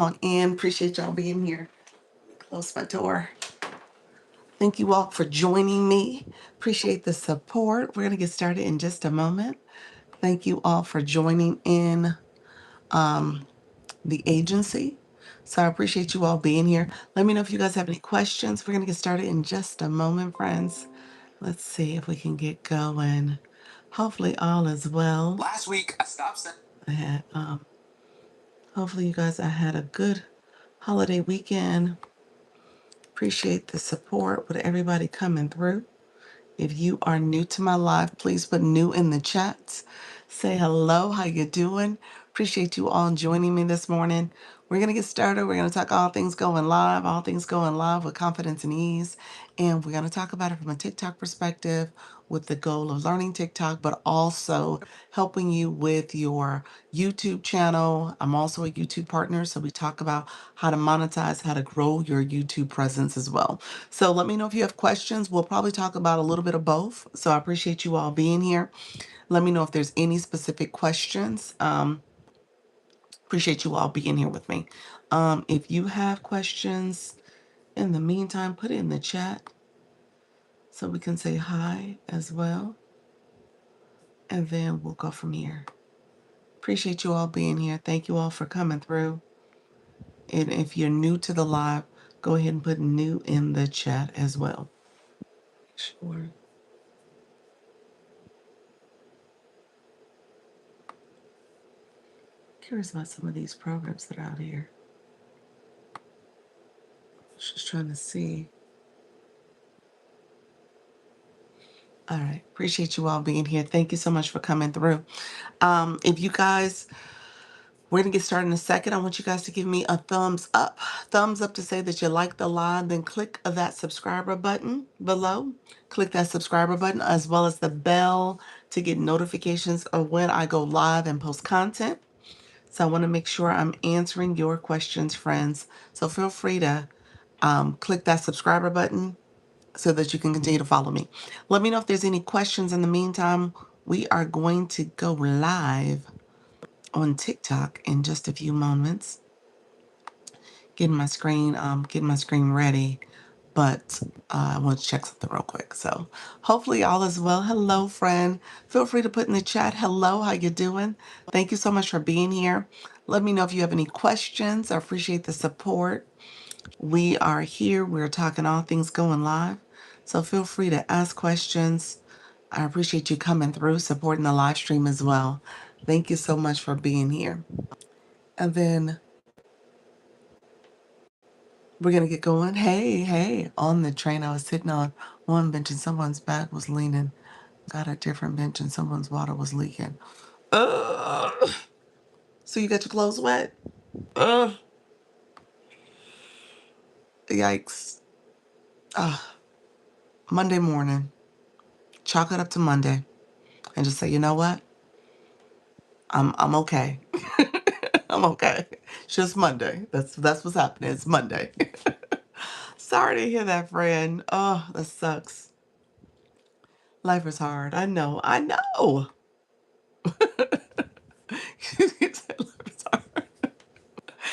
On in. Appreciate y'all being here. Close my door. Thank you all for joining me. Appreciate the support. We're going to get started in just a moment. Thank you all for joining in the agency. So I appreciate you all being here. Let me know if you guys have any questions. We're going to get started in just a moment, friends. Let's see if we can get going. Hopefully all is well. Last week, I stopped. I had, hopefully you guys, I had a good holiday weekend. Appreciate the support with everybody coming through. If you are new to my live, please put new in the chats. Say hello, how you doing? Appreciate you all joining me this morning. We're going to get started. We're going to talk all things going live with confidence and ease. And we're going to talk about it from a TikTok perspective with the goal of learning TikTok, but also helping you with your YouTube channel. I'm also a YouTube partner, so we talk about how to monetize, how to grow your YouTube presence as well. So let me know if you have questions. We'll probably talk about a little bit of both. So I appreciate you all being here. Let me know if there's any specific questions. Appreciate you all being here with me. If you have questions, in the meantime, put it in the chat so we can say hi as well. And then we'll go from here. Appreciate you all being here. Thank you all for coming through. And if you're new to the live, go ahead and put new in the chat as well. Sure. Curious about some of these programs that are out here. Just trying to see. All right. Appreciate you all being here. Thank you so much for coming through. If you guys, we're going to get started in a second. I want you guys to give me a thumbs up. Thumbs up to say that you like the live. Then click that subscriber button below. Click that subscriber button as well as the bell to get notifications of when I go live and post content. So I want to make sure I'm answering your questions, friends. So feel free to click that subscriber button so that you can continue to follow me. Let me know if there's any questions in the meantime. We are going to go live on TikTok in just a few moments. Getting my screen ready, but I want to check something real quick. So hopefully all is well. Hello, friend. Feel free to put in the chat, hello, how you doing? Thank you so much for being here. Let me know if you have any questions. I appreciate the support. We are here. We're talking all things going live. So feel free to ask questions. I appreciate you coming through, supporting the live stream as well. Thank you so much for being here. And then we're going to get going. Hey, on the train, I was sitting on one bench and someone's back was leaning. Got a different bench and someone's water was leaking. Ugh. So you got your clothes wet? Ugh. Yikes. Monday morning. Chalk it up to Monday. And just say, you know what? I'm okay. I'm okay. It's just Monday. That's what's happening. It's Monday. Sorry to hear that, friend. Oh, that sucks. Life is hard. I know. Life is hard.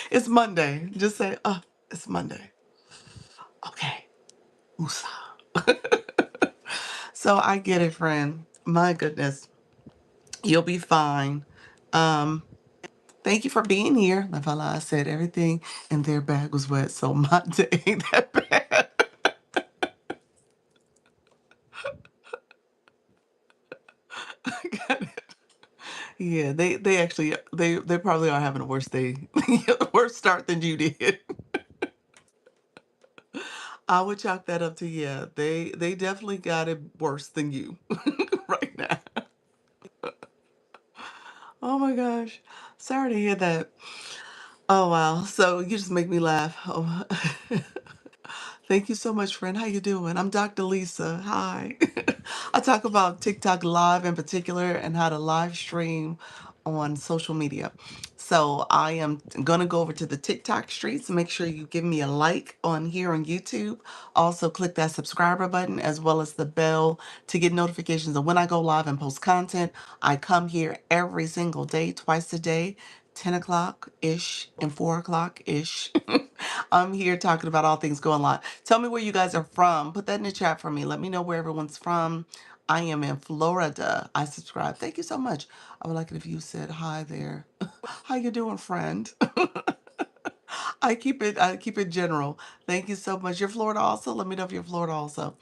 It's Monday. Just say, oh, it's Monday. Okay. Usa. So I get it, friend. My goodness. You'll be fine. Thank you for being here. Like I said, everything in their bag was wet, so my day ain't that bad. I got it. Yeah, they actually they probably are having a worse day, worse start than you did. I would chalk that up to yeah. They definitely got it worse than you right now. Oh my gosh, sorry to hear that. Oh wow, so you just make me laugh. Oh. Thank you so much, friend. How you doing? I'm Dr. Lisa. Hi. I talk about TikTok live in particular and how to live stream on social media. So I am going to go over to the TikTok streets. Make sure you give me a like on here on YouTube. Also click that subscriber button as well as the bell to get notifications of when I go live and post content. I come here every single day, twice a day 10 o'clock ish and 4 o'clock ish. I'm here talking about all things going on. Tell me where you guys are from. Put that in the chat for me. Let me know where everyone's from. I am in Florida. I subscribe. Thank you so much. I would like it if you said hi there. How you doing, friend? I keep it general. Thank you so much. You're Florida also? Let me know if you're Florida also.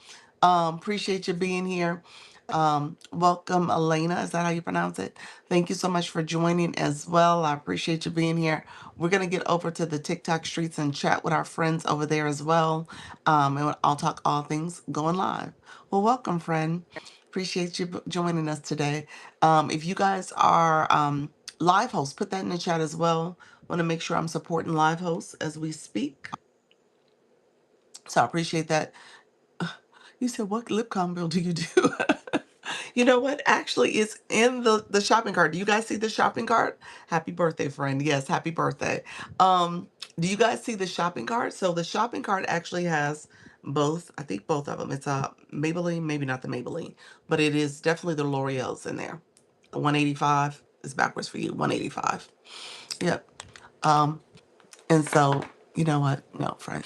Appreciate you being here. Welcome, Elena. Is that how you pronounce it? Thank you so much for joining as well. I appreciate you being here. We're gonna get over to the TikTok streets and chat with our friends over there as well. And I'll talk all things going live. Well, welcome, friend. Appreciate you joining us today. If you guys are live hosts, put that in the chat as well. Want to make sure I'm supporting live hosts as we speak. So I appreciate that. You said, what lip combo do you do? You know what? Actually, it's in the shopping cart. Do you guys see the shopping cart? Happy birthday, friend. Yes, happy birthday. Do you guys see the shopping cart? So the shopping cart actually has both, I think both of them. It's a Maybelline, maybe not the Maybelline, but it is definitely the L'Oreal's in there. The 185 is backwards for you. 185. Yep. And so, you know what? No, friend.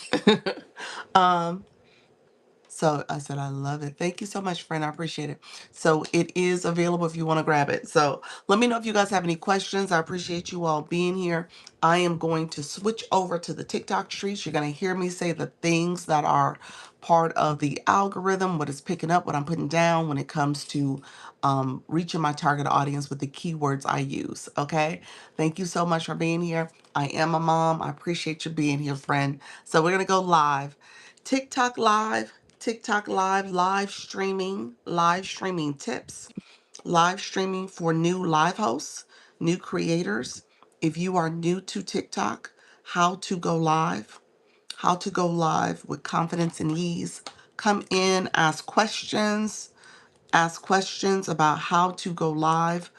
um, so I said, I love it. Thank you so much, friend. I appreciate it. So it is available if you want to grab it. So let me know if you guys have any questions. I appreciate you all being here. I am going to switch over to the TikTok streets. You're going to hear me say the things that are part of the algorithm, what it's picking up, what I'm putting down when it comes to reaching my target audience with the keywords I use. Okay. Thank you so much for being here. I am a mom. I appreciate you being here, friend. So we're going to go live. TikTok live. TikTok live, live streaming tips, live streaming for new live hosts, new creators. If you are new to TikTok, how to go live with confidence and ease. Come in, ask questions about how to go live.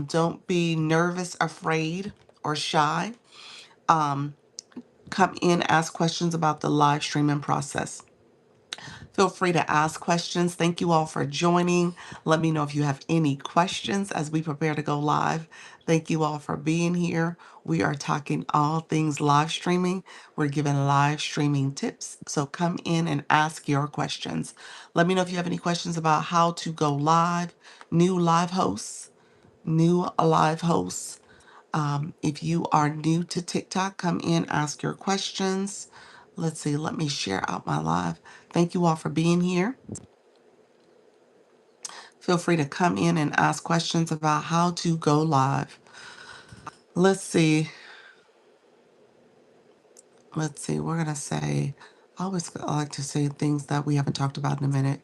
Don't be nervous, afraid, or shy. Come in, ask questions about the live streaming process. Feel free to ask questions. Thank you all for joining. Let me know if you have any questions as we prepare to go live. Thank you all for being here. We are talking all things live streaming. We're giving live streaming tips. So come in and ask your questions. Let me know if you have any questions about how to go live, new live hosts, new live hosts. If you are new to TikTok, come in, ask your questions. Let's see, let me share out my live. Thank you all for being here. Feel free to come in and ask questions about how to go live. Let's see. We're going to say, I always like to say things that we haven't talked about in a minute.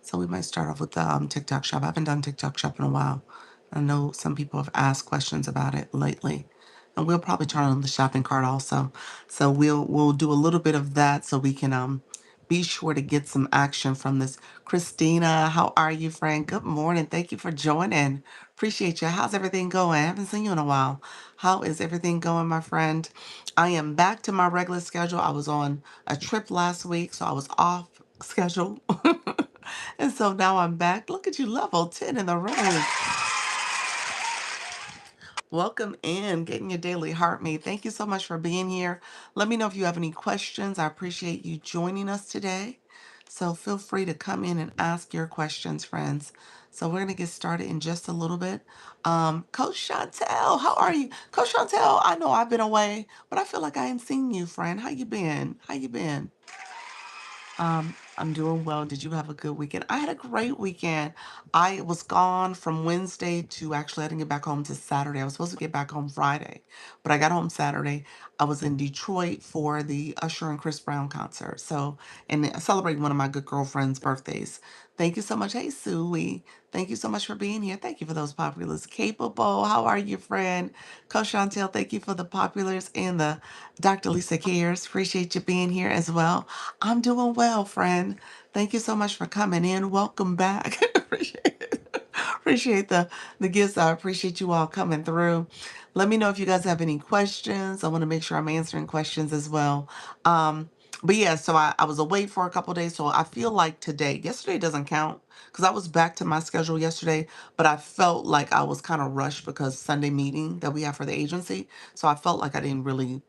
So we might start off with the TikTok shop. I haven't done TikTok shop in a while. I know some people have asked questions about it lately. And we'll probably turn on the shopping cart also. So we'll do a little bit of that so we can be sure to get some action from this. Christina, how are you, friend? Good morning. Thank you for joining. Appreciate you. How's everything going? I haven't seen you in a while. How is everything going, my friend? I am back to my regular schedule. I was on a trip last week, so I was off schedule. And so now I'm back. Look at you, level 10 in the room. Welcome in, getting your daily heart made. Thank you so much for being here. Let me know if you have any questions. I appreciate you joining us today. So feel free to come in and ask your questions, friends. So we're going to get started in just a little bit. Coach Chantel, how are you? Coach Chantel, I know I've been away, but I feel like I ain't seen you, friend. How you been? How you been? I'm doing well. Did you have a good weekend? I had a great weekend. I was gone from Wednesday to actually I didn't get back home to Saturday. I was supposed to get back home Friday, but I got home Saturday. I was in Detroit for the Usher and Chris Brown concert. So, and celebrating one of my good girlfriend's birthdays. Thank you so much. Hey, Suey. Thank you so much for being here. Thank you for those populars. Capable. How are you, friend? Coach Chantel, thank you for the populars and the Dr. Lisa Cares. Appreciate you being here as well. I'm doing well, friend. Thank you so much for coming in. Welcome back. Appreciate it. Appreciate the gifts. I appreciate you all coming through. Let me know if you guys have any questions. I want to make sure I'm answering questions as well. But yeah, so I was away for a couple days. So I feel like yesterday doesn't count because I was back to my schedule yesterday, but I felt like I was kind of rushed because Sunday meeting that we have for the agency. So I felt like I didn't really,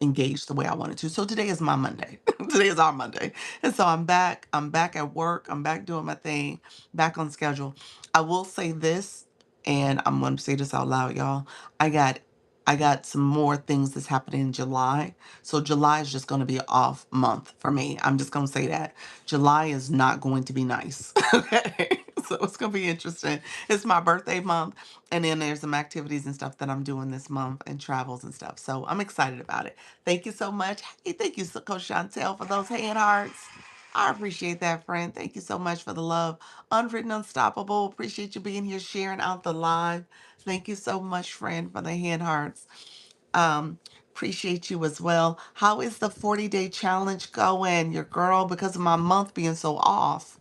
engage the way I wanted to. So today is my Monday. Today is our Monday. And so I'm back. I'm back at work. I'm back doing my thing, back on schedule. I will say this, and I'm going to say this out loud, y'all. I got I got some more things that's happening in July. So July is just going to be an off month for me. I'm just going to say that. July is not going to be nice. Okay. So it's going to be interesting. It's my birthday month. And then there's some activities and stuff that I'm doing this month and travels and stuff. So I'm excited about it. Thank you so much. Hey, thank you, Coach Chantel, for those hand hearts. I appreciate that, friend. Thank you so much for the love. Unwritten Unstoppable. Appreciate you being here, sharing out the live. Thank you so much, friend, for the hand hearts. Um, Appreciate you as well. How is the 40-day challenge going, your girl? Because of my month being so off,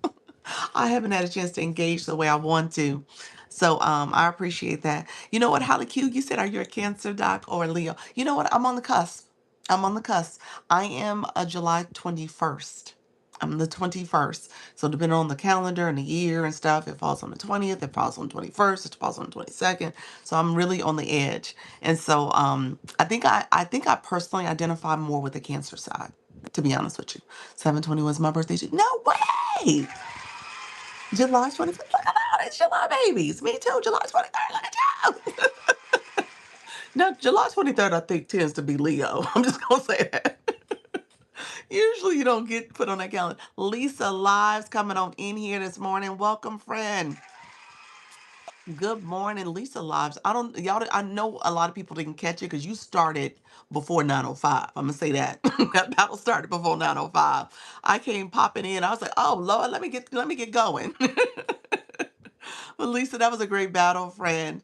I haven't had a chance to engage the way I want to. So I appreciate that. You know what, Holly Q, you said, are you a Cancer, Doc, or a Leo? You know what? I'm on the cusp. I'm on the cusp. I am a July 21st. I'm the 21st. So depending on the calendar and the year and stuff, it falls on the 20th, it falls on the 21st, it falls on the 22nd. So I'm really on the edge. And so I think I personally identify more with the Cancer side, to be honest with you. 7/20 was my birthday. No way! July 25th. Look at that. It's July babies. Me too. July 23rd. Look at you. Now, July 23rd, I think, tends to be Leo. I'm just going to say that. Usually you don't get put on that calendar. Lisa Lives coming on in here this morning. Welcome, friend. Good morning, Lisa Lives. I don't, y'all, I know a lot of people didn't catch it because you started before 9:05. I'm gonna say that. That battle started before 9:05. I came popping in. I was like, oh Lord, let me get going. But Lisa, that was a great battle, friend.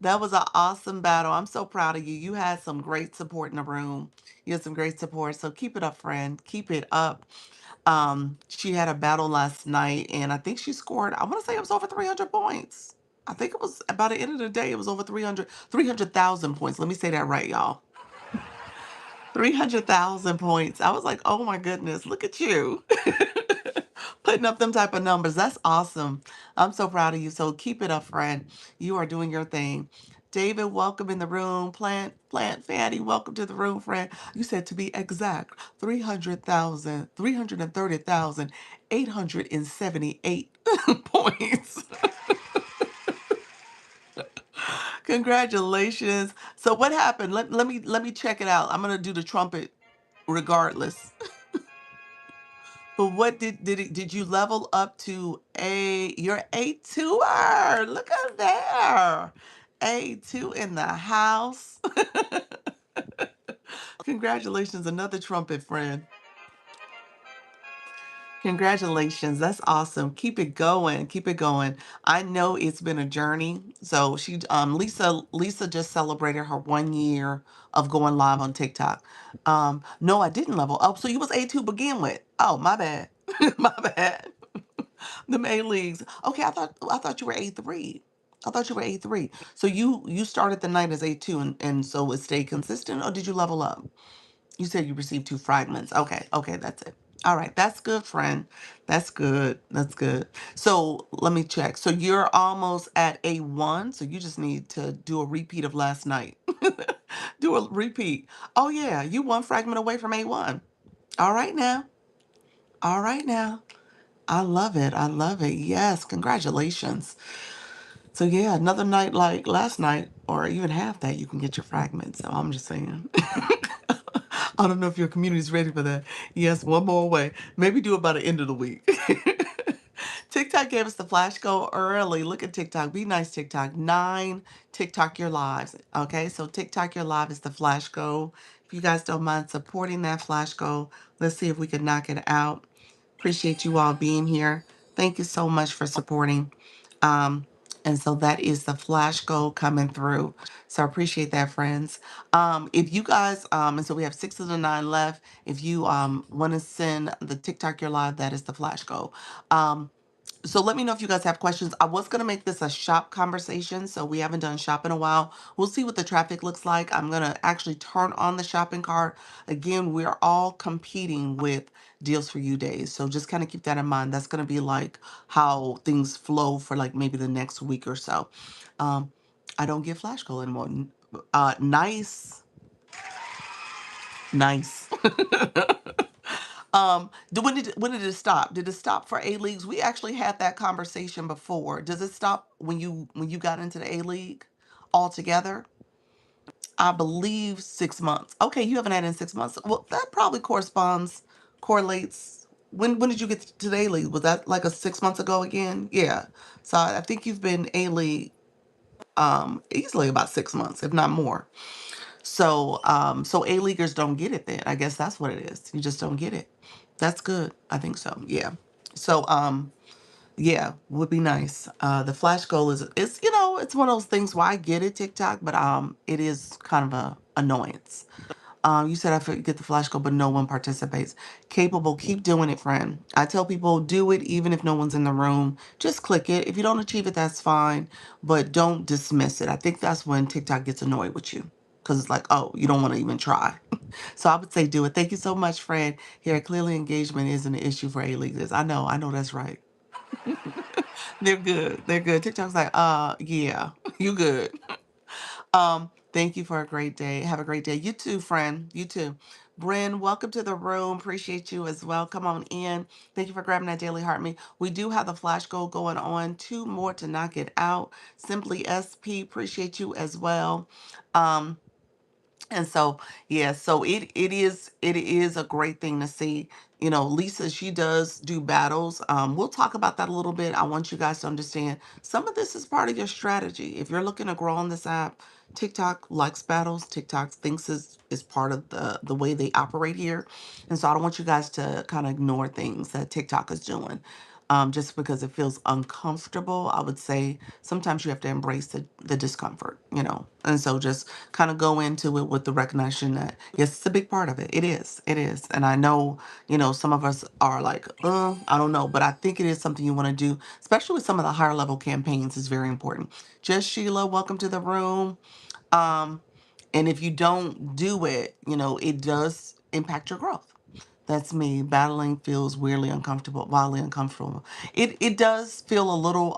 That was an awesome battle. I'm so proud of you. You had some great support in the room. You had some great support. So keep it up, friend. Keep it up. She had a battle last night, and I think she scored, I want to say it was over 300 points. I think it was, by the end of the day, it was over 300,000 points. Let me say that right, y'all. 300,000 points. I was like, oh my goodness, look at you. Putting up them type of numbers. That's awesome. I'm so proud of you. So keep it up, friend. You are doing your thing. David, welcome in the room. Plant Fatty, welcome to the room, friend. You said, to be exact, 330,878 points. Congratulations. So what happened? Let me check it out. I'm gonna do the trumpet regardless. But what did you level up to you're A2er? Look at there. A2 in the house. Congratulations, another trumpet friend. Congratulations. That's awesome. Keep it going. Keep it going. I know it's been a journey. So Lisa just celebrated her 1 year of going live on TikTok. No, I didn't level up. So you was A2 begin with. Oh, my bad. My bad. The A leagues. Okay, I thought you were A3. I thought you were A3. So you started the night as A2, and so it stayed consistent, or did you level up? You said you received 2 fragments. Okay, okay, that's it. All right, that's good, friend. That's good. That's good. So let me check. So you're almost at A1. So you just need to do a repeat of last night. Do a repeat. Oh yeah, you 1 fragment away from A1. All right now. All right now. I love it. I love it. Yes, congratulations. So yeah, another night like last night, or even half that, you can get your fragments. So I'm just saying. I don't know if your community's ready for that. Yes, one more way. Maybe do it by the end of the week. TikTok gave us the flash go early. Look at TikTok. Be nice, TikTok. 9 TikTok Your Lives. Okay, so TikTok Your Live is the flash go. If you guys don't mind supporting that flash go, let's see if we can knock it out. Appreciate you all being here. Thank you so much for supporting. Um, and so that is the flash goal coming through. So I appreciate that, friends. If you guys, and so we have 6 of the 9 left. If you want to send the TikTok Your Live, that is the flash goal. Um, So let me know if you guys have questions. I was going to make this a shop conversation, so we haven't done shop in a while. We'll see what the traffic looks like. I'm going to actually turn on the shopping cart. Again, we're all competing with deals for you days. So just kind of keep that in mind. That's going to be like how things flow for like maybe the next week or so. Um, I don't get flash goal anymore. Nice, nice. When did it stop? Did it stop for A leagues? We actually had that conversation before. Does it stop when you got into the A league altogether? I believe 6 months. Okay, you haven't had it in 6 months. Well, that probably correlates. When did you get to the A league? Was that like a 6 months ago again? Yeah. So I think you've been A league easily about 6 months, if not more. So A leaguers don't get it then. I guess that's what it is. You just don't get it. That's good. I think so. Yeah. So yeah, would be nice. The flash goal is it's one of those things where I get it, TikTok, but it is kind of a annoyance. You said I forget the flash code, but no one participates. Capable, keep doing it, friend. I tell people do it even if no one's in the room. Just click it. If you don't achieve it, that's fine, but don't dismiss it. I think that's when TikTok gets annoyed with you because it's like, oh, you don't want to even try. So I would say do it. Thank you so much, Fred. Here, clearly engagement isn't an issue for A-Leaguers. I know that's right. They're good. They're good. TikTok's like, yeah, you good. Thank you for a great day. Have a great day. You too, friend. You too. Bryn, welcome to the room. Appreciate you as well. Come on in. Thank you for grabbing that daily heart me. We do have the flash goal going on. Two more to knock it out. Simply SP. Appreciate you as well. Um, and so, yeah, so it is a great thing to see. Lisa, she does do battles. We'll talk about that a little bit. I want you guys to understand some of this is part of your strategy. If you're looking to grow on this app, TikTok likes battles. TikTok thinks is part of the way they operate here. And so I don't want you guys to kind of ignore things that TikTok is doing. Just because it feels uncomfortable, I would say sometimes you have to embrace the discomfort. And so just kind of go into it with the recognition that yes, it's a big part of it. It is. And I know, some of us are like, I don't know, but I think it is something you want to do, especially with some of the higher level campaigns is very important. Just Sheila, welcome to the room. Um, and if you don't do it, it does impact your growth. That's me. Battling feels weirdly uncomfortable, wildly uncomfortable. It does feel a little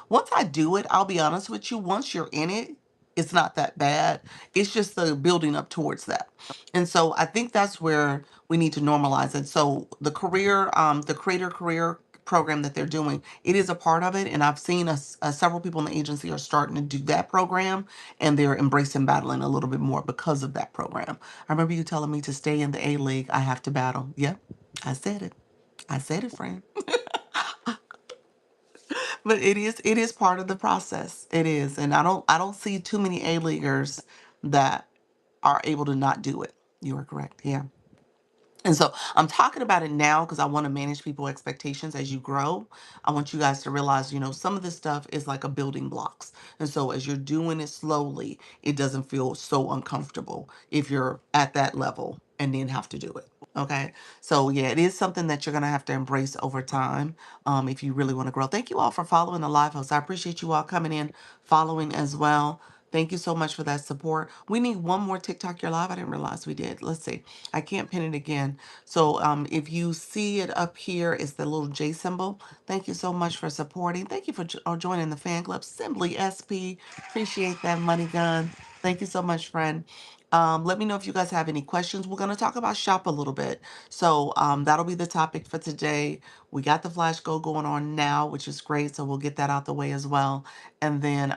once I do it, I'll be honest with you, once you're in it, it's not that bad. It's just the building up towards that. And so I think that's where we need to normalize it. So the creator career program that they're doing, it is a part of it. And I've seen several people in the agency are starting to do that program and they're embracing battling a little bit more because of that program. I remember you telling me to stay in the A League, I have to battle. Yep, I said it. I said it, friend. But it is part of the process. It is. And I don't see too many A Leaguers that are able to not do it. You are correct. Yeah. And so I'm talking about it now because I want to manage people expectations as you grow. I want you guys to realize, some of this stuff is like a building blocks. And so as you're doing it slowly, it doesn't feel so uncomfortable if you're at that level and then have to do it. Okay. So yeah, it is something that you're going to have to embrace over time if you really want to grow. Thank you all for following the live host. I appreciate you all coming in, following as well. Thank you so much for that support. We need one more TikTok Your Live. I didn't realize we did. Let's see. I can't pin it again. So if you see it up here, it's the little J symbol. Thank you so much for supporting. Thank you for joining the fan club. Simply SP. Appreciate that money gun. Thank you so much, friend. Let me know if you guys have any questions. We're going to talk about shop a little bit. So that'll be the topic for today. We got the flash go going on now, which is great. So we'll get that out the way as well. And then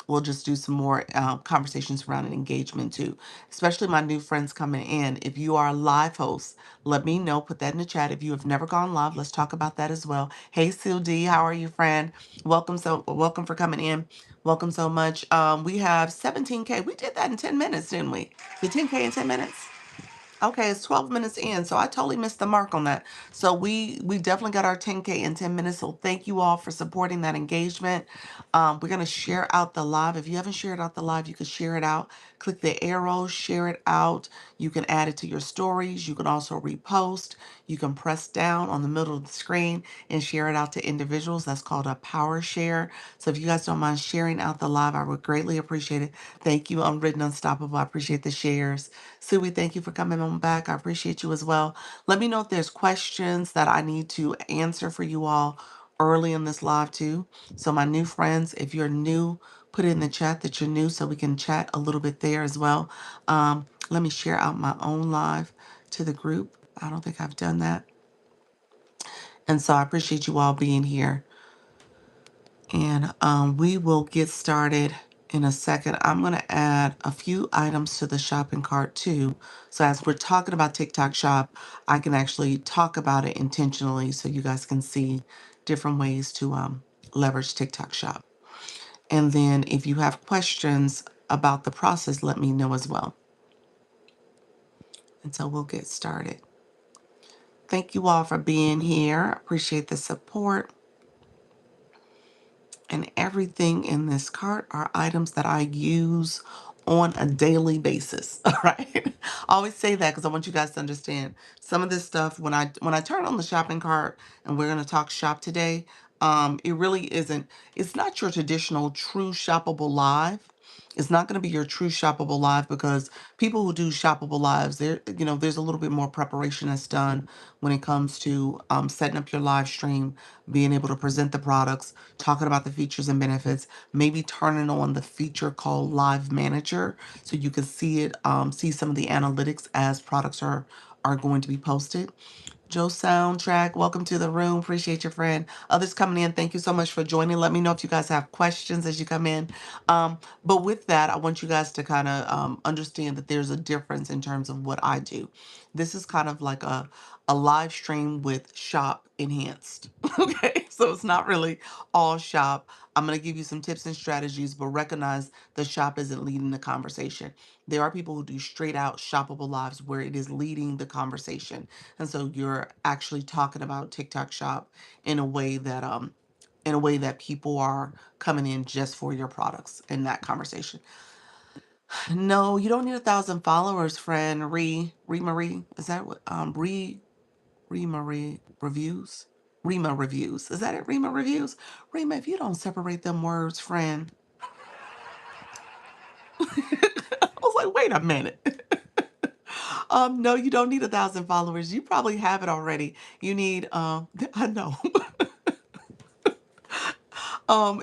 we'll just do some more conversations around engagement too, especially my new friends coming in. If you are a live host, let me know. Put that in the chat. If you have never gone live, let's talk about that as well. Hey, Sue D, how are you, friend? Welcome for coming in. Welcome so much. We have 17K. We did that in 10 minutes, didn't we? The 10K in 10 minutes. Okay, it's 12 minutes in, so I totally missed the mark on that. So we definitely got our 10K in 10 minutes. So thank you all for supporting that engagement. We're gonna share out the live. If you haven't shared out the live, you can share it out. Click the arrow, share it out. You can add it to your stories. You can also repost. You can press down on the middle of the screen and share it out to individuals. That's called a power share. So if you guys don't mind sharing out the live, I would greatly appreciate it. Thank you, Unwritten Unstoppable. I appreciate the shares. Sue, thank you for coming on back. I appreciate you as well. Let me know if there's questions that I need to answer for you all early in this live too. So my new friends, if you're new, put in the chat that you're new so we can chat a little bit there as well. Let me share out my own live to the group. I don't think I've done that. And so I appreciate you all being here. And we will get started in a second. I'm going to add a few items to the shopping cart too. So as we're talking about TikTok Shop, I can actually talk about it intentionally so you guys can see different ways to leverage TikTok Shop. And then if you have questions about the process, let me know as well. And so we'll get started. Thank you all for being here. Appreciate the support. And everything in this cart are items that I use on a daily basis. All right. I always say that because I want you guys to understand some of this stuff when I turn on the shopping cart and we're gonna talk shop today, it really isn't, it's not your traditional true shoppable live. It's not going to be your true shoppable live because people who do shoppable lives, there's a little bit more preparation that's done when it comes to setting up your live stream, being able to present the products, talking about the features and benefits, maybe turning on the feature called Live Manager so you can see it, see some of the analytics as products are going to be posted. Joe Soundtrack, welcome to the room. Appreciate your friend. Others coming in, thank you so much for joining. Let me know if you guys have questions as you come in. But with that, I want you guys to kind of understand that there's a difference in terms of what I do. This is kind of like a live stream with shop enhanced. Okay, so it's not really all shop. I'm going to give you some tips and strategies, but recognize the shop isn't leading the conversation. There are people who do straight out shoppable lives where it is leading the conversation. And so you're actually talking about TikTok shop in a way that people are coming in just for your products in that conversation. No, you don't need 1,000 followers, friend. Marie. Is that what Marie reviews? Rima reviews. Is that it? Rima reviews? Rima, if you don't separate them words, friend. I was like, wait a minute. No, you don't need 1,000 followers. You probably have it already. You need, I know.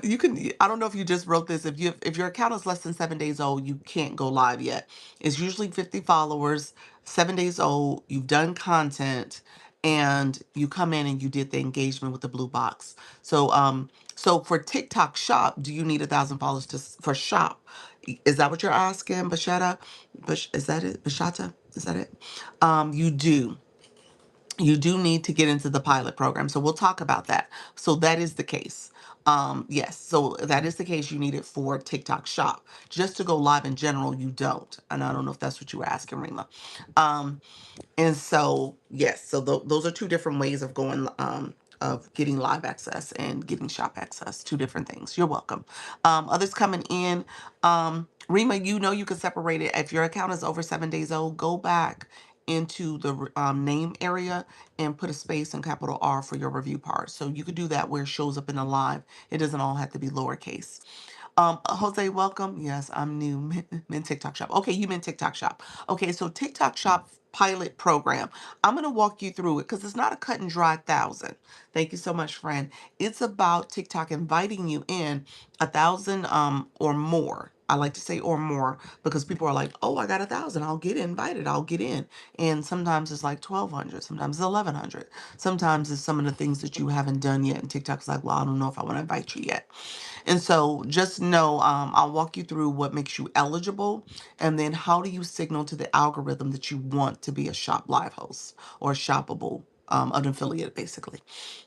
You can, I don't know if you just wrote this. If your account is less than 7 days old, you can't go live yet. It's usually 50 followers, 7 days old, you've done content, and you come in and you did the engagement with the blue box. So for TikTok shop, do you need 1,000 followers for shop? Is that what you're asking, Bashata? Is that it? Bashata? Is that it? You do. You do need to get into the pilot program. So we'll talk about that. So that is the case. Yes, so that is the case. You need it for TikTok shop. Just to go live in general, you don't. And I don't know if that's what you were asking, Rima. Um, and so, yes, so those are two different ways of going, of getting live access and getting shop access. Two different things. You're welcome. Others coming in. Rima, you can separate it. If your account is over 7 days old, go back into the name area and put a space and capital R for your review part. So you could do that where it shows up in the live. It doesn't all have to be lowercase. Jose, welcome. Yes, I'm new. Meant TikTok shop. Okay, you meant TikTok shop. Okay, so TikTok shop pilot program. I'm going to walk you through it because it's not a cut and dry 1,000. Thank you so much, friend. It's about TikTok inviting you in 1,000 or more. I like to say or more because people are like, oh, I got 1,000. I'll get invited. I'll get in. And sometimes it's like 1,200. Sometimes it's 1,100. Sometimes it's some of the things that you haven't done yet. And TikTok's like, well, I don't know if I want to invite you yet. And so just know, I'll walk you through what makes you eligible and then how do you signal to the algorithm that you want to be a shop live host or shoppable an affiliate basically.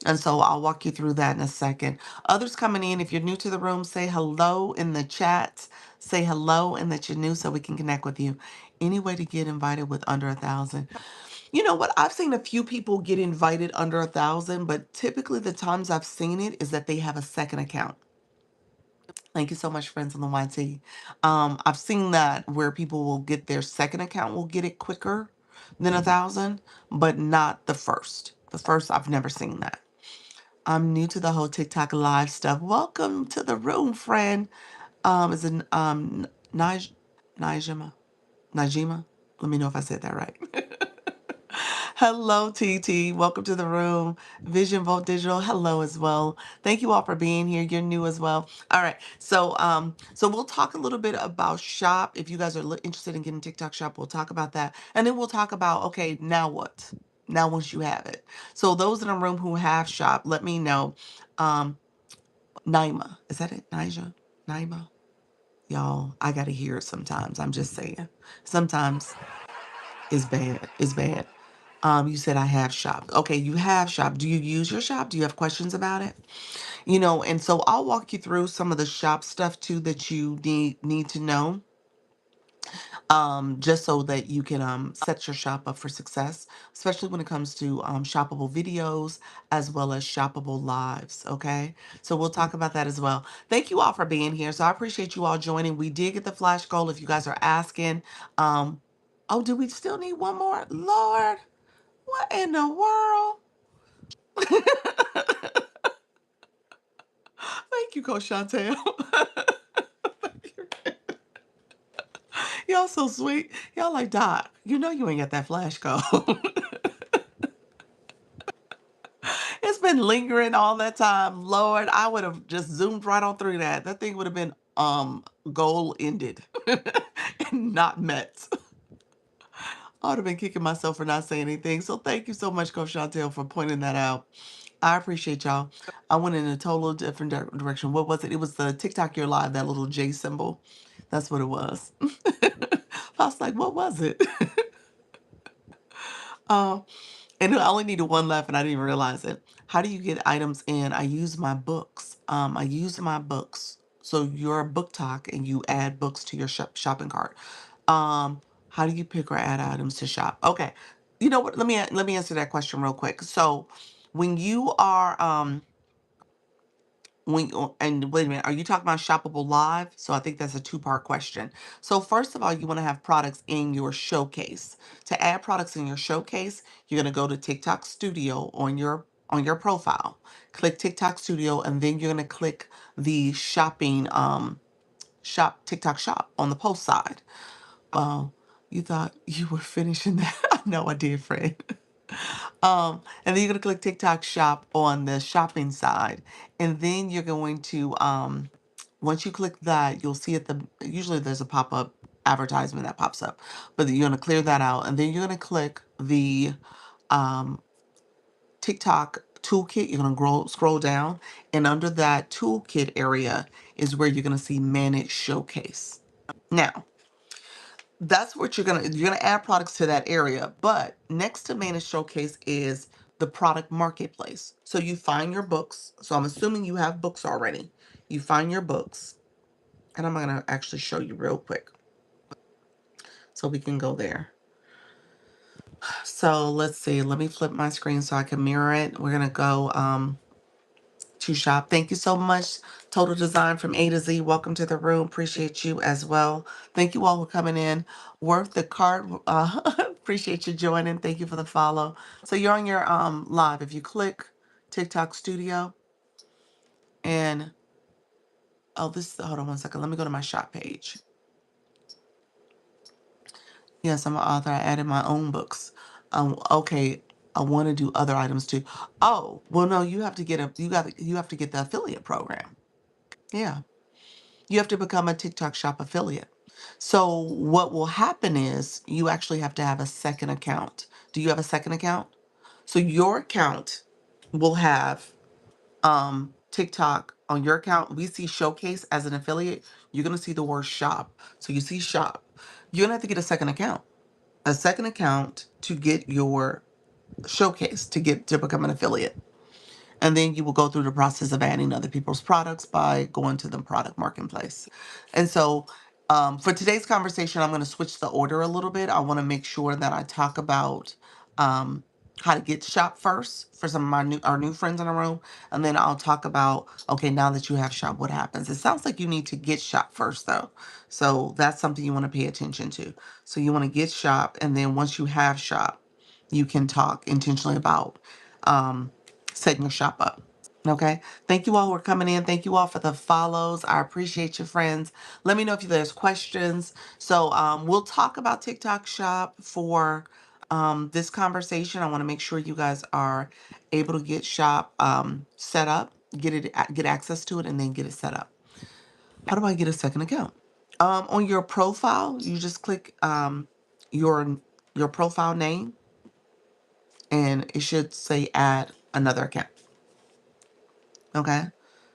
And so I'll walk you through that in a second. Others coming in, if you're new to the room, say hello in the chat. Say hello and that you're new so we can connect with you. Any way to get invited with under 1,000? You know what? I've seen a few people get invited under 1,000, but typically the times I've seen it is that they have a second account. Thank you so much, friends on the YT. I've seen that where people will get their second account will get it quicker than 1,000, but not the first. The first, I've never seen that. I'm new to the whole TikTok live stuff. Welcome to the room, friend. Is it Najima? Najima? Let me know if I said that right. Hello, TT. Welcome to the room. Vision Vote Digital. Hello as well. Thank you all for being here. You're new as well. All right. So we'll talk a little bit about shop. If you guys are interested in getting TikTok shop, we'll talk about that. And then we'll talk about, okay, now what? Now once you have it. So those in the room who have shop, let me know. Um, Naima. Is that it? Nija? Naima? Y'all, I gotta hear it sometimes. I'm just saying. Sometimes it's bad. It's bad. You said I have shop. Okay, you have shop. Do you use your shop? Do you have questions about it? You know, and so I'll walk you through some of the shop stuff too that you need to know. Just so that you can set your shop up for success, especially when it comes to shoppable videos as well as shoppable lives. Okay, so we'll talk about that as well. Thank you all for being here. So I appreciate you all joining. We did get the flash goal. If you guys are asking, oh, do we still need one more? Lord, what in the world? Thank you, Coach Chantel. Y'all so sweet. Y'all like, Doc, you know you ain't got that flash code. It's been lingering all that time. Lord, I would have just zoomed right on through that. That thing would have been goal ended and not met. I would have been kicking myself for not saying anything. So thank you so much, Coach Chantel, for pointing that out. I appreciate y'all. I went in a total different direction. What was it? It was the TikTok Your Live, that little J symbol. That's what it was. I was like, what was it? Um, and I only needed one left, and I didn't even realize it. How do you get items in? I use my books. I use my books. So you're a book talk, and you add books to your shopping cart. How do you pick or add items to shop? Okay, you know what? Let me answer that question real quick. So when you are and wait a minute, are you talking about shoppable live? So I think that's a two-part question. So first of all, you want to have products in your showcase. To add products in your showcase, you're going to go to TikTok Studio on your profile. Click TikTok Studio, and then you're going to click the shopping shop TikTok shop on the post side. You thought you were finishing that? No, I did, friend. And then you're gonna click TikTok shop on the shopping side. And then you're going to, once you click that, you'll see usually there's a pop-up advertisement that pops up, but you're gonna clear that out. And then you're gonna click the um, TikTok toolkit. You're gonna scroll down, and under that toolkit area is where you're gonna see manage showcase. Now, that's what you're gonna add products to that area. But next to manage showcase is the product marketplace. So you find your books. So I'm assuming you have books already. You find your books, and I'm gonna actually show you real quick so we can go there. So let's see. Let me flip my screen so I can mirror it. We're gonna go to shop. Thank you so much, Total Design from A to Z. Welcome to the room. Appreciate you as well. Thank you all for coming in. Worth the card. Appreciate you joining. Thank you for the follow. So you're on your live. If you click TikTok Studio and hold on one second. Let me go to my shop page. Yes, I'm an author. I added my own books. Okay. I want to do other items too. Oh, well, no, you have to get you have to get the affiliate program. Yeah. You have to become a TikTok shop affiliate. So what will happen is you actually have to have a second account. Do you have a second account? So your account will have TikTok on your account. We see showcase as an affiliate. You're going to see the word shop. So you see shop. You're going to have to get a second account. A second account to get your showcase to get to become an affiliate. And then you will go through the process of adding other people's products by going to the product marketplace. And so for today's conversation, I'm going to switch the order a little bit. I want to make sure that I talk about um, how to get shop first for some of our new friends in the room. And then I'll talk about, okay, now that you have shop, what happens? It sounds like you need to get shop first though. So that's something you want to pay attention to. So you want to get shop. And then once you have shop, you can talk intentionally about um, setting your shop up. Okay. Thank you all who are coming in. Thank you all for the follows. I appreciate you, friends. Let me know if there's questions. So we'll talk about TikTok Shop for this conversation. I want to make sure you guys are able to get shop set up, get access to it, and then get it set up. How do I get a second account? On your profile, you just click your your profile name, and it should say add another account. Okay.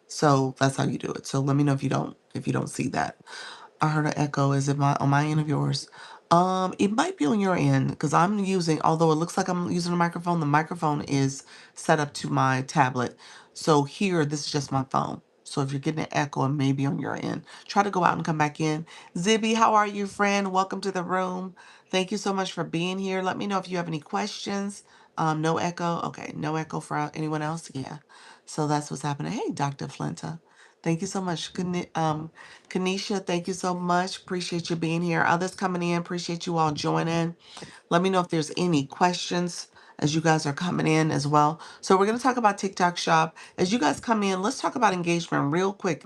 So that's how you do it. So let me know if you don't see that. I heard an echo. Is it on my end of yours? It might be on your end because I'm using, although it looks like I'm using a microphone, the microphone is set up to my tablet. So here, this is just my phone. So if you're getting an echo, it may be on your end. Try to go out and come back in. Zibby, how are you, friend? Welcome to the room. Thank you so much for being here. Let me know if you have any questions. No echo. Okay, no echo for anyone else. Yeah. So that's what's happening. Hey, Dr. Flinta. Thank you so much. Kanisha, thank you so much. Appreciate you being here. Others coming in, appreciate you all joining. Let me know if there's any questions as you guys are coming in as well. So we're going to talk about TikTok Shop. As you guys come in, let's talk about engagement real quick.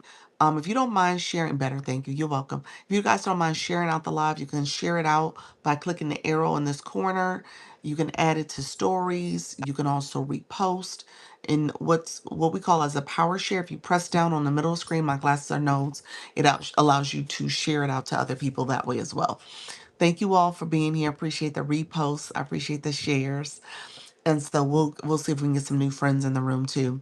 If you don't mind sharing, better, thank you. You're welcome. If you guys don't mind sharing out the live, you can share it out by clicking the arrow in this corner. You can add it to stories. You can also repost in what we call as a power share. If you press down on the middle screen, my glasses are nodes, allows you to share it out to other people that way as well. Thank you all for being here. Appreciate the reposts. I appreciate the shares. And so we'll see if we can get some new friends in the room too.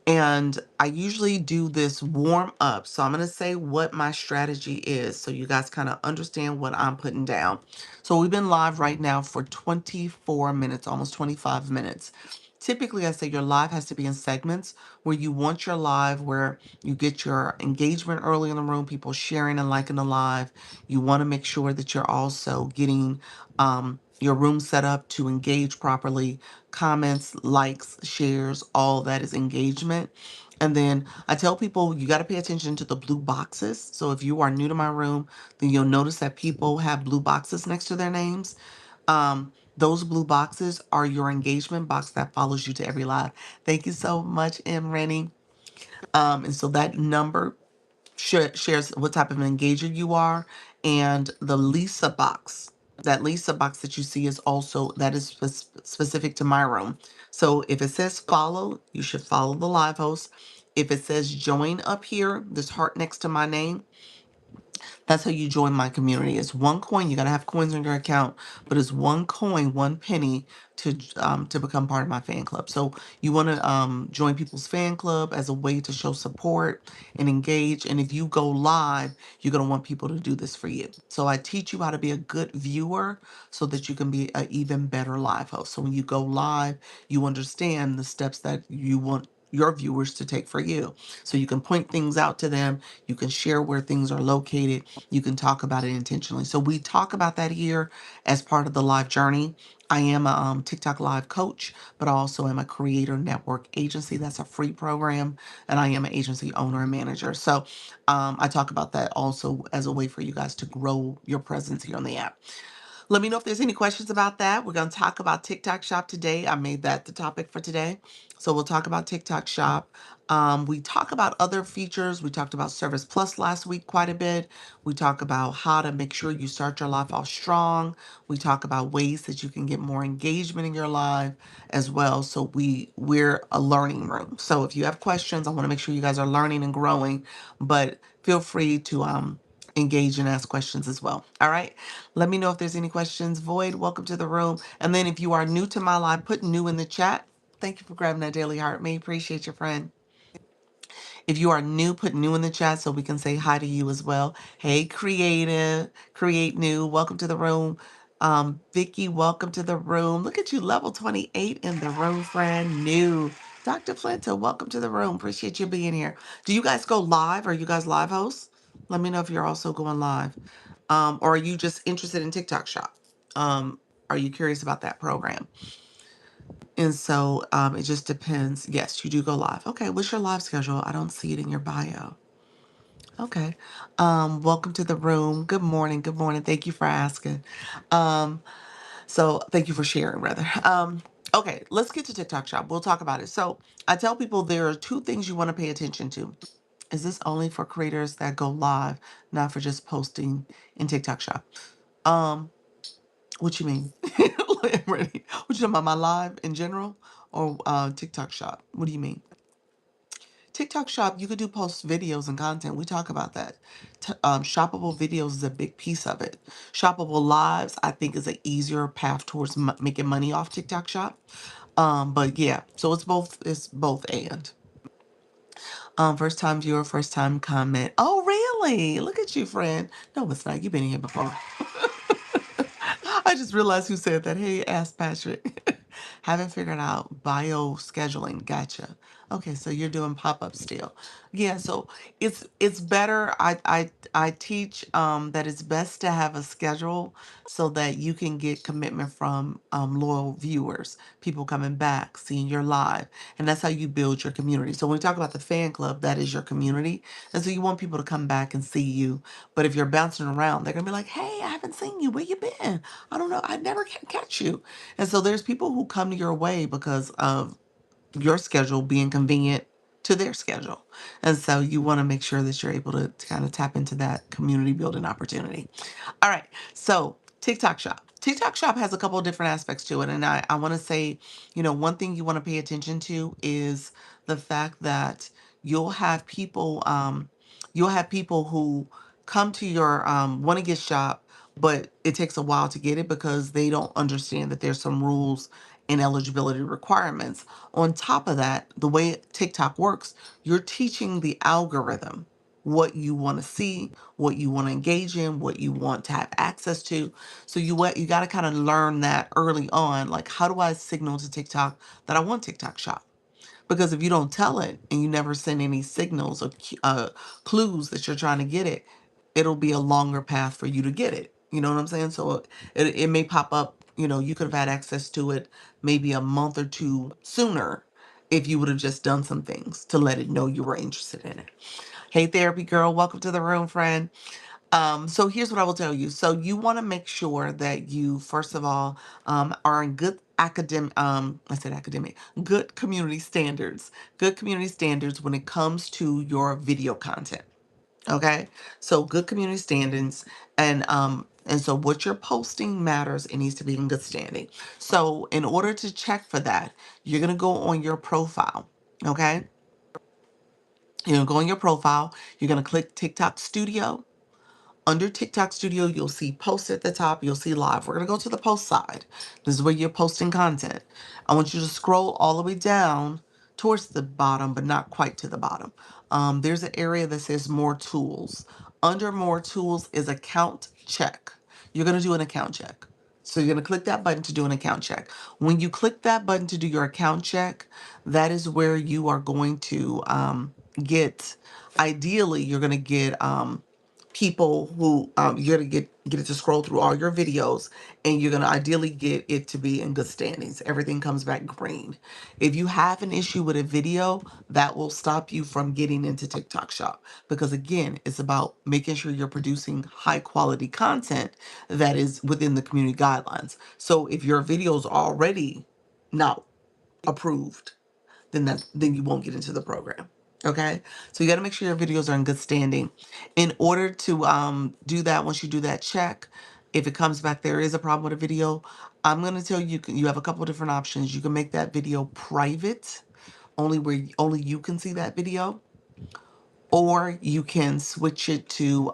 And I usually do this warm up. So I'm going to say what my strategy is so you guys kind of understand what I'm putting down. So we've been live right now for 24 minutes, almost 25 minutes. Typically, I say your live has to be in segments where you want your live, where you get your engagement early in the room, people sharing and liking the live. You want to make sure that you're also getting your room set up to engage properly, comments, likes, shares, all that is engagement. And then I tell people you got to pay attention to the blue boxes. So if you are new to my room, then you'll notice that people have blue boxes next to their names. Those blue boxes are your engagement box that follows you to every live. Thank you so much, M. Rennie. And so that number shares what type of engager you are. And the Lisa box, that Lisa box that you see is also, that is specific to my room. So if it says follow, you should follow the live host. If it says join up here, this heart next to my name, that's how you join my community. It's one coin. You gotta have coins in your account, but it's one coin, one penny to become part of my fan club. So you want to join people's fan club as a way to show support and engage. And if you go live, you're gonna want people to do this for you. So I teach you how to be a good viewer so that you can be an even better live host. So when you go live, you understand the steps that you want your viewers to take for you. So you can point things out to them. You can share where things are located. You can talk about it intentionally. So we talk about that here as part of the live journey. I am a TikTok live coach, but I also am a creator network agency. That's a free program. And I am an agency owner and manager. So I talk about that also as a way for you guys to grow your presence here on the app. Let me know if there's any questions about that. We're going to talk about TikTok Shop today. I made that the topic for today. So we'll talk about TikTok Shop. We talk about other features. We talked about Service Plus last week quite a bit. We talk about how to make sure you start your life off strong. We talk about ways that you can get more engagement in your live as well. So we're a learning room. So if you have questions, I want to make sure you guys are learning and growing, but feel free to engage and ask questions as well. All right. Let me know if there's any questions. Void, welcome to the room. And then if you are new to my live, put new in the chat. Thank you for grabbing that daily heart. May appreciate your friend. If you are new, put new in the chat so we can say hi to you as well. Hey, creative, create new. Welcome to the room. Vicky, welcome to the room. Look at you, level 28 in the room, friend new. Dr. Flinto, welcome to the room. Appreciate you being here. Do you guys go live? Are you guys live hosts? Let me know if you're also going live. Or are you just interested in TikTok Shop? Are you curious about that program? And so it just depends. Yes, you do go live. Okay, what's your live schedule? I don't see it in your bio. Okay. Welcome to the room. Good morning. Good morning. Thank you for asking. So thank you for sharing, rather. Okay, let's get to TikTok Shop. We'll talk about it. So I tell people there are two things you want to pay attention to. Is this only for creators that go live, not for just posting in TikTok Shop? Um, what you mean? Ready? What you talking about? My live in general or TikTok Shop? What do you mean? TikTok Shop, you could do post videos and content. We talk about that. Shoppable videos is a big piece of it. Shoppable lives, I think, is an easier path towards making money off TikTok Shop. But yeah, so it's both. It's both and. First time viewer, first time comment. Oh, really? Look at you, friend. No, it's not. You've been here before. I just realized who said that. Hey, Ask Patrick. Haven't figured out bio scheduling. Gotcha. Okay, so you're doing pop-up still. Yeah, so it's better. I teach that it's best to have a schedule so that you can get commitment from loyal viewers, people coming back, seeing your live, and that's how you build your community. So when we talk about the fan club, that is your community, and so you want people to come back and see you. But if you're bouncing around, they're gonna be like, "Hey, I haven't seen you. Where you been? I don't know. I never can catch you." And so there's people who come your way because of your schedule being convenient to their schedule. And so you want to make sure that you're able to kind of tap into that community building opportunity. All right. So TikTok Shop. TikTok Shop has a couple of different aspects to it. And I want to say, one thing you want to pay attention to is the fact that you'll have people, you'll have people who come to your want to get shop, but it takes a while to get it because they don't understand that there's some rules and eligibility requirements. On top of that, the way TikTok works, you're teaching the algorithm what you want to see, what you want to engage in, what you want to have access to. So you got to kind of learn that early on. Like, how do I signal to TikTok that I want TikTok Shop? Because if you don't tell it and you never send any signals or clues that you're trying to get it, it'll be a longer path for you to get it. You know what I'm saying? So it may pop up, you could have had access to it maybe a month or two sooner if you would have just done some things to let it know you were interested in it. Hey, therapy girl, welcome to the room, friend. So here's what I will tell you. So you want to make sure that you, first of all, are in good I said academic, good community standards when it comes to your video content. Okay. So good community standards and so what you're posting matters. It needs to be in good standing. So in order to check for that, you're going to go on your profile. Okay. You're going to go on your profile. You're going to click TikTok Studio. Under TikTok Studio, you'll see post at the top. You'll see live. We're going to go to the post side. This is where you're posting content. I want you to scroll all the way down towards the bottom, but not quite to the bottom. There's an area that says more tools. Under more tools is account check. You're going to do an account check. So you're going to click that button to do an account check. When you click that button to do your account check, that is where you are going to ideally, you're going to get people who you're gonna get it to scroll through all your videos, and you're gonna ideally get it to be in good standings. Everything comes back green. If you have an issue with a video, that will stop you from getting into TikTok Shop, because again, it's about making sure you're producing high quality content that is within the community guidelines. So if your video is already not approved, then you won't get into the program. Okay, so you got to make sure your videos are in good standing. In order to do that, once you do that check, if it comes back there is a problem with a video, I'm going to tell you you have a couple of different options. You can make that video private, only you can see that video, or you can switch it to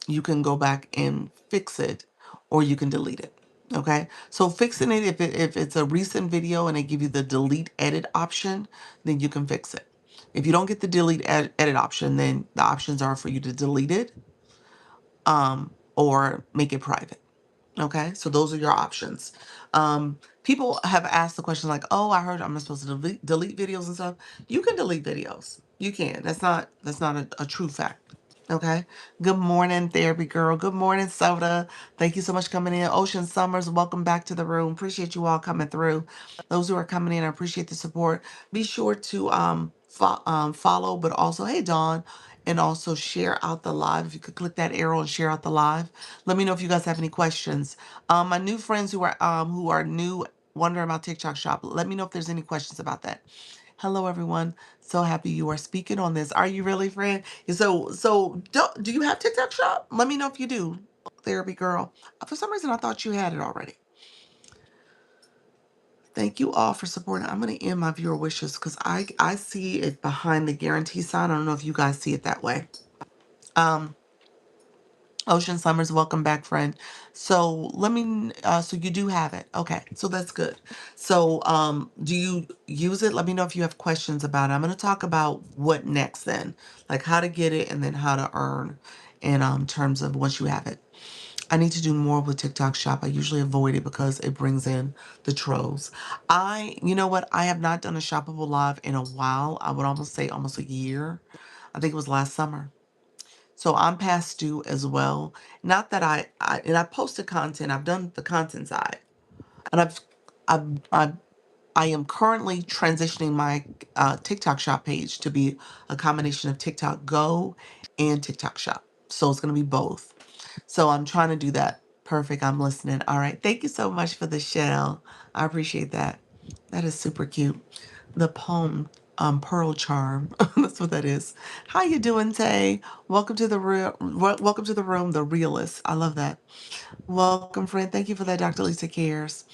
you can go back and fix it, or you can delete it. Okay, so fixing it, if it's a recent video and they give you the delete edit option, then you can fix it. If you don't get the delete edit option, then the options are for you to delete it or make it private. Okay, so those are your options. People have asked the question like, "Oh, I heard I'm supposed to delete videos and stuff." You can delete videos. You can. That's not a true fact. Okay. Good morning, therapy girl. Good morning, Soda. Thank you so much for coming in. Ocean Summers, welcome back to the room. Appreciate you all coming through. Those who are coming in, I appreciate the support. Be sure to follow, but also, hey Dawn, and also share out the live. If you could click that arrow and share out the live. Let me know if you guys have any questions. My new friends who are new wondering about TikTok Shop. Let me know if there's any questions about that. Hello, everyone. So happy you are speaking on this. Are you really, friend? Do you have TikTok Shop? Let me know if you do, therapy girl. For some reason, I thought you had it already. Thank you all for supporting. I'm going to end my viewer wishes because I see it behind the guarantee sign. I don't know if you guys see it that way. Um, Ocean Summers, welcome back, friend. So you do have it. Okay, so that's good. So, do you use it? Let me know if you have questions about it. I'm going to talk about what next then, like how to get it and then how to earn in terms of once you have it. I need to do more with TikTok Shop. I usually avoid it because it brings in the trolls. You know what? I have not done a shoppable live in a while. I would almost say almost a year. I think it was last summer. So I'm past due as well. Not that I posted content. I've done the content side, and I've I am currently transitioning my TikTok Shop page to be a combination of TikTok Go and TikTok Shop. So it's going to be both. So I'm trying to do that. Perfect. I'm listening. All right. Thank you so much for the shell. I appreciate that. That is super cute. The poem, Pearl Charm. That's what that is. How you doing, Tay? Welcome to the welcome to the room, the realist. I love that. Welcome, friend. Thank you for that, Dr. Lisa Cares.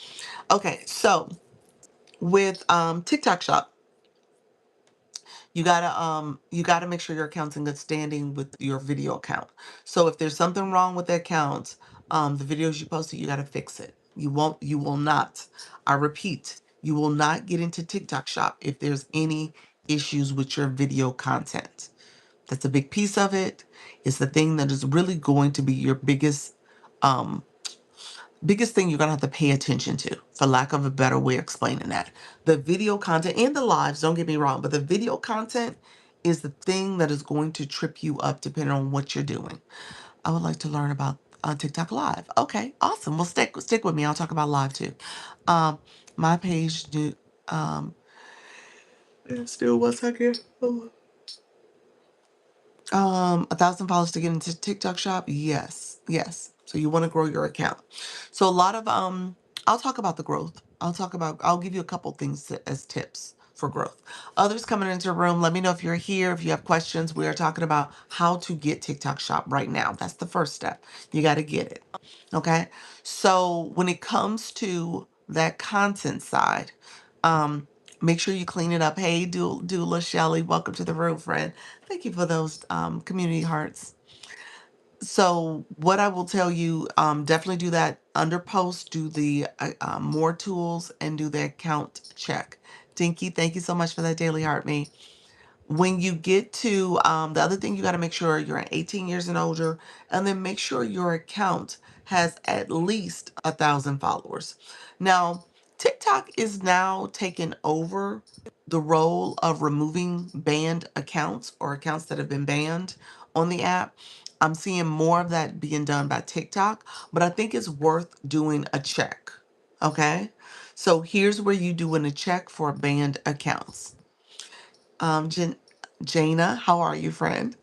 Okay, so with TikTok Shop, you gotta make sure your account's in good standing with your video account. So if there's something wrong with the account, the videos you posted, you gotta fix it. You will not, I repeat, you will not get into TikTok Shop if there's any issues with your video content. That's a big piece of it. It's the thing that is really going to be your um biggest thing you're going to have to pay attention to, for lack of a better way of explaining that. The video content and the lives, don't get me wrong, but the video content is the thing that is going to trip you up depending on what you're doing. I would like to learn about TikTok Live. Okay, awesome. Well, stick with me. I'll talk about live too. Um, my page do still 1 second. 1,000 followers to get into TikTok Shop. Yes, yes. So you want to grow your account. So a lot of I'll talk about the growth. I'll give you a couple things as tips for growth. Others coming into the room, let me know if you're here, if you have questions. We are talking about how to get TikTok Shop right now. That's the first step. You got to get it. Okay. So when it comes to that content side, um, make sure you clean it up. Hey, Dula Shelley, welcome to the room, friend. Thank you for those community hearts. So what I will tell you, definitely do that under post, do the more tools and do the account check. Dinky, thank you so much for that daily heart, me. When you get to the other thing, you got to make sure you're 18 years and older, and then make sure your account has at least 1,000 followers. Now, TikTok is now taking over the role of removing banned accounts or accounts that have been banned on the app. I'm seeing more of that being done by TikTok, but I think it's worth doing a check. Okay, so here's where you doing a check for banned accounts. Jan- Jana, how are you, friend?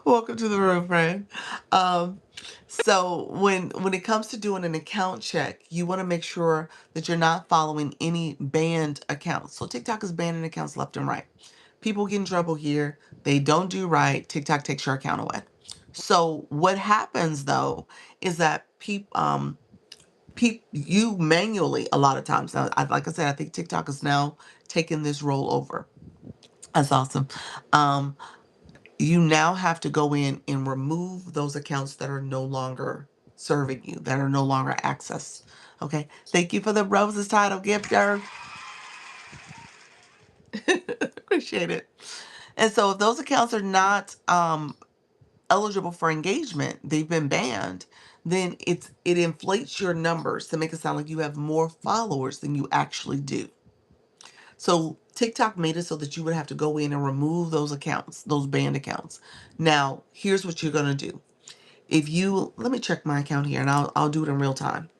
Welcome to the room, friend. Um, so when it comes to doing an account check, you want to make sure that you're not following any banned accounts. So TikTok is banning accounts left and right. People get in trouble here. They don't do right. TikTok takes your account away. So what happens though is that you manually a lot of times now, like I said, I think TikTok is now taking this role over. That's awesome. Um, you now have to go in and remove those accounts that are no longer serving you, that are no longer accessed. Okay. Thank you for the roses title gifter. Appreciate it. And so if those accounts are not eligible for engagement, they've been banned, then it inflates your numbers to make it sound like you have more followers than you actually do. So TikTok made it so that you would have to go in and remove those accounts, those banned accounts. Now, here's what you're gonna do. If you let me check my account here, and I'll do it in real time.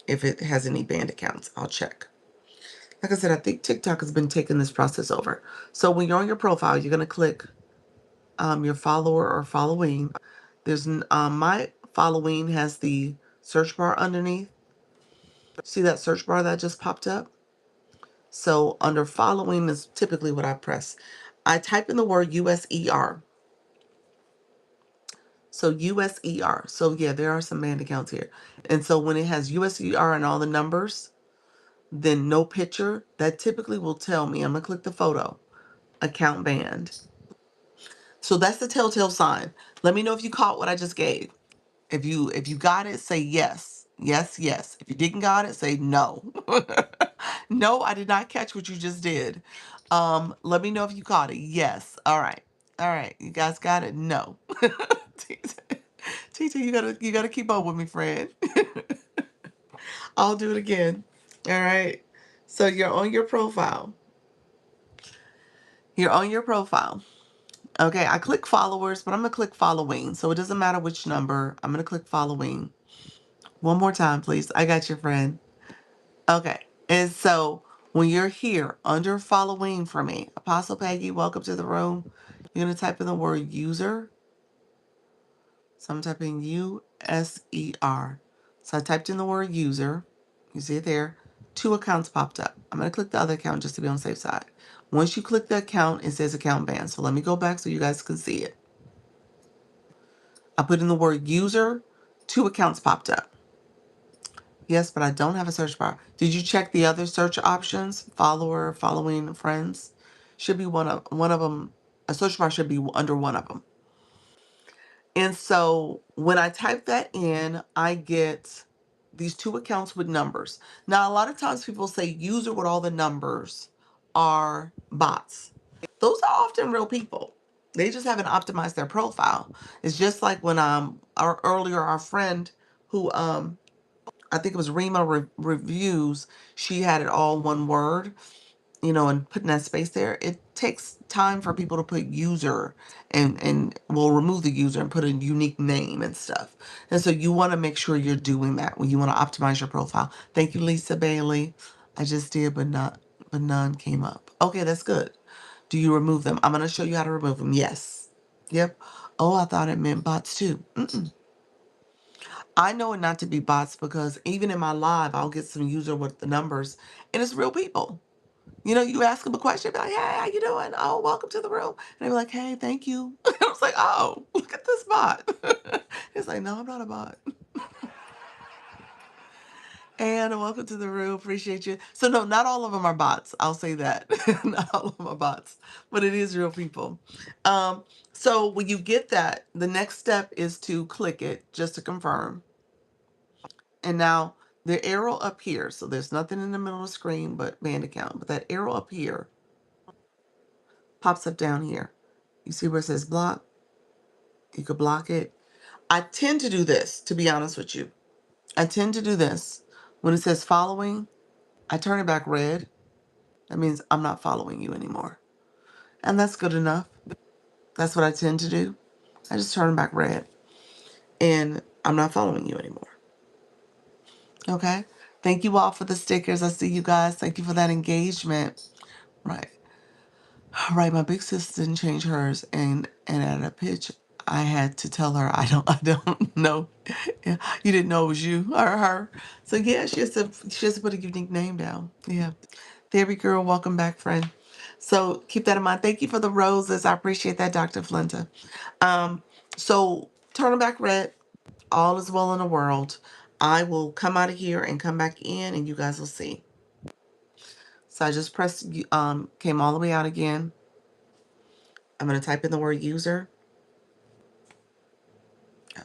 If it has any banned accounts, I'll check. Like I said, I think TikTok has been taking this process over. So when you're on your profile, you're gonna click your follower or following. There's my following has the search bar underneath. See that search bar that just popped up? So under following is typically what I press. I type in the word USER. So USER. So yeah, there are some banned accounts here. And so when it has USER and all the numbers, then no picture, that typically will tell me, I'm gonna click the photo, account banned. So that's the telltale sign. Let me know if you caught what I just gave. If you got it, say yes. Yes, yes. If you didn't got it, say no. No, I did not catch what you just did. Let me know if you caught it. Yes. All right. All right. You guys got it? No. Tita, you gotta keep up with me, friend. I'll do it again. All right. So you're on your profile. You're on your profile. Okay, I click followers, but I'm gonna click following. So it doesn't matter which number. I'm gonna click following. One more time, please. I got your friend. Okay. And so when you're here under following for me, Apostle Peggy, welcome to the room. You're going to type in the word user. So I'm typing USER. So I typed in the word user. You see it there. 2 accounts popped up. I'm going to click the other account just to be on the safe side. Once you click the account, it says account banned. So let me go back so you guys can see it. I put in the word user. 2 accounts popped up. Yes, but I don't have a search bar. Did you check the other search options? Follower, following, friends? Should be one of them. A search bar should be under one of them. And so when I type that in, I get these 2 accounts with numbers. Now, a lot of times people say user with all the numbers are bots. Those are often real people. They just haven't optimized their profile. It's just like when our friend who I think it was Rima Reviews. She had it all one word, and putting that space there. It takes time for people to put user and we'll remove the user and put a unique name and stuff. And so you want to make sure you're doing that when you want to optimize your profile. Thank you, Lisa Bailey. I just did, but none came up. Okay, that's good. Do you remove them? I'm going to show you how to remove them. Yes. Yep. Oh, I thought it meant bots too. I know it not to be bots because even in my live, I'll get some user with the numbers, and it's real people. You ask them a question, be like, "Hey, how you doing? Oh, welcome to the room." And they're like, "Hey, thank you." I was like, "Oh, look at this bot." It's like, "No, I'm not a bot." And welcome to the room. Appreciate you. So no, not all of them are bots. I'll say that. Not all of them are bots, but it is real people. Um, so when you get that, the next step is to click it just to confirm. And now the arrow up here, so there's nothing in the middle of the screen but band account, but that arrow up here pops up down here. You see where it says block? You could block it. I tend to do this, to be honest with you. I tend to do this. When it says following, I turn it back red. That means I'm not following you anymore. And that's good enough. That's what I tend to do. I just turn it back red. And I'm not following you anymore. Okay? Thank you all for the stickers. I see you guys. Thank you for that engagement. Right. Right, my big sister didn't change hers, and at a pitch, I had to tell her I don't know. Yeah, you didn't know it was you or her. So yeah, she has to put a unique name down. Yeah, Theory girl, welcome back, friend. So keep that in mind. Thank you for the roses. I appreciate that, Dr. Flinta. Um, so turn them back red. All is well in the world. I will come out of here and come back in, and you guys will see. So I just pressed, came all the way out again. I'm going to type in the word user.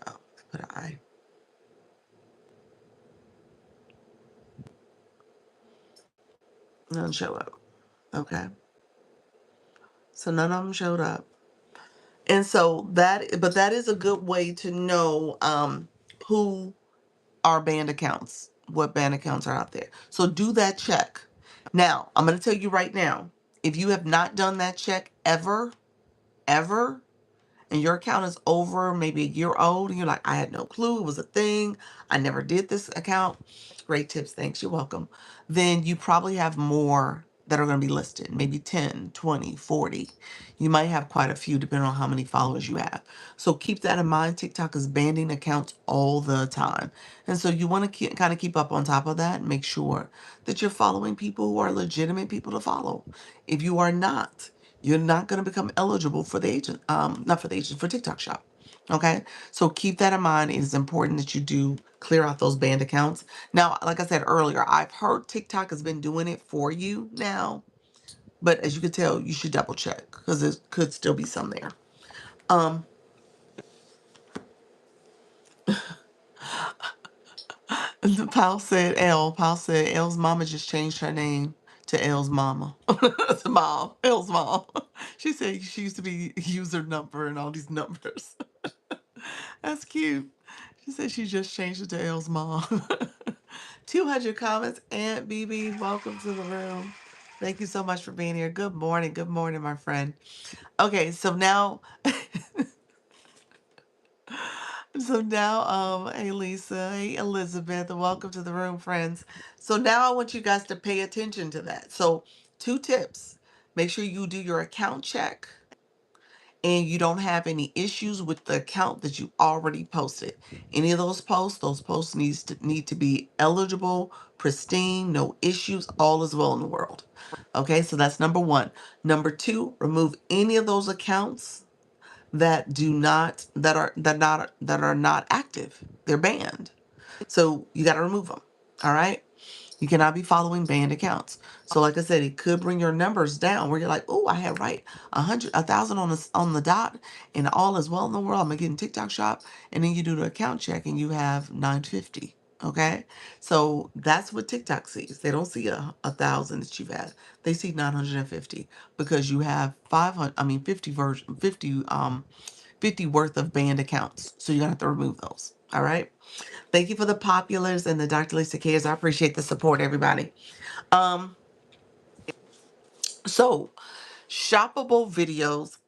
Oh, put an I. None show up. Okay. So none of them showed up. And so that is a good way to know who are banned accounts, what banned accounts are out there. So do that check. Now, I'm going to tell you right now, if you have not done that check ever, and your account is over maybe a year old and you're like, I had no clue it was a thing, I never did this account, great tips, thanks, you're welcome, then you probably have more that are going to be listed, maybe 10, 20, 40. You might have quite a few depending on how many followers you have. So keep that in mind. TikTok is banning accounts all the time. And so you want to kind of keep up on top of that and make sure that you're following people who are legitimate people to follow. If you are not, you're not going to become eligible for the agent, not for the agent, for TikTok Shop. Okay, so keep that in mind. It is important that you do clear out those banned accounts. Now, like I said earlier, I've heard TikTok has been doing it for you now, but as you can tell, you should double check because there could still be some there. Um, Paul said L. Paul said L's mama just changed her name to L's mama. To mom, L's mom. She said she used to be user number and all these numbers. That's cute. She said she just changed it to L's mom. 200 comments. Aunt BB, welcome to the room. Thank you so much for being here. Good morning. Good morning, my friend. Okay, so now, hey Lisa, hey Elizabeth, welcome to the room, friends. So now I want you guys to pay attention to that. So, two tips: make sure you do your account check and you don't have any issues with the account that you already posted. Any of those posts need to be eligible, pristine, no issues, all is well in the world. Okay, so that's number one. Number two, remove any of those accounts that are not active. They're banned. So you got to remove them. All right. You cannot be following banned accounts. So, like I said, it could bring your numbers down where you're like, oh, I had right 1,000 on the dot, and all is well in the world. I'm gonna get in TikTok Shop, and then you do the account check, and you have 950. Okay, so that's what TikTok sees. They don't see a thousand that you've had. They see 950 because you have 500. I mean, 50 worth of banned accounts. So you're gonna have to remove those. All right. Thank you for the populars and the Dr. Lisa Cares. I appreciate the support, everybody. Um, so shoppable videos,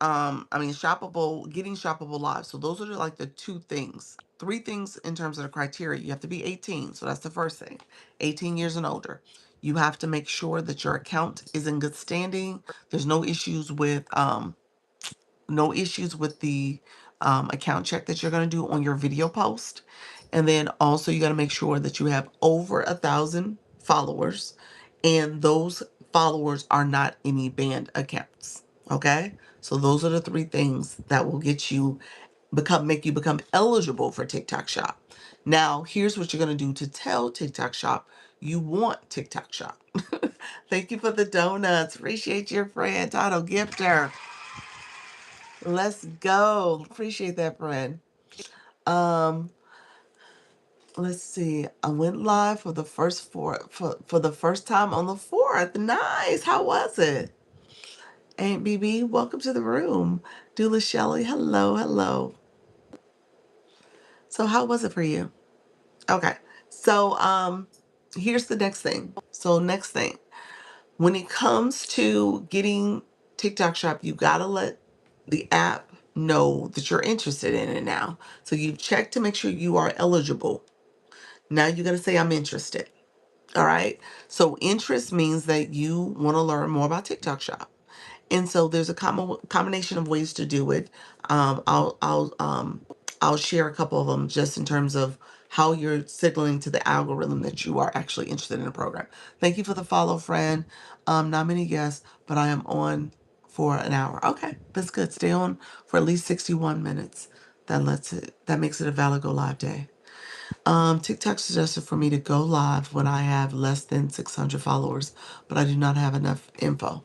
getting shoppable live. So those are like the two things, three things in terms of the criteria. You have to be 18. So that's the first thing, 18 years and older. You have to make sure that your account is in good standing. There's no issues with the account check that you're going to do on your video post. And then also you got to make sure that you have over 1,000 followers and those followers are not any banned accounts. Okay. So those are the three things that will make you become eligible for TikTok Shop. Now, here's what you're going to do to tell TikTok Shop you want TikTok Shop. Thank you for the donuts. Appreciate your friend, Title Gifter. Let's go. Appreciate that, friend. Um, let's see. I went live for the for the first time on the 4th. Nice. How was it? Aunt BB, welcome to the room. Dula Shelley, hello, hello. So how was it for you? Okay. So here's the next thing. Next thing. When it comes to getting TikTok Shop, you gotta let the app know that you're interested in it now. So you've checked to make sure you are eligible. Now you gotta say, I'm interested. All right. So interest means that you want to learn more about TikTok Shop. And so there's a combination of ways to do it. I'll share a couple of them just in terms of how you're signaling to the algorithm that you are actually interested in the program. Thank you for the follow, friend. Not many guests, but I am on for an hour. Okay, that's good. Stay on for at least 61 minutes. That makes it a valid go live day. TikTok suggested for me to go live when I have less than 600 followers, but I do not have enough info.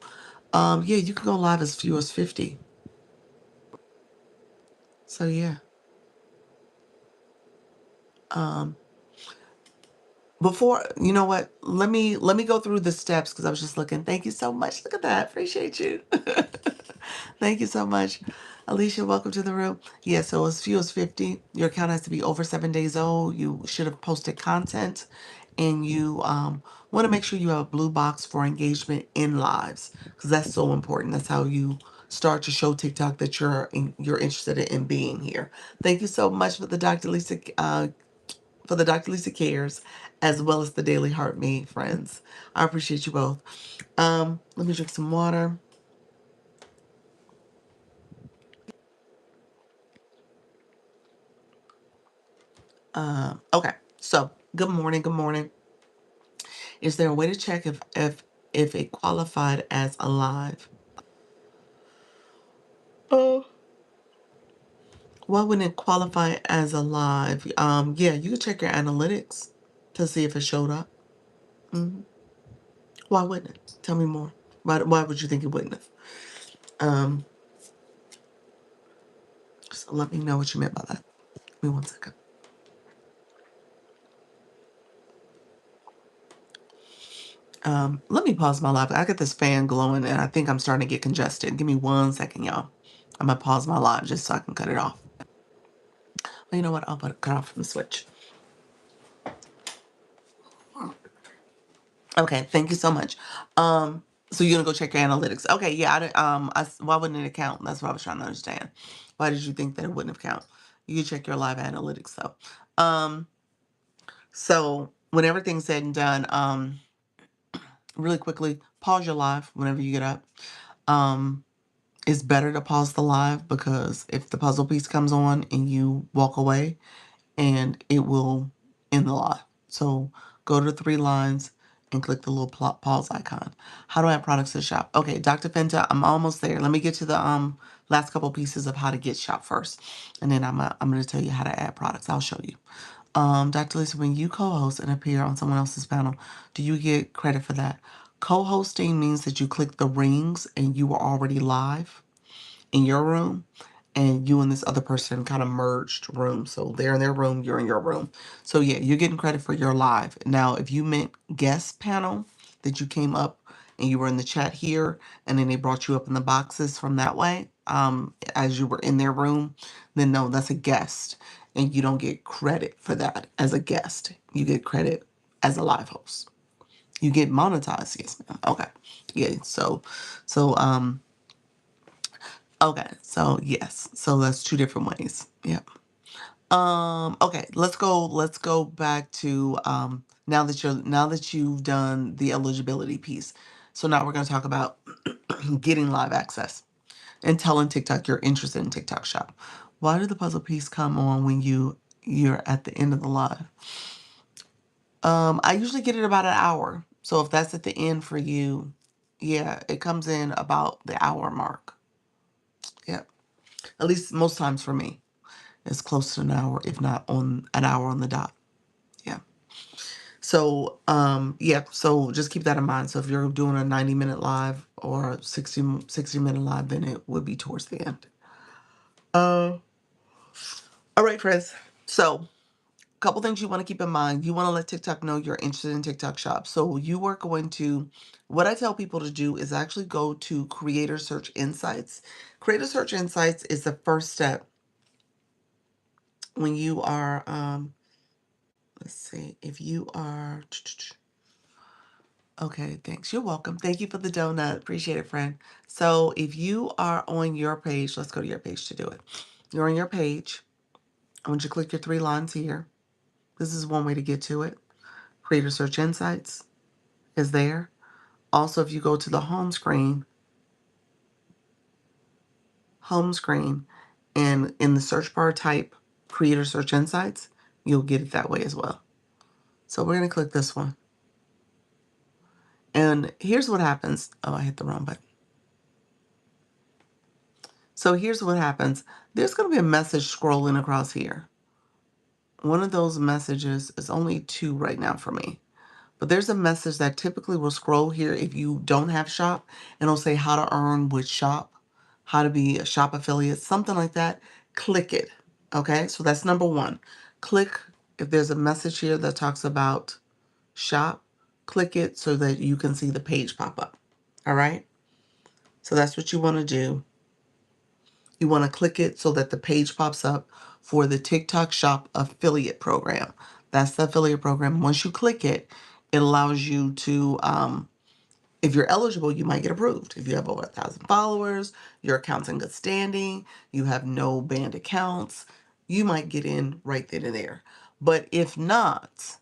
Yeah, you can go live as few as 50. So yeah. Um, Before, you know what? Let me go through the steps because I was just looking. Thank you so much. Look at that. Appreciate you. Thank you so much. Alicia, welcome to the room. Yeah, so as few as 50, your account has to be over 7 days old. You should have posted content, and you want to make sure you have a blue box for engagement in lives, because that's so important. That's how you start to show TikTok that you're interested in being here. Thank you so much for the Dr. Lisa Cares, as well as the Daily Heart Me friends. I appreciate you both. Let me drink some water. Okay, so good morning. Good morning. Is there a way to check if it qualified as a live? Oh, why wouldn't it qualify as a live? Yeah, you can check your analytics to see if it showed up. hmm Why wouldn't it? Tell me more. Why would you think it wouldn't have? Um, so let me know what you meant by that. Give me 1 second. Let me pause my live. I got this fan glowing and I think I'm starting to get congested. Give me 1 second, y'all. I'm gonna pause my live just so I can cut it off. Well, you know what? I'll cut off from the switch. Okay, thank you so much. So you're gonna go check your analytics. Okay, yeah. Why wouldn't it count? That's what I was trying to understand. Why did you think that it wouldn't have count? You can check your live analytics though. So when everything's said and done, really quickly, pause your live whenever you get up. Um, it's better to pause the live because if the puzzle piece comes on and you walk away, and it will end the live. So go to 3 lines and click the little pause icon. How do I add products to the shop? Okay, Dr. Fenta, I'm almost there. Let me get to the last couple pieces of how to get shop first, and then I'm gonna tell you how to add products. I'll show you. Dr. Lisa, when you co-host and appear on someone else's panel, do you get credit for that? Co-hosting means that you click the rings and you were already live in your room, and you and this other person kind of merged rooms. So they're in their room, you're in your room. So yeah, you're getting credit for your live. Now, if you meant guest panel, that you came up and you were in the chat here, and then they brought you up in the boxes from that way, as you were in their room, then no, that's a guest. And you don't get credit for that as a guest. You get credit as a live host. You get monetized, yes, ma'am. Okay. Yeah, okay, so yes. So that's 2 different ways. Yep. Okay, let's go back to now that you've done the eligibility piece. So now we're gonna talk about getting live access and telling TikTok you're interested in TikTok shop. Why did the puzzle piece come on when you're at the end of the live? I usually get it about an hour. So if that's at the end for you, yeah, it comes in about the hour mark. Yep. At least most times for me. It's close to an hour, if not on an hour on the dot. Yeah. So, yeah, so just keep that in mind. So if you're doing a 90-minute live or 60-minute live, then it would be towards the end. All right, friends. So, a couple things you want to keep in mind. You want to let TikTok know you're interested in TikTok shop. So you are going to, what I tell people to do is actually go to Creator Search Insights. Creator Search Insights is the first step when you are, let's see, if you are, okay, thanks. You're welcome. Thank you for the donut. Appreciate it, friend. So if you are on your page, let's go to your page to do it. You're on your page. I want you to click your 3 lines here. This is one way to get to it. Creator Search Insights is there. Also, if you go to the home screen, and in the search bar type Creator Search Insights, you'll get it that way as well. So we're going to click this one. And here's what happens. Oh, I hit the wrong button. So here's what happens. There's going to be a message scrolling across here. One of those messages is only 2 right now for me. But there's a message that typically will scroll here if you don't have shop, and it'll say how to earn with shop, how to be a shop affiliate, something like that. Click it. Okay, so that's number 1. Click if there's a message here that talks about shop, click it so that you can see the page pop up. All right, so that's what you want to do. You want to click it so that the page pops up for the TikTok Shop affiliate program. That's the affiliate program. Once you click it, it allows you to, if you're eligible, you might get approved. If you have over 1,000 followers, your account's in good standing, you have no banned accounts, you might get in right then and there. But if not,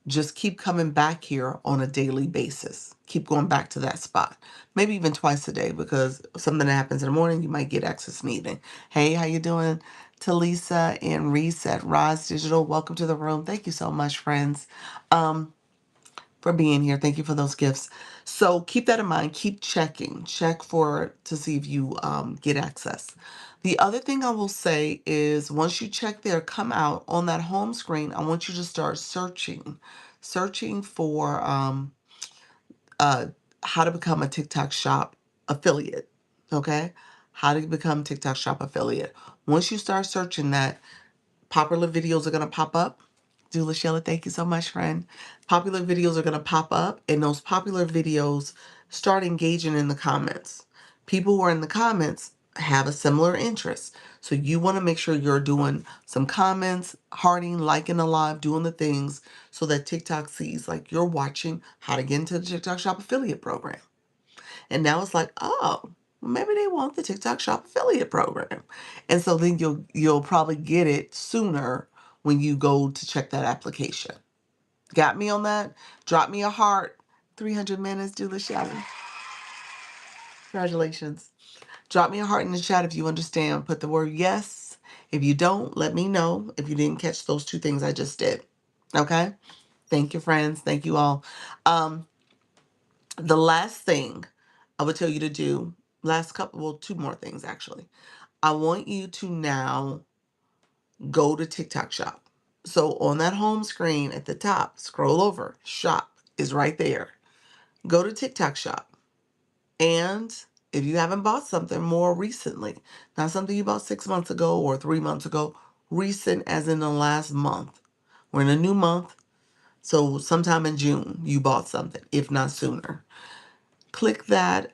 just keep coming back here on a daily basis. Keep going back to that spot. Maybe even twice a day, because something that happens in the morning, you might get access in the evening. Hey, how you doing? Talisa and Reset, Roz Digital, welcome to the room. Thank you so much, friends, for being here. Thank you for those gifts. So keep that in mind. Keep checking. Check for to see if you get access. The other thing I will say is once you check there, come out on that home screen. I want you to start searching for uh, how to become a TikTok Shop affiliate. Okay, how to become TikTok Shop affiliate. Once you start searching that, popular videos are going to pop up. Dula Sheila, thank you so much, friend. Popular videos are going to pop up, and those popular videos start engaging in the comments. People who are in the comments have a similar interest. So you want to make sure you're doing some comments, hearting, liking the live, doing the things so that TikTok sees like you're watching how to get into the TikTok Shop affiliate program. And now it's like, oh, maybe they want the TikTok Shop affiliate program. And so then you'll probably get it sooner when you go to check that application. Got me on that? Drop me a heart. 300 minutes, do the shouting. Congratulations. Drop me a heart in the chat if you understand. Put the word yes. If you don't, let me know if you didn't catch those two things I just did. Okay? Thank you, friends. Thank you all. Um, the last thing I would tell you to do, two more things actually. I want you to now go to TikTok Shop. So on that home screen at the top, scroll over, shop is right there. Go to TikTok Shop. And if you haven't bought something more recently, not something you bought 6 months ago or 3 months ago, recent as in the last month. We're in a new month. So sometime in June, you bought something, if not sooner. Click that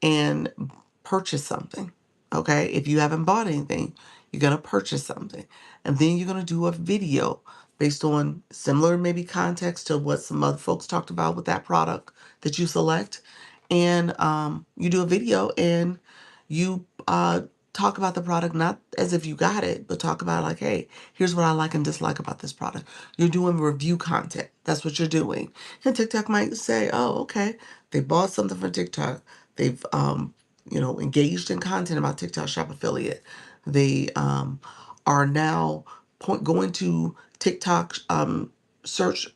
and purchase something. Okay, if you haven't bought anything, you're going to purchase something, and then you're going to do a video based on similar maybe context to what some other folks talked about with that product that you select. And you do a video and you talk about the product, not as if you got it, but talk about like, hey, here's what I like and dislike about this product. You're doing review content. That's what you're doing. And TikTok might say, oh, okay, they bought something from TikTok. They've engaged in content about TikTok Shop affiliate. They are now going to TikTok search,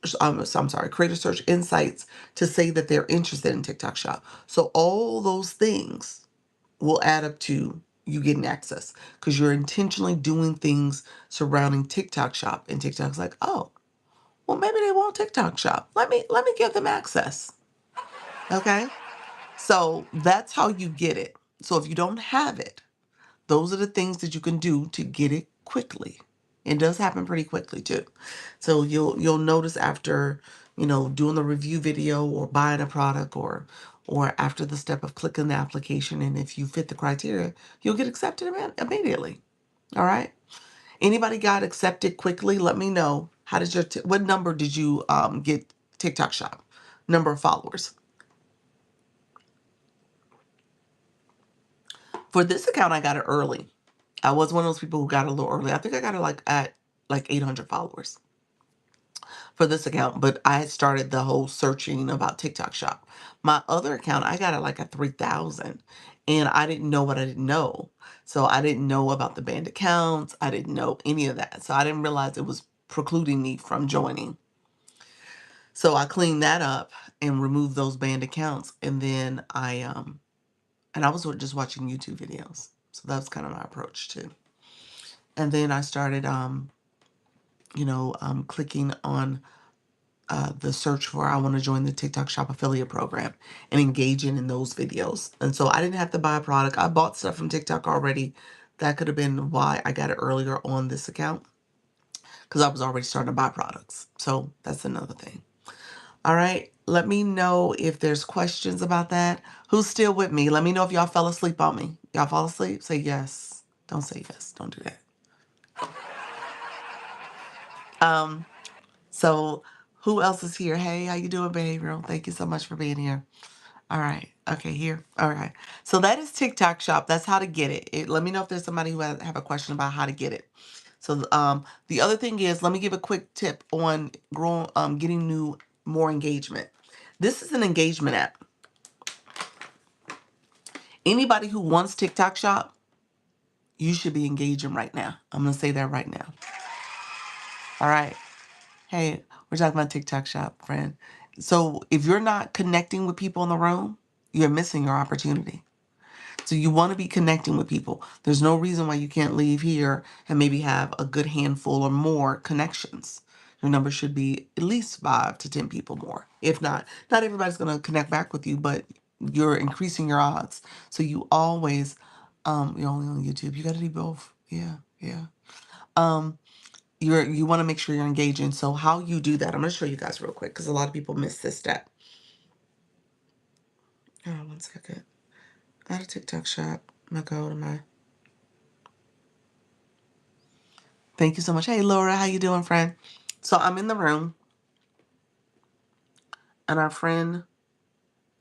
creator search insights to say that they're interested in TikTok Shop. So all those things will add up to you getting access because you're intentionally doing things surrounding TikTok Shop, and TikTok's like, oh, well, maybe they want TikTok Shop. Let me give them access. Okay? So that's how you get it. So if you don't have it, those are the things that you can do to get it quickly. It does happen pretty quickly too. So you'll notice after, doing the review video or buying a product or after the step of clicking the application, and if you fit the criteria, you'll get accepted immediately. All right? Anybody got accepted quickly? Let me know. How did what number did you get TikTok Shop? Number of followers. For this account, I got it early. I was one of those people who got it a little early. I think I got it at 800 followers for this account, but I had started the whole searching about TikTok Shop. My other account, I got it like at 3,000, and I didn't know what I didn't know. So I didn't know about the banned accounts. I didn't know any of that. So I didn't realize it was precluding me from joining. So I cleaned that up and removed those banned accounts, and then I was just watching YouTube videos. So that was kind of my approach too. And then I started clicking on the search for I want to join the TikTok Shop affiliate program and engaging in those videos. And so I didn't have to buy a product. I bought stuff from TikTok already. That could have been why I got it earlier on this account, because I was already starting to buy products. So that's another thing. All right. Let me know if there's questions about that. Who's still with me? Let me know if y'all fell asleep on me. Y'all fall asleep? Say yes. Don't say yes. Don't do that. Um, so who else is here? Hey, how you doing, behavioral? Thank you so much for being here. All right. Okay, here. All right. So that is TikTok Shop. That's how to get it. Let me know if there's somebody who have a question about how to get it. So the other thing is, let me give a quick tip on getting more engagement. This is an engagement app. Anybody who wants TikTok Shop, you should be engaging right now. I'm gonna say that right now. All right. Hey, we're talking about TikTok Shop, friend. So if you're not connecting with people in the room, you're missing your opportunity. So you want to be connecting with people. There's no reason why you can't leave here and maybe have a good handful or more connections. Your number should be at least 5 to 10 people more. If not, not everybody's going to connect back with you, but you're increasing your odds. So you always, you're only on YouTube. You got to do both. Yeah, yeah. Um, you want to make sure you're engaging. So how you do that, I'm going to show you guys real quick because a lot of people miss this step. Oh, 1 second. Add a TikTok shop. I'm going to go to my... Thank you so much. Hey, Laura, how you doing, friend? So I'm in the room, and our friend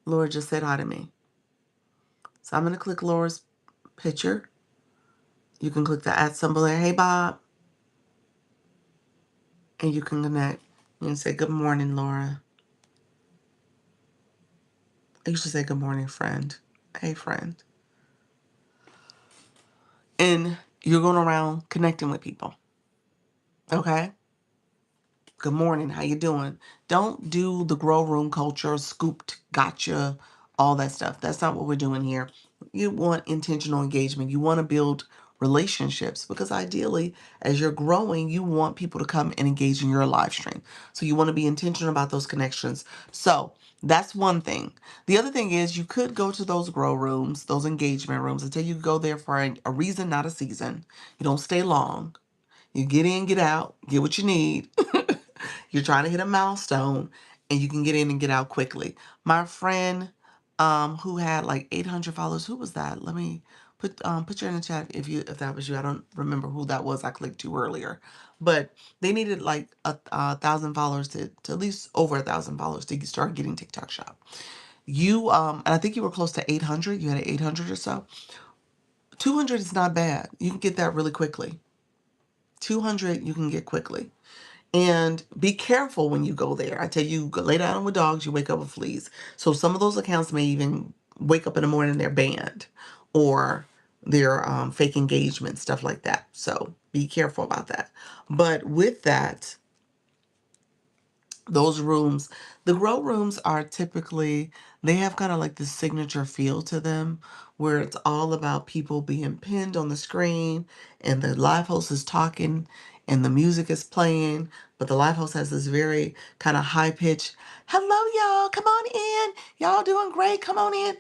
Laura just said hi to me. So I'm going to click Laura's picture. You can click the @ symbol there. Hey, Bob. And you can connect. You can say, good morning, Laura. You should say, good morning, friend. Hey, friend. And you're going around connecting with people. Okay? Good morning. How you doing? Don't do the grow room culture, scooped, gotcha, all that stuff. That's not what we're doing here. You want intentional engagement. You want to build relationships because ideally, as you're growing, you want people to come and engage in your live stream. So you want to be intentional about those connections. So that's one thing. The other thing is you could go to those grow rooms, those engagement rooms, until you go there for a reason, not a season. You don't stay long. You get in, get out, get what you need. You're trying to hit a milestone and you can get in and get out quickly. My friend who had like 800 followers, who was that? Let me put you in the chat if that was you. I don't remember who that was. I clicked you earlier. But they needed like a thousand followers to at least over 1,000 followers to start getting TikTok Shop. And I think you were close to 800. You had 800 or so. 200 is not bad. You can get that really quickly. 200 you can get quickly. And be careful when you go there. I tell you, lay down with dogs, you wake up with fleas. So some of those accounts may even wake up in the morning and they're banned or they're fake engagement, stuff like that. So be careful about that. But with that, those rooms, the grow rooms are typically, they have kind of like this signature feel to them where it's all about people being pinned on the screen and the live host is talking and the music is playing, but the live host has this very kind of high pitch, hello y'all, come on in. Y'all doing great. Come on in.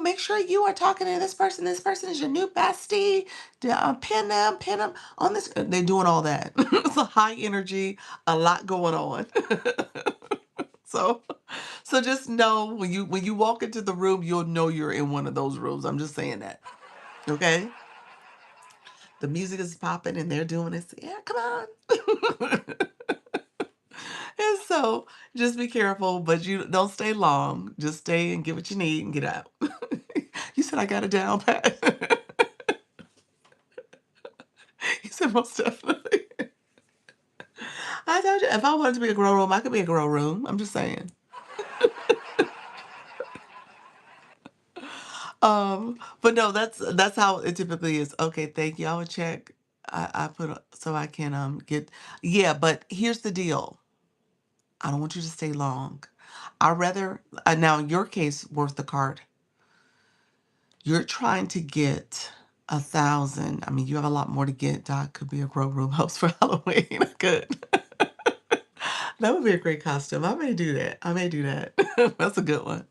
Make sure you are talking to this person. This person is your new bestie. Pin them on this. They're doing all that. It's a high energy, a lot going on. So, so just know when you walk into the room, you'll know you're in one of those rooms. I'm just saying that. Okay? The music is popping and they're doing this. Yeah, come on. And so just be careful, but you don't stay long. Just stay and get what you need and get out. You said I got it down, Pat. You said most definitely. I told you, if I wanted to be a grow room, I could be a grow room. I'm just saying. But no, that's how it typically is. Okay, thank you. I will check. I put so I can get, yeah, but here's the deal. I don't want you to stay long. I rather now in your case worth the card. You're trying to get 1,000. I mean, you have a lot more to get. Doc could be a grow room host for Halloween. Good. That would be a great costume. I may do that. I may do that. That's a good one.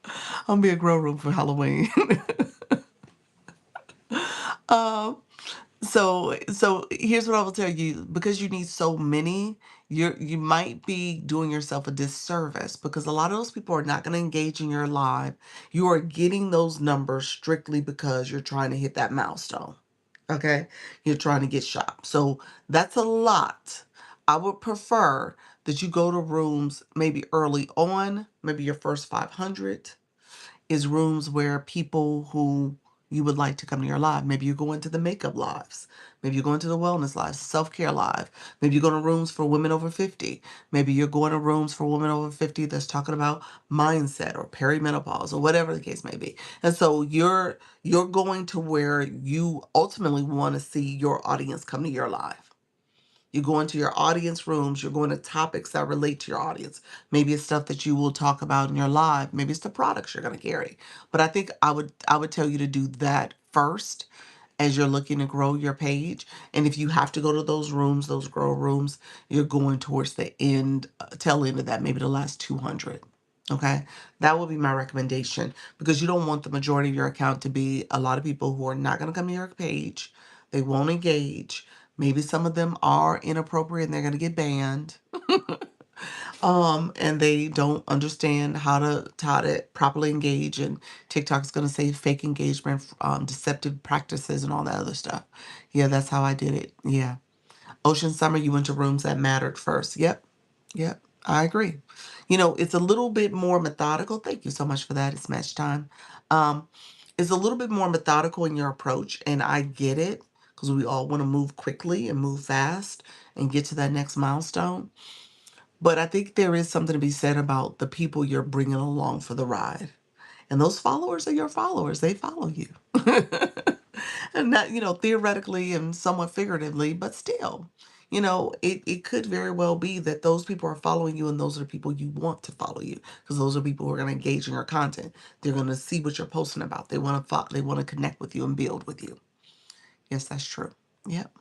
I'm gonna be a grow room for Halloween. um, So here's what I will tell you. Because you need so many, you might be doing yourself a disservice, because a lot of those people are not going to engage in your live. You are getting those numbers strictly because you're trying to hit that milestone. Okay? You're trying to get shopped. So that's a lot. I would prefer that you go to rooms maybe early on, maybe your first 500 is rooms where people who you would like to come to your live. Maybe you go into the makeup lives. Maybe you go into the wellness lives, self-care live. Maybe you go to rooms for women over 50. Maybe you're going to rooms for women over 50 that's talking about mindset or perimenopause or whatever the case may be. And so you're going to where you ultimately want to see your audience come to your live. You go into your audience rooms, you're going to topics that relate to your audience. Maybe it's stuff that you will talk about in your live. Maybe it's the products you're going to carry. But I think I would tell you to do that first as you're looking to grow your page. And if you have to go to those rooms, those grow rooms, you're going towards the end, tail end of that, maybe the last 200. Okay, that will be my recommendation, because you don't want the majority of your account to be a lot of people who are not going to come to your page. They won't engage. Maybe some of them are inappropriate and they're going to get banned. And they don't understand how to properly engage, and TikTok's going to say fake engagement, deceptive practices and all that other stuff. Yeah, that's how I did it. Yeah. Ocean Summer, you went to rooms that mattered first. Yep. Yep. I agree. It's a little bit more methodical. Thank you so much for that. It's match time. Um, it's a little bit more methodical in your approach, and I get it, because we all want to move quickly and move fast and get to that next milestone. But I think there is something to be said about the people you're bringing along for the ride. And those followers are your followers. They follow you. And not, theoretically and somewhat figuratively, but still, it could very well be that those people are following you, and those are the people you want to follow you, because those are people who are going to engage in your content. They're going to see what you're posting about. They want to connect with you and build with you. Yes, that's true. Yep.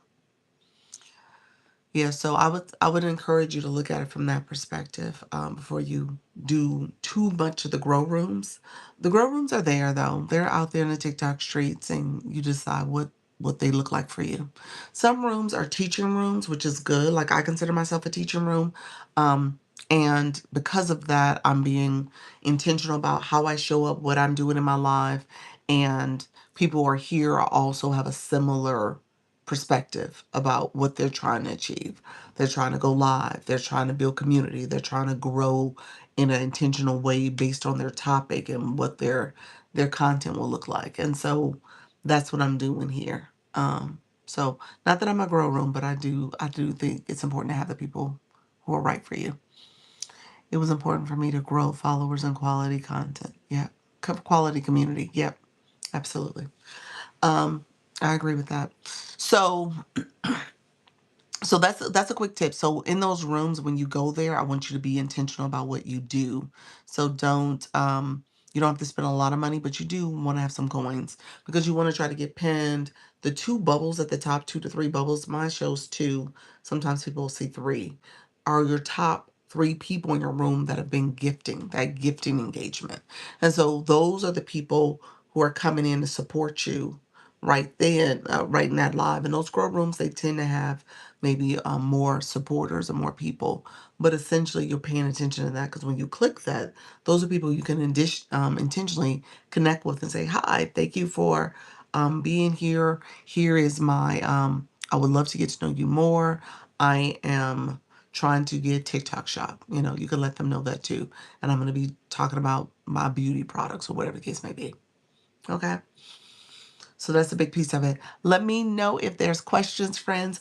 Yeah, so I would encourage you to look at it from that perspective, before you do too much of the grow rooms. The grow rooms are there though; they're out there in the TikTok streets, and you decide what they look like for you. Some rooms are teaching rooms, which is good. Like, I consider myself a teaching room, um, and because of that, I'm being intentional about how I show up, what I'm doing in my life, and people who are here also have a similar perspective about what they're trying to achieve. They're trying to go live. They're trying to build community. They're trying to grow in an intentional way based on their topic and what their content will look like. And so that's what I'm doing here. So not that I'm a grow room, but I do think it's important to have the people who are right for you. It was important for me to grow followers and quality content. Yeah. Quality community. Yep. Absolutely. Um, I agree with that. So that's a quick tip. So in those rooms, when you go there, I want you to be intentional about what you do. So don't you don't have to spend a lot of money, but you do want to have some coins, because you want to try to get pinned. The two bubbles at the top, 2 to 3 bubbles, mine shows 2. Sometimes people will see 3. Are your top 3 people in your room that have been gifting, that gifting engagement. And so those are the people who are coming in to support you right then, right in that live. And those grow rooms, they tend to have maybe more supporters and more people. But essentially, you're paying attention to that, because when you click that, those are people you can intentionally connect with and say, "Hi, thank you for being here. Here is my, I would love to get to know you more. I am trying to get TikTok shop." You can let them know that too. And I'm going to be talking about my beauty products or whatever the case may be. Okay. So that's a big piece of it. Let me know if there's questions, friends.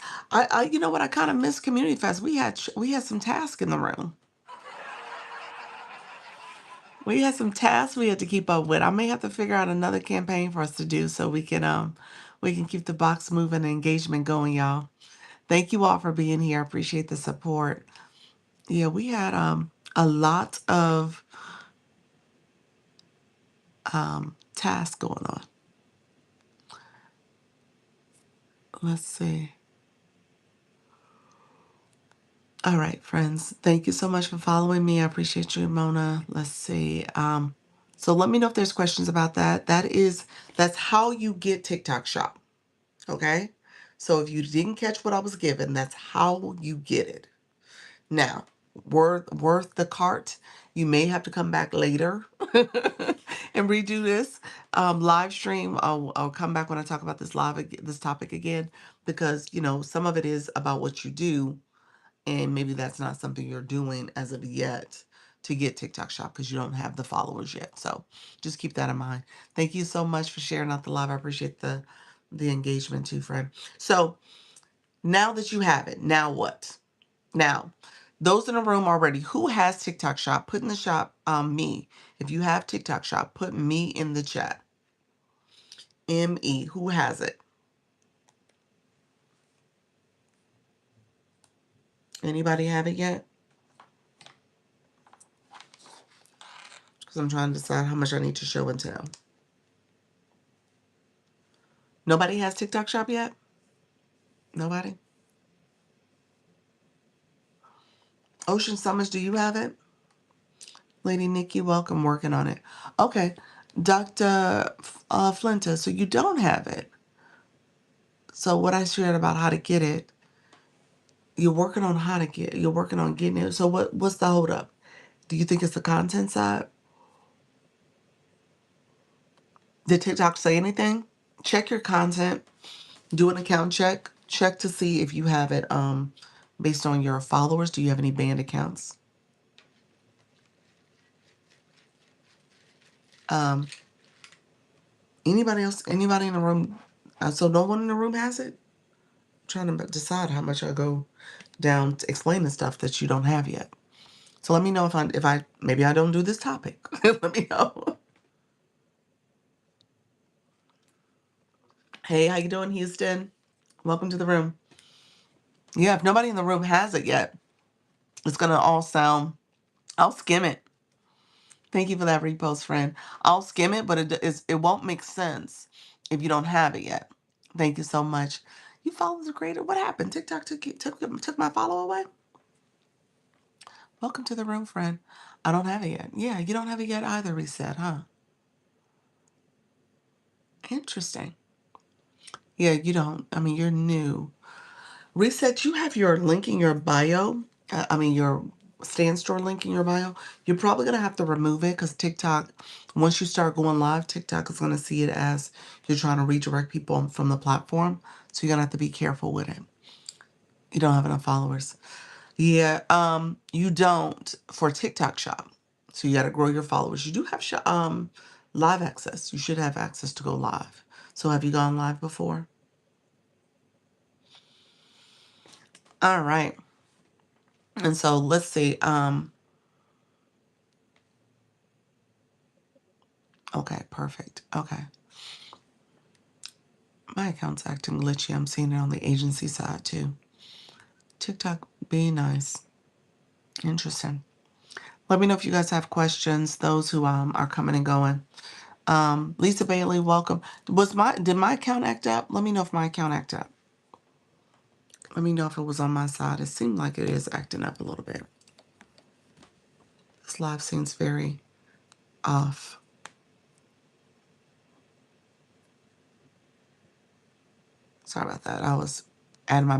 You know what? I kind of miss Community Fest. We had some tasks in the room. We had some tasks we had to keep up with. I may have to figure out another campaign for us to do, so we can keep the box moving and engagement going, y'all. Thank you all for being here. I appreciate the support. Yeah, we had a lot of tasks going on. Let's see. All right, friends. Thank you so much for following me. I appreciate you, Mona. Let's see. So let me know if there's questions about that. That's how you get TikTok Shop. Okay. So if you didn't catch what I was given, that's how you get it. Now, worth the cart. You may have to come back later and redo this live stream. I'll come back when I talk about this topic again, because some of it is about what you do, and maybe that's not something you're doing as of yet to get TikTok Shop because you don't have the followers yet. So just keep that in mind. Thank you so much for sharing out the live. I appreciate the engagement too, friend. So now that you have it, now what? Now, those in the room already, who has TikTok Shop, put in the shop, me. If you have TikTok Shop, put me in the chat. ME, who has it? Anybody have it yet? Because I'm trying to decide how much I need to show and tell. Nobody has TikTok Shop yet? Nobody? Ocean Summers, do you have it? Lady Nikki, welcome, working on it. Okay. Dr. Flinta, so you don't have it. So what I shared about how to get it, you're working on you're working on getting it. So what's the hold up? Do you think it's the content side? Did TikTok say anything? Check your content, do an account check. Check to see if you have it based on your followers. Do you have any banned accounts? Um, Anybody else? Anybody in the room? So no one in the room has it? I'm trying to decide how much I go down to explain the stuff that you don't have yet. So let me know if I maybe I don't do this topic. Let me know. Hey, how you doing, Houston? Welcome to the room. Yeah, if nobody in the room has it yet, it's gonna all sound. I'll skim it. Thank you for that repost, friend. I'll skim it, but it won't make sense if you don't have it yet. Thank you so much. You followed the creator. What happened? TikTok took my follow away? Welcome to the room, friend. I don't have it yet. Yeah, you don't have it yet either, Reset, huh? Interesting. Yeah, you don't. I mean, you're new. Reset, you have your link in your bio. Your Stand Store link in your bio. You're probably going to have to remove it because TikTok, once you start going live, TikTok is going to see it as you're trying to redirect people from the platform. So you're going to have to be careful with it. You don't have enough followers. Yeah, you don't for TikTok Shop. So you got to grow your followers. You do have live access. You should have access to go live. So have you gone live before? All right. And so let's see. Okay, perfect. Okay. My account's acting glitchy. I'm seeing it on the agency side too. TikTok, be nice. Interesting. Let me know if you guys have questions. Those who are coming and going. Lisa Bailey, welcome. Did my account act up? Let me know if my account act up. Let me know if it was on my side. It seemed like it is acting up a little bit. This live seems very off. Sorry about that. I was adding my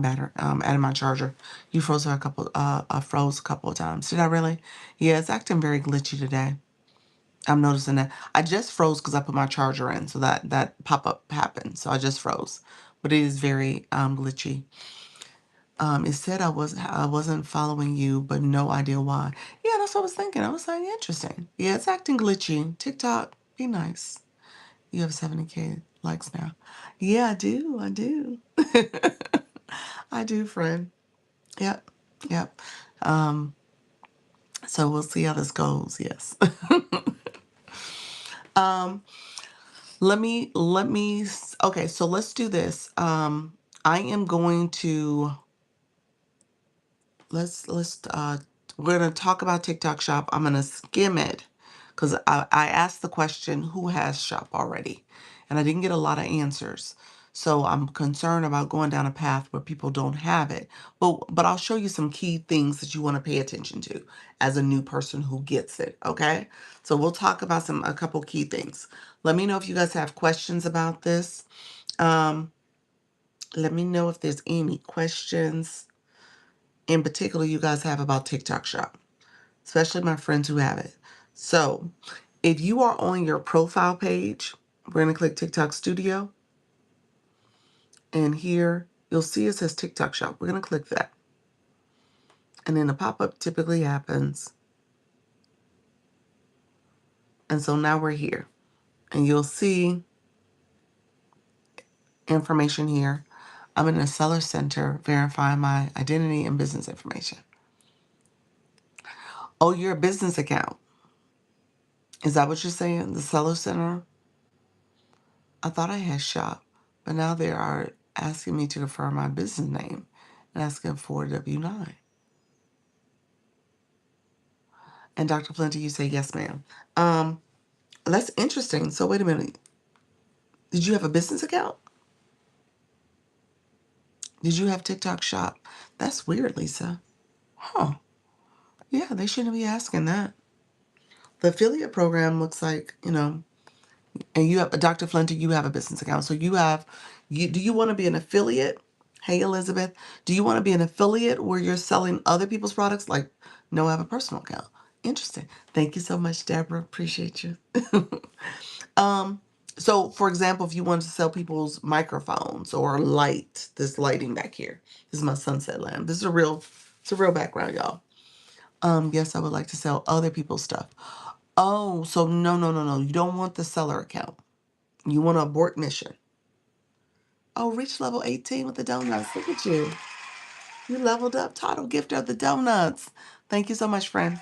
adding my charger. You froze a couple. I froze a couple of times. Did I really? Yeah, it's acting very glitchy today. I'm noticing that. I just froze because I put my charger in, so that pop up happened. So I just froze, but it is very glitchy. It said I wasn't following you, but no idea why. Yeah, that's what I was thinking. I was like, interesting. Yeah, it's acting glitchy. TikTok, be nice. You have 70K likes now. Yeah, I do. I do. I do, friend. Yep. Yep. So we'll see how this goes. Yes. um, okay, so let's do this. I am going to, we're going to talk about TikTok Shop. I'm going to skim it because I asked the question, who has shop already? And I didn't get a lot of answers. So I'm concerned about going down a path where people don't have it. But I'll show you some key things that you want to pay attention to as a new person who gets it, okay? So we'll talk about a couple key things. Let me know if you guys have questions about this. Um, Let me know if there's any questions in particular you guys have about TikTok Shop, especially my friends who have it. So if you are on your profile page, we're going to click TikTok Studio. And here you'll see it says TikTok Shop. We're going to click that. And then a pop-up typically happens. And so now we're here. And you'll see information here. I'm in the seller center verifying my identity and business information. Oh, you're a business account. Is that what you're saying? The seller center? I thought I had shop, but now they are asking me to confirm my business name and asking for a W-9. And Dr. Plenty, you say yes, ma'am. That's interesting. So wait a minute. Did you have a business account? Did you have TikTok shop? That's weird, Lisa. Huh. Yeah, they shouldn't be asking that. The affiliate program looks like, and you have Dr. Flinty, you have a business account. So do you want to be an affiliate? Hey, Elizabeth, do you want to be an affiliate where you're selling other people's products? Like, no, I have a personal account. Interesting. Thank you so much, Deborah. Appreciate you. So for example, if you wanted to sell people's microphones or this lighting back here, this is my sunset lamp. It's a real background, y'all. Yes, I would like to sell other people's stuff. Oh, so no, no, no, no. You don't want the seller account. You want to abort mission. Oh, reach level 18 with the donuts. Look at you. You leveled up. Title gifter of the donuts. Thank you so much, friend.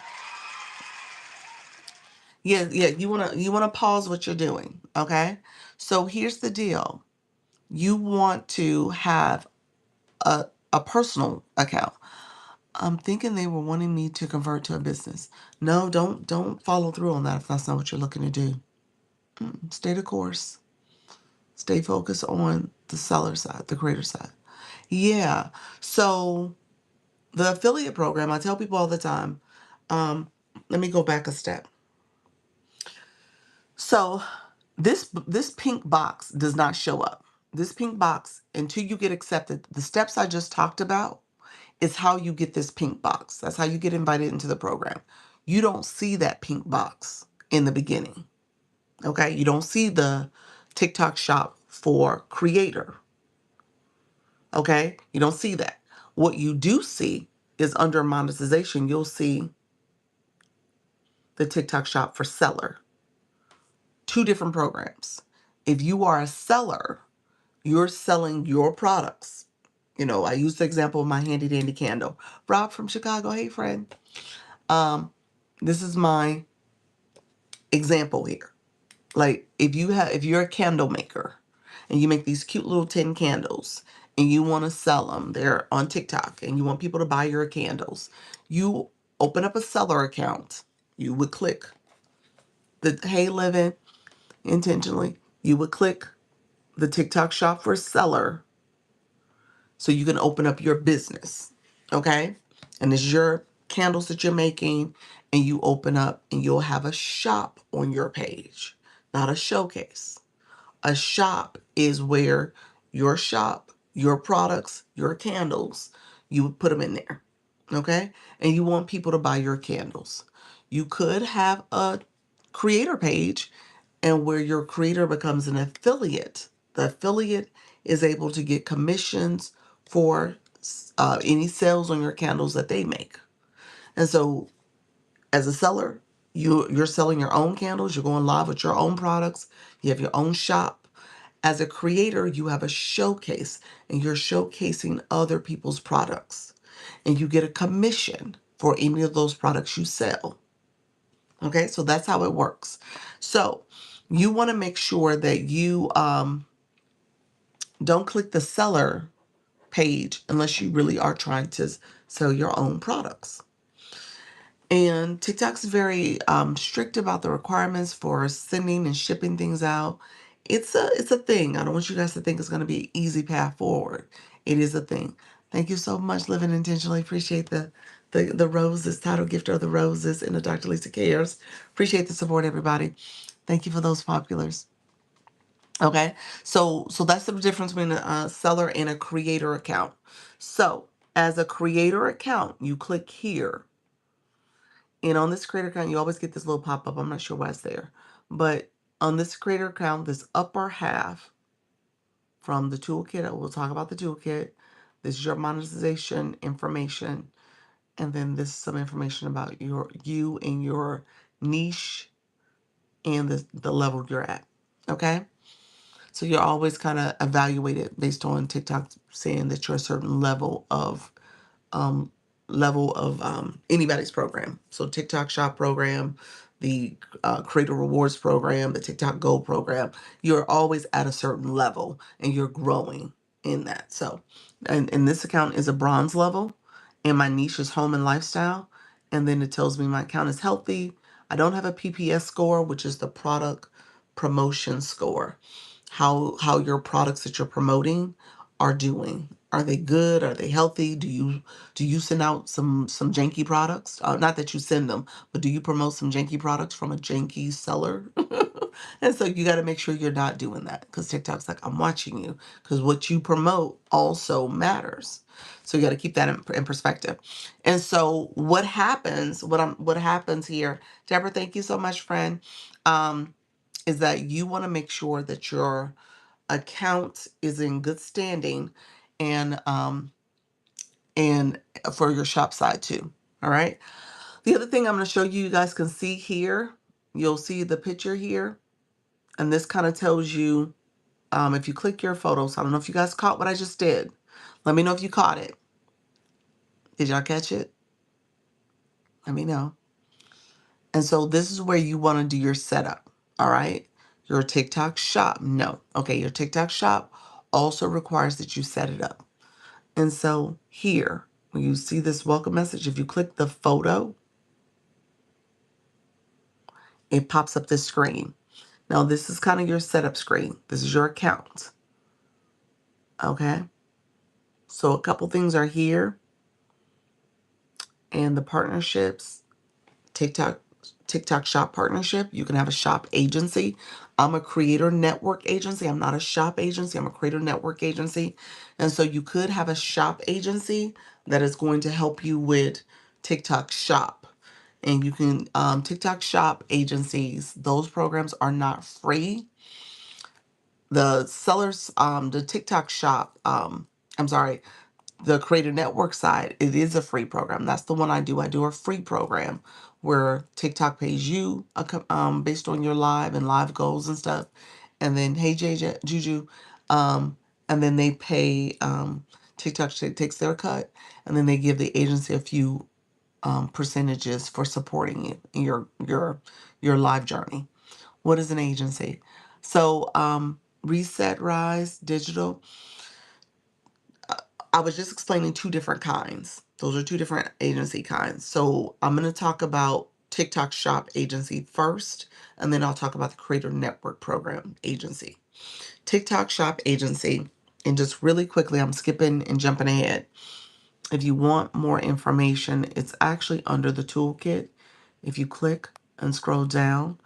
Yeah, yeah. You wanna pause what you're doing. Okay. So here's the deal. You want to have a personal account. I'm thinking they were wanting me to convert to a business. No, don't follow through on that if that's not what you're looking to do. Stay the course. Stay focused on the seller side, the creator side. Yeah. So the affiliate program, I tell people all the time. Let me go back a step. So this pink box does not show up. This pink box, until you get accepted, the steps I just talked about is how you get this pink box. That's how you get invited into the program. You don't see that pink box in the beginning. Okay? You don't see the TikTok shop for creator. Okay? You don't see that. What you do see is under monetization, you'll see the TikTok shop for seller. Two different programs. If you are a seller, you're selling your products. I use the example of my handy dandy candle. Rob from Chicago, hey friend. This is my example here. Like if you're a candle maker and you make these cute little tin candles and you want to sell them, they're on TikTok and you want people to buy your candles, you open up a seller account. You would click the Hey Living intentionally. You would click the TikTok shop for seller so you can open up your business. Okay? And it's your candles that you're making, and you open up and you'll have a shop on your page, not a showcase. A shop is where your products, your candles, you would put them in there. Okay? And you want people to buy your candles. You could have a creator page and where your creator becomes an affiliate. The affiliate is able to get commissions for any sales on your candles that they make. And so as a seller, you're selling your own candles, you're going live with your own products, you have your own shop. As a creator, you have a showcase and you're showcasing other people's products. And you get a commission for any of those products you sell. Okay, so that's how it works. So you want to make sure that you don't click the seller page unless you really are trying to sell your own products. And TikTok's very strict about the requirements for sending and shipping things out. It's a thing. I don't want you guys to think it's going to be an easy path forward. It is a thing. Thank you so much, Living Intentionally. Appreciate the roses, title gifter of the roses, and the Dr. Lisa Cares. Appreciate the support, everybody. Thank you for those populars. Okay, so that's the difference between a seller and a creator account. So as a creator account, you click here, and on this creator account, you always get this little pop up. I'm not sure why it's there, but on this creator account, this upper half from the toolkit, we'll talk about the toolkit. This is your monetization information, and then this is some information about you and your niche and the level you're at. Okay. So you're always kind of evaluated based on TikTok saying that you're a certain um, level of anybody's program. So TikTok Shop program, the Creator Rewards program, the TikTok Gold program. You're always at a certain level and you're growing in that. So, and this account is a bronze level, and my niche is home and lifestyle. And then it tells me my account is healthy. I don't have a PPS score, which is the product promotion score. How your products that you're promoting are doing. Are they good? Are they healthy? Do you send out some janky products? Not that you send them, but do you promote some janky products from a janky seller? And so you got to make sure you're not doing that, because TikTok's like, I'm watching you, because what you promote also matters. So you got to keep that in perspective. And so what happens here, Deborah, thank you so much, friend, is that you want to make sure that your account is in good standing, and and for your shop side too. All right. The other thing I'm going to show you, you guys can see here, you'll see the picture here, and this kind of tells you, if you click your photos, I don't know if you guys caught what I just did. Let me know if you caught it. Did y'all catch it? Let me know. And so this is where you want to do your setup. All right. Your TikTok shop. No. Okay. Your TikTok shop also requires that you set it up. And so here, when you see this welcome message, if you click the photo, it pops up this screen. Now, this is kind of your setup screen. This is your account. Okay. So a couple things are here, and the partnerships, TikTok, TikTok shop partnership. You can have a shop agency. I'm a creator network agency. I'm not a shop agency. I'm a creator network agency. And so you could have a shop agency that is going to help you with TikTok shop. And you can, TikTok shop agencies, those programs are not free. The sellers, the TikTok shop, I'm sorry, the Creator Network side, it is a free program. That's the one I do. I do a free program where TikTok pays you based on your live and live goals and stuff. And then, hey, JJ, Juju, and then they pay, TikTok takes their cut, and then they give the agency a few percentages for supporting you in your live journey. What is an agency? So, Reset Rise Digital, I was just explaining two different kinds. Those are two different agency kinds. So I'm going to talk about TikTok Shop agency first, and then I'll talk about the Creator Network Program agency. TikTok Shop agency, and just really quickly, I'm skipping and jumping ahead. If you want more information, it's actually under the toolkit. If you click and scroll down,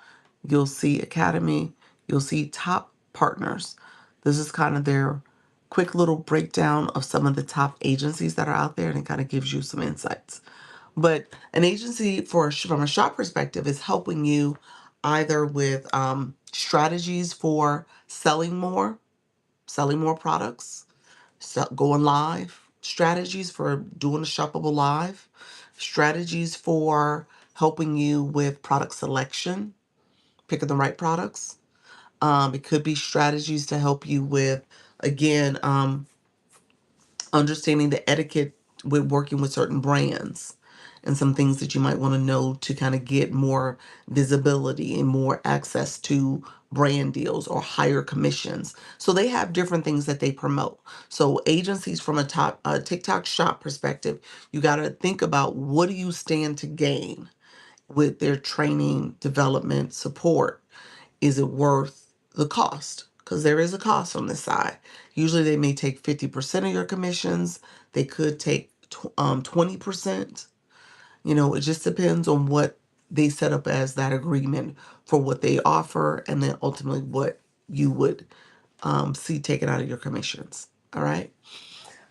you'll see Academy, you'll see top partners. This is kind of their quick little breakdown of some of the top agencies that are out there, and it kind of gives you some insights. But an agency from a shop perspective is helping you either with strategies for selling more products, going live, strategies for doing a shoppable live, strategies for helping you with product selection, picking the right products. It could be strategies to help you with, again, understanding the etiquette with working with certain brands, and some things that you might want to know to kind of get more visibility and more access to brand deals or higher commissions. So they have different things that they promote. So agencies from a top TikTok shop perspective, you got to think about, what do you stand to gain with their training, development, support? Is it worth the cost? Because there is a cost on this side. Usually they may take 50% of your commissions. They could take 20%. It just depends on what they set up as that agreement for what they offer, and then ultimately what you would see taken out of your commissions. All right.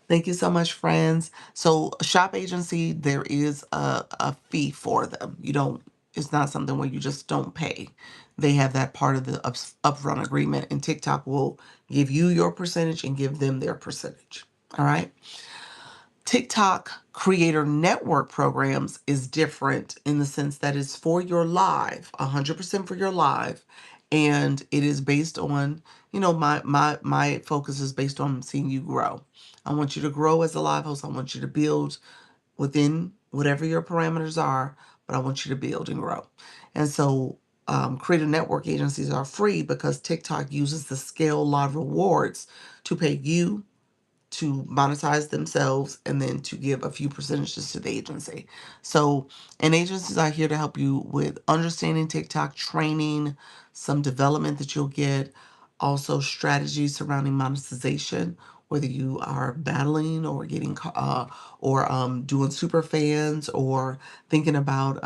Thank you so much, friends. So, a shop agency, there is a fee for them. You don't, it's not something where you just don't pay. They have that part of the upfront agreement, and TikTok will give you your percentage and give them their percentage. All right. TikTok Creator Network programs is different in the sense that it's for your live, 100% for your live, and it is based on, my focus is based on seeing you grow. I want you to grow as a live host. I want you to build within whatever your parameters are, but I want you to build and grow. And so Creator Network agencies are free because TikTok uses the scale live rewards to pay you to monetize themselves and then to give a few percentages to the agency. So, and agencies are here to help you with understanding TikTok, training, some development that you'll get, also strategies surrounding monetization, whether you are battling or getting doing super fans or thinking about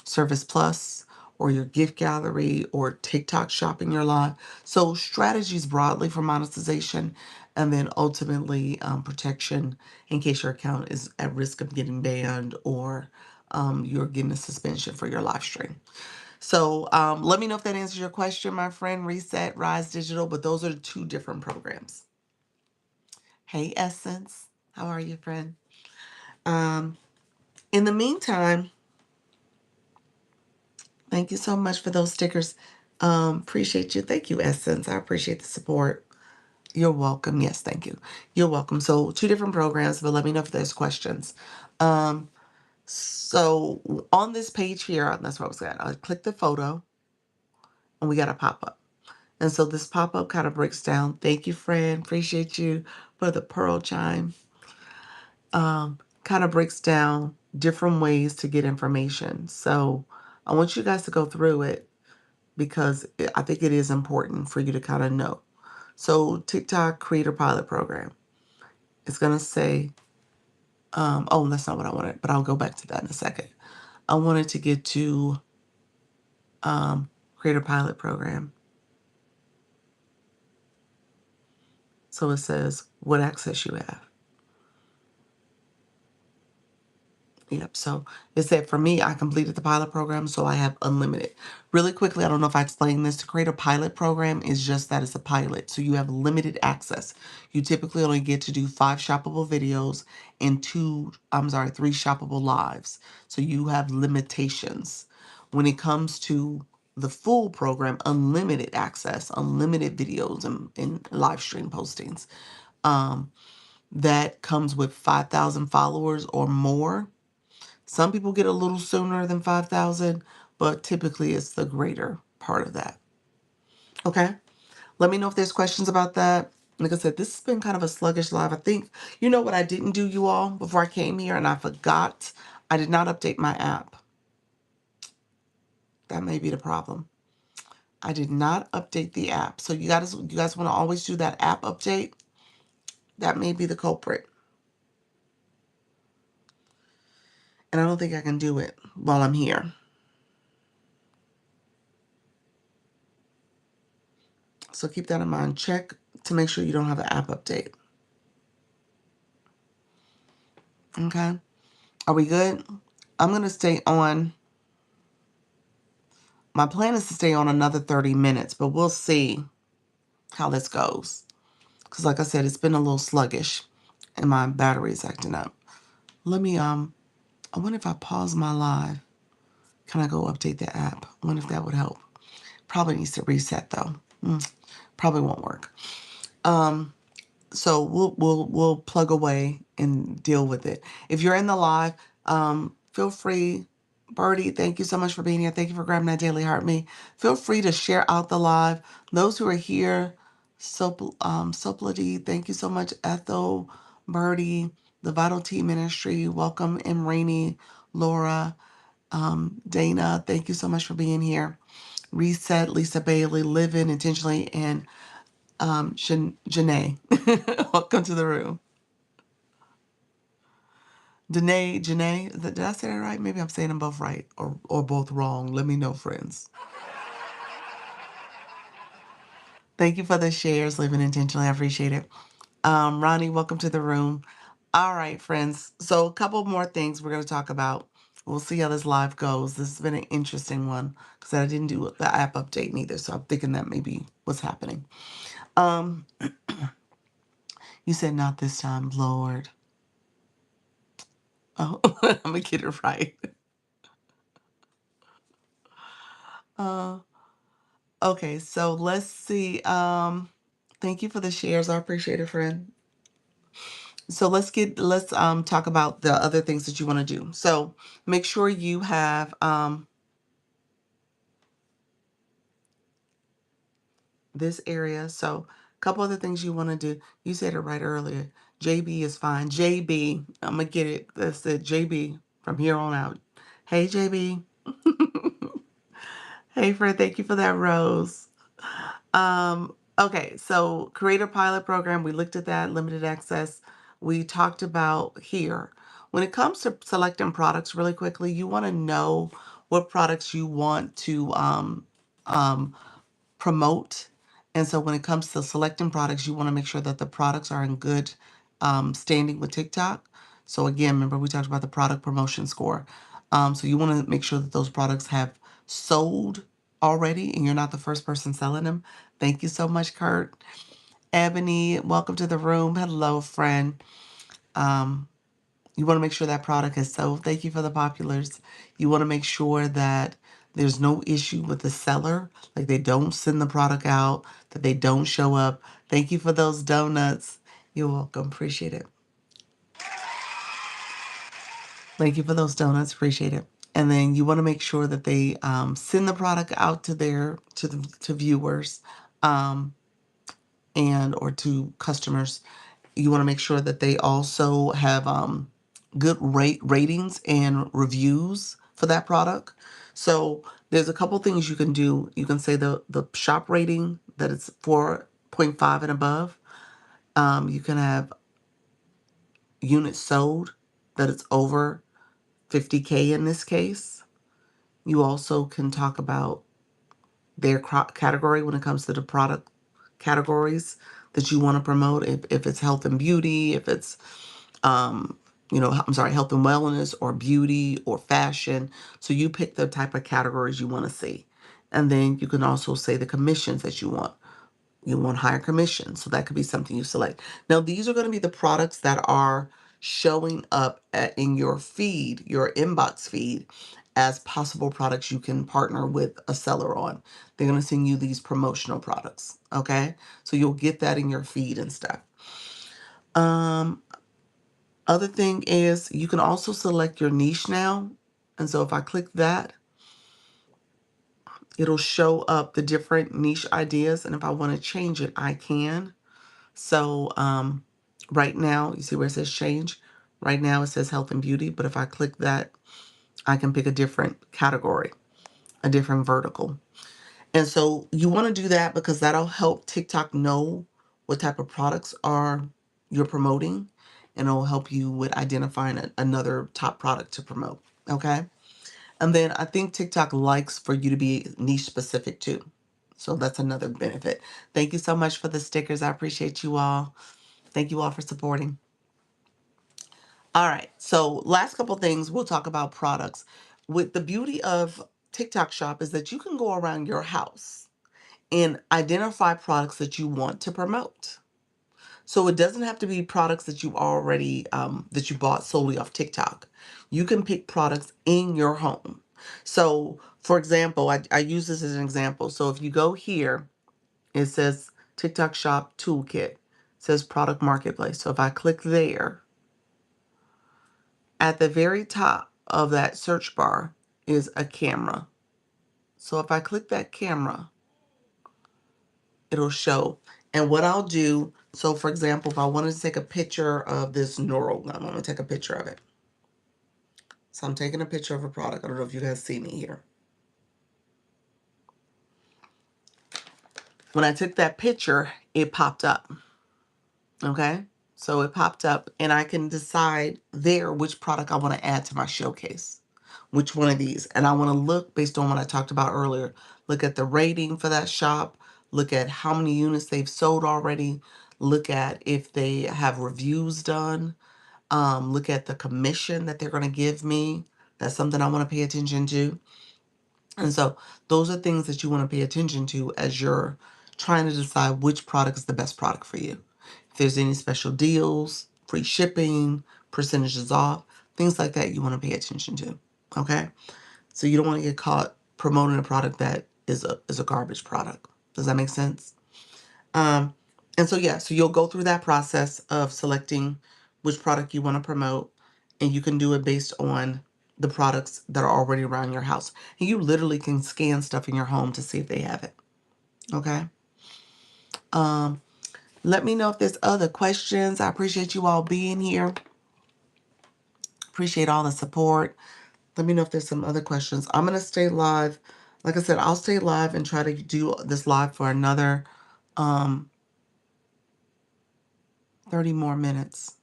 Service Plus or your gift gallery or TikTok shopping your live. So strategies broadly for monetization, and then ultimately protection in case your account is at risk of getting banned or you're getting a suspension for your live stream. So let me know if that answers your question, my friend. Reset, Rise Digital, but those are two different programs. Hey, Essence, how are you, friend? Um, in the meantime, thank you so much for those stickers. Appreciate you. Thank you, Essence. I appreciate the support. You're welcome. Yes, thank you. You're welcome. So two different programs, but let me know if there's questions. So on this page here, that's what I was at. I click the photo and we got a pop-up. And so this pop-up kind of breaks down. Thank you, friend. Appreciate you for the pearl chime. Kind of breaks down different ways to get information. So I want you guys to go through it because I think it is important for you to kind of know. So TikTok Creator Pilot Program. It's going to say, oh, that's not what I wanted, but I'll go back to that in a second. I wanted to get to Creator Pilot Program. So it says what access you have. Yep. So it said for me, I completed the pilot program, so I have unlimited. Really quickly, I don't know if I explained this. To create a pilot program is just that, it's a pilot. So you have limited access. You typically only get to do 5 shoppable videos and 3 shoppable lives. So you have limitations. When it comes to the full program, unlimited access, unlimited videos and live stream postings. That comes with 5,000 followers or more. Some people get a little sooner than 5,000, but typically it's the greater part of that. Okay? Let me know if there's questions about that. Like I said, this has been kind of a sluggish live. I think, you know what I didn't do, you all, before I came here, and I forgot? I did not update my app. That may be the problem. I did not update the app. So you guys want to always do that app update? That may be the culprit. And I don't think I can do it while I'm here. So keep that in mind. Check to make sure you don't have an app update. Okay? Are we good? I'm going to stay on. My plan is to stay on another 30 minutes, but we'll see how this goes. Because like I said, it's been a little sluggish and my battery is acting up. Let me, I wonder if I pause my live, can I go update the app? I wonder if that would help. Probably needs to reset though. Probably won't work. So we'll plug away and deal with it. If you're in the live, feel free. Birdie, thank you so much for being here. Thank you for grabbing that daily heart me. Feel free to share out the live. Those who are here, Soplady, thank you so much. Ethel, Birdie, the Vital Tea Ministry, welcome. M. Rainey, Laura, Dana, thank you so much for being here. Reset, Lisa Bailey, Living Intentionally, and Janae. Welcome to the room. Janae, did I say that right? Maybe I'm saying them both right or both wrong. Let me know, friends. Thank you for the shares, living intentionally. I appreciate it. Ronnie, welcome to the room. All right, friends. So a couple more things we're going to talk about. We'll see how this live goes. This has been an interesting one because I didn't do the app update neither. So I'm thinking that maybe what's happening. Um, you said not this time, Lord. Oh, I'm gonna get it right. Uh, okay, so let's see. Thank you for the shares. I appreciate it, friend. So let's talk about the other things that you want to do. So make sure you have this area. So a couple other things you want to do. You said it right earlier. JB is fine. JB, I'm gonna get it. That's it. JB from here on out. Hey JB. Hey Fred, thank you for that rose. Okay, so creator pilot program, we looked at that, limited access. We talked about here. When it comes to selecting products really quickly, you want to know what products you want to um, promote. And so when it comes to selecting products, you want to make sure that the products are in good standing with TikTok. So again, remember we talked about the product promotion score. So you want to make sure that those products have sold already and you're not the first person selling them. Thank you so much, Kurt. Ebony, welcome to the room. Hello, friend. Um, you want to make sure that product is sold. Thank you for the populars. You want to make sure that there's no issue with the seller, like they don't send the product out, that they don't show up. Thank you for those donuts. You're welcome. Appreciate it. Thank you for those donuts. Appreciate it. And then you want to make sure that they send the product out to to viewers um, and or to customers. You want to make sure that they also have good ratings and reviews for that product. So there's a couple things you can do. You can say the shop rating that it's 4.5 and above. You can have units sold that it's over 50K in this case. You also can talk about their category when it comes to the product categories that you want to promote. If it's health and beauty, if it's um, I'm sorry, health and wellness or beauty or fashion. So you pick the type of categories you want to see. And then you can also say the commissions that you want. You want higher commissions. So that could be something you select. Now, these are going to be the products that are showing up in your feed, your inbox feed, as possible products you can partner with a seller on. They're going to send you these promotional products. Okay. So you'll get that in your feed and stuff. Um, Other thing is you can also select your niche now. And so if I click that, it'll show up the different niche ideas. And if I want to change it, I can. So right now, you see where it says change? Right now it says health and beauty. But if I click that, I can pick a different category, a different vertical. And so you want to do that because that'll help TikTok know what type of products are you're promoting, and it'll help you with identifying another top product to promote. Okay. And then I think TikTok likes for you to be niche specific too. So that's another benefit. Thank you so much for the stickers. I appreciate you all. Thank you all for supporting. All right. So last couple things, we'll talk about products. With the beauty of TikTok Shop is that you can go around your house and identify products that you want to promote. So it doesn't have to be products that you already that you bought solely off TikTok. You can pick products in your home. So for example, I use this as an example. So if you go here, it says TikTok Shop Toolkit. It says Product Marketplace. So if I click there, at the very top of that search bar is a camera. So if I click that camera, it'll show. And what I'll do, so for example, if I wanted to take a picture of this neural gum, I'm going to take a picture of it. So I'm taking a picture of a product. I don't know if you guys see me here. When I took that picture, it popped up. Okay. So it popped up and I can decide there which product I want to add to my showcase. Which one of these. And I want to look based on what I talked about earlier. Look at the rating for that shop. look at how many units they've sold already, look at if they have reviews done, look at the commission that they're going to give me. That's something I want to pay attention to. And so those are things that you want to pay attention to as you're trying to decide which product is the best product for you. If there's any special deals, free shipping, percentages off, things like that you want to pay attention to. Okay? So you don't want to get caught promoting a product that is a garbage product. Does that make sense? Um, and so yeah, so you'll go through that process of selecting which product you want to promote, and you can do it based on the products that are already around your house. And you literally can scan stuff in your home to see if they have it. Okay. Um, Let me know if there's other questions. I appreciate you all being here. Appreciate all the support. Let me know if there's some other questions. I'm gonna stay live. Like I said, I'll stay live and try to do this live for another 30 more minutes.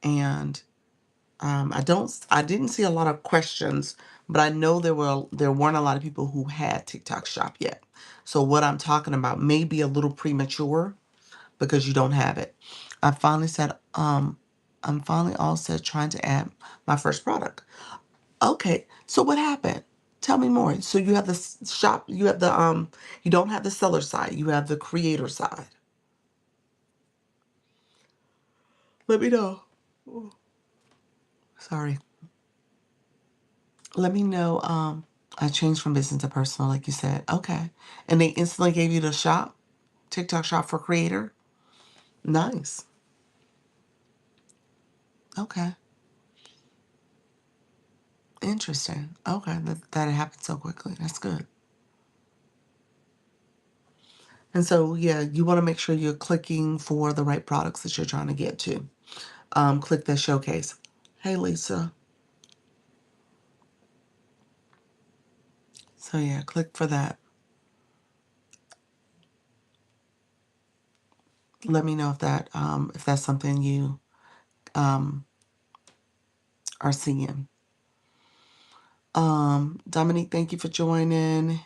And I didn't see a lot of questions, but I know there weren't a lot of people who had TikTok Shop yet. So what I'm talking about may be a little premature because you don't have it. I finally said, I'm finally all set trying to add my first product. Okay, so what happened? Tell me more. So you have the shop, you have the you don't have the seller side, you have the creator side. Let me know. Sorry. Let me know. I changed from business to personal, like you said. Okay. And they instantly gave you the shop, TikTok shop for creator. Nice. Okay. Interesting. Okay. That happened so quickly. That's good. And so, yeah, you want to make sure you're clicking for the right products that you're trying to get to. Click the showcase. Hey, Lisa. So, yeah, click for that. Let me know if that's something you um, are seeing. Dominique, thank you for joining.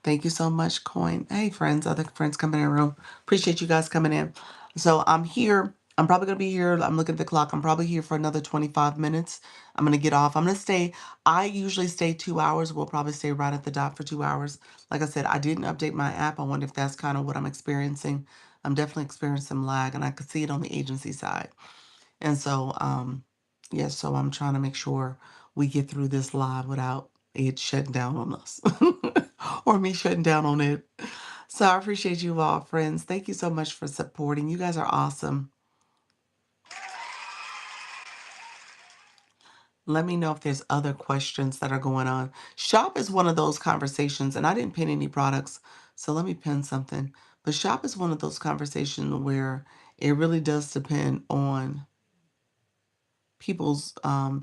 Thank you so much, Coin. Hey, friends, other friends coming in the room. Appreciate you guys coming in. So I'm here. I'm probably going to be here. I'm looking at the clock. I'm probably here for another 25 minutes. I'm going to get off. I'm going to stay. I usually stay 2 hours. We'll probably stay right at the dot for 2 hours. Like I said, I didn't update my app. I wonder if that's kind of what I'm experiencing. I'm definitely experiencing some lag, and I could see it on the agency side. And so, yeah, so I'm trying to make sure we get through this live without it shutting down on us or me shutting down on it. So I appreciate you all, friends. Thank you so much for supporting. You guys are awesome. Let me know if there's other questions that are going on. Shop is one of those conversations, and I didn't pin any products, so let me pin something. But shop is one of those conversations where it really does depend on people's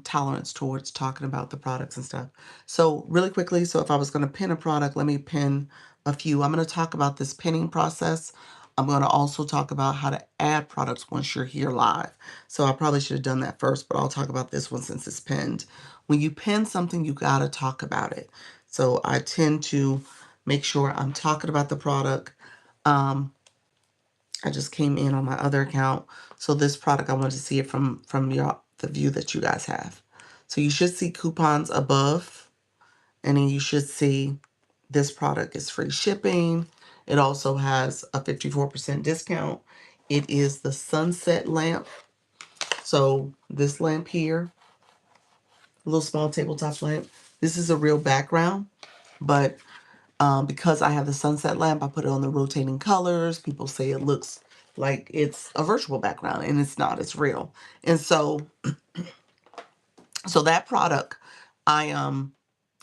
tolerance towards talking about the products and stuff. So really quickly, so if I was going to pin a product, let me pin a few. I'm going to talk about this pinning process. I'm going to also talk about how to add products once you're here live. So I probably should have done that first, but I'll talk about this one since it's pinned. When you pin something, you got to talk about it. So I tend to make sure I'm talking about the product. I just came in on my other account. So this product, I wanted to see it from the view that you guys have. So you should see coupons above, and then you should see this product is free shipping. It also has a 54% discount. It is the sunset lamp. So this lamp here, a little small tabletop lamp. This is a real background, but because I have the sunset lamp, I put it on the rotating colors. People say it looks like it's a virtual background, and it's not, it's real. And so that product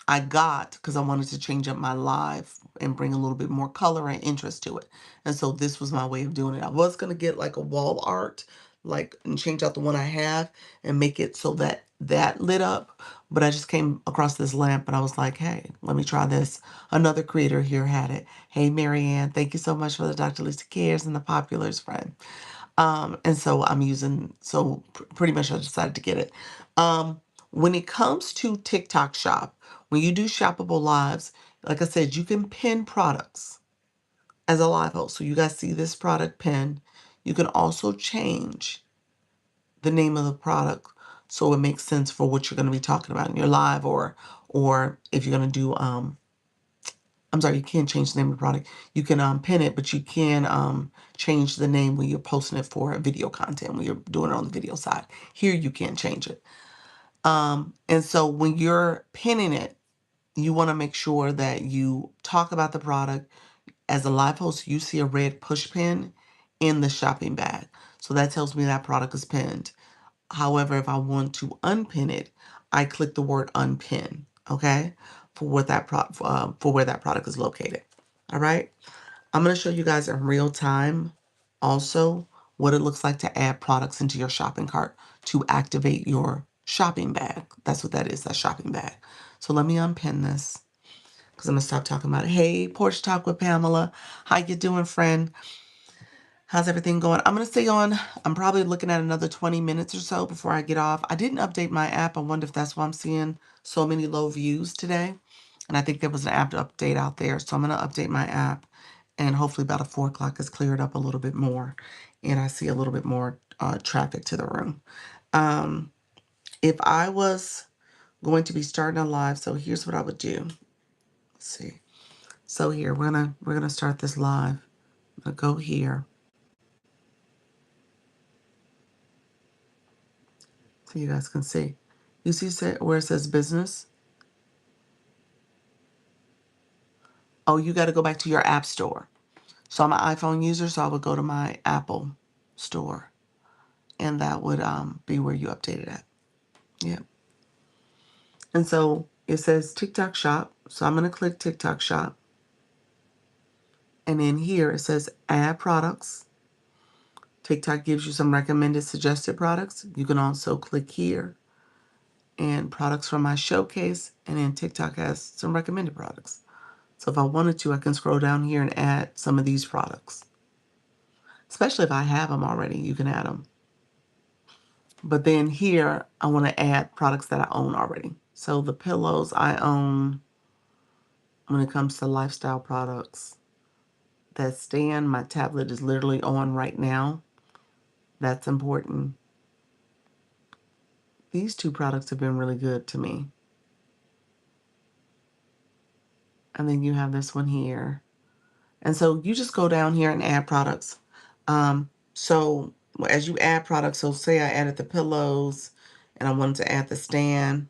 I got because I wanted to change up my live and bring a little bit more color and interest to it. And so this was my way of doing it. I was going to get like a wall art, like, and change out the one I have and make it so that that lit up. But I just came across this lamp and I was like, hey, let me try this. Another creator here had it. Hey, Marianne, thank you so much for the Dr. Lisa Cares and the Populars friend. And so I'm using, so pretty much I decided to get it. When it comes to TikTok Shop, when you do shoppable lives, like I said, you can pin products as a live host. So you guys see this product pin. You can also change the name of the product so it makes sense for what you're going to be talking about in your live, or if you're going to do I'm sorry, you can't change the name of the product. You can pin it, but you can change the name when you're posting it for video content, when you're doing it on the video side. Here you can't change it. And so when you're pinning it, you want to make sure that you talk about the product. As a live host, you see a red push pin in the shopping bag. So that tells me that product is pinned. However, if I want to unpin it, I click the word unpin, okay, for what that for where that product is located. All right. I'm going to show you guys in real time also what it looks like to add products into your shopping cart to activate your shopping bag. That's what that is, that shopping bag. So let me unpin this because I'm going to stop talking about it. Hey, Porch Talk with Pamela. How you doing, friend? How's everything going? I'm going to stay on. I'm probably looking at another 20 minutes or so before I get off. I didn't update my app. I wonder if that's why I'm seeing so many low views today. And I think there was an app update out there. So I'm going to update my app. And hopefully about 4 o'clock is cleared up a little bit more. And I see a little bit more traffic to the room. If I was going to be starting a live, so here's what I would do. Let's see. So here, we're gonna start this live. I'm going to go here. So you guys can see. You see where it says business? Oh, you got to go back to your app store. So I'm an iPhone user, so I would go to my Apple store. And that would be where you update it at. Yeah. And so it says TikTok Shop. So I'm going to click TikTok Shop. And in here it says add products. TikTok gives you some recommended suggested products. You can also click here and products from my showcase. And then TikTok has some recommended products. So if I wanted to, I can scroll down here and add some of these products. Especially if I have them already, you can add them. But then here, I want to add products that I own already. So the pillows I own when it comes to lifestyle products. That stand, my tablet is literally on right now. That's important. These two products have been really good to me. And then you have this one here. And so you just go down here and add products. So as you add products, so say I added the pillows and I wanted to add the stand.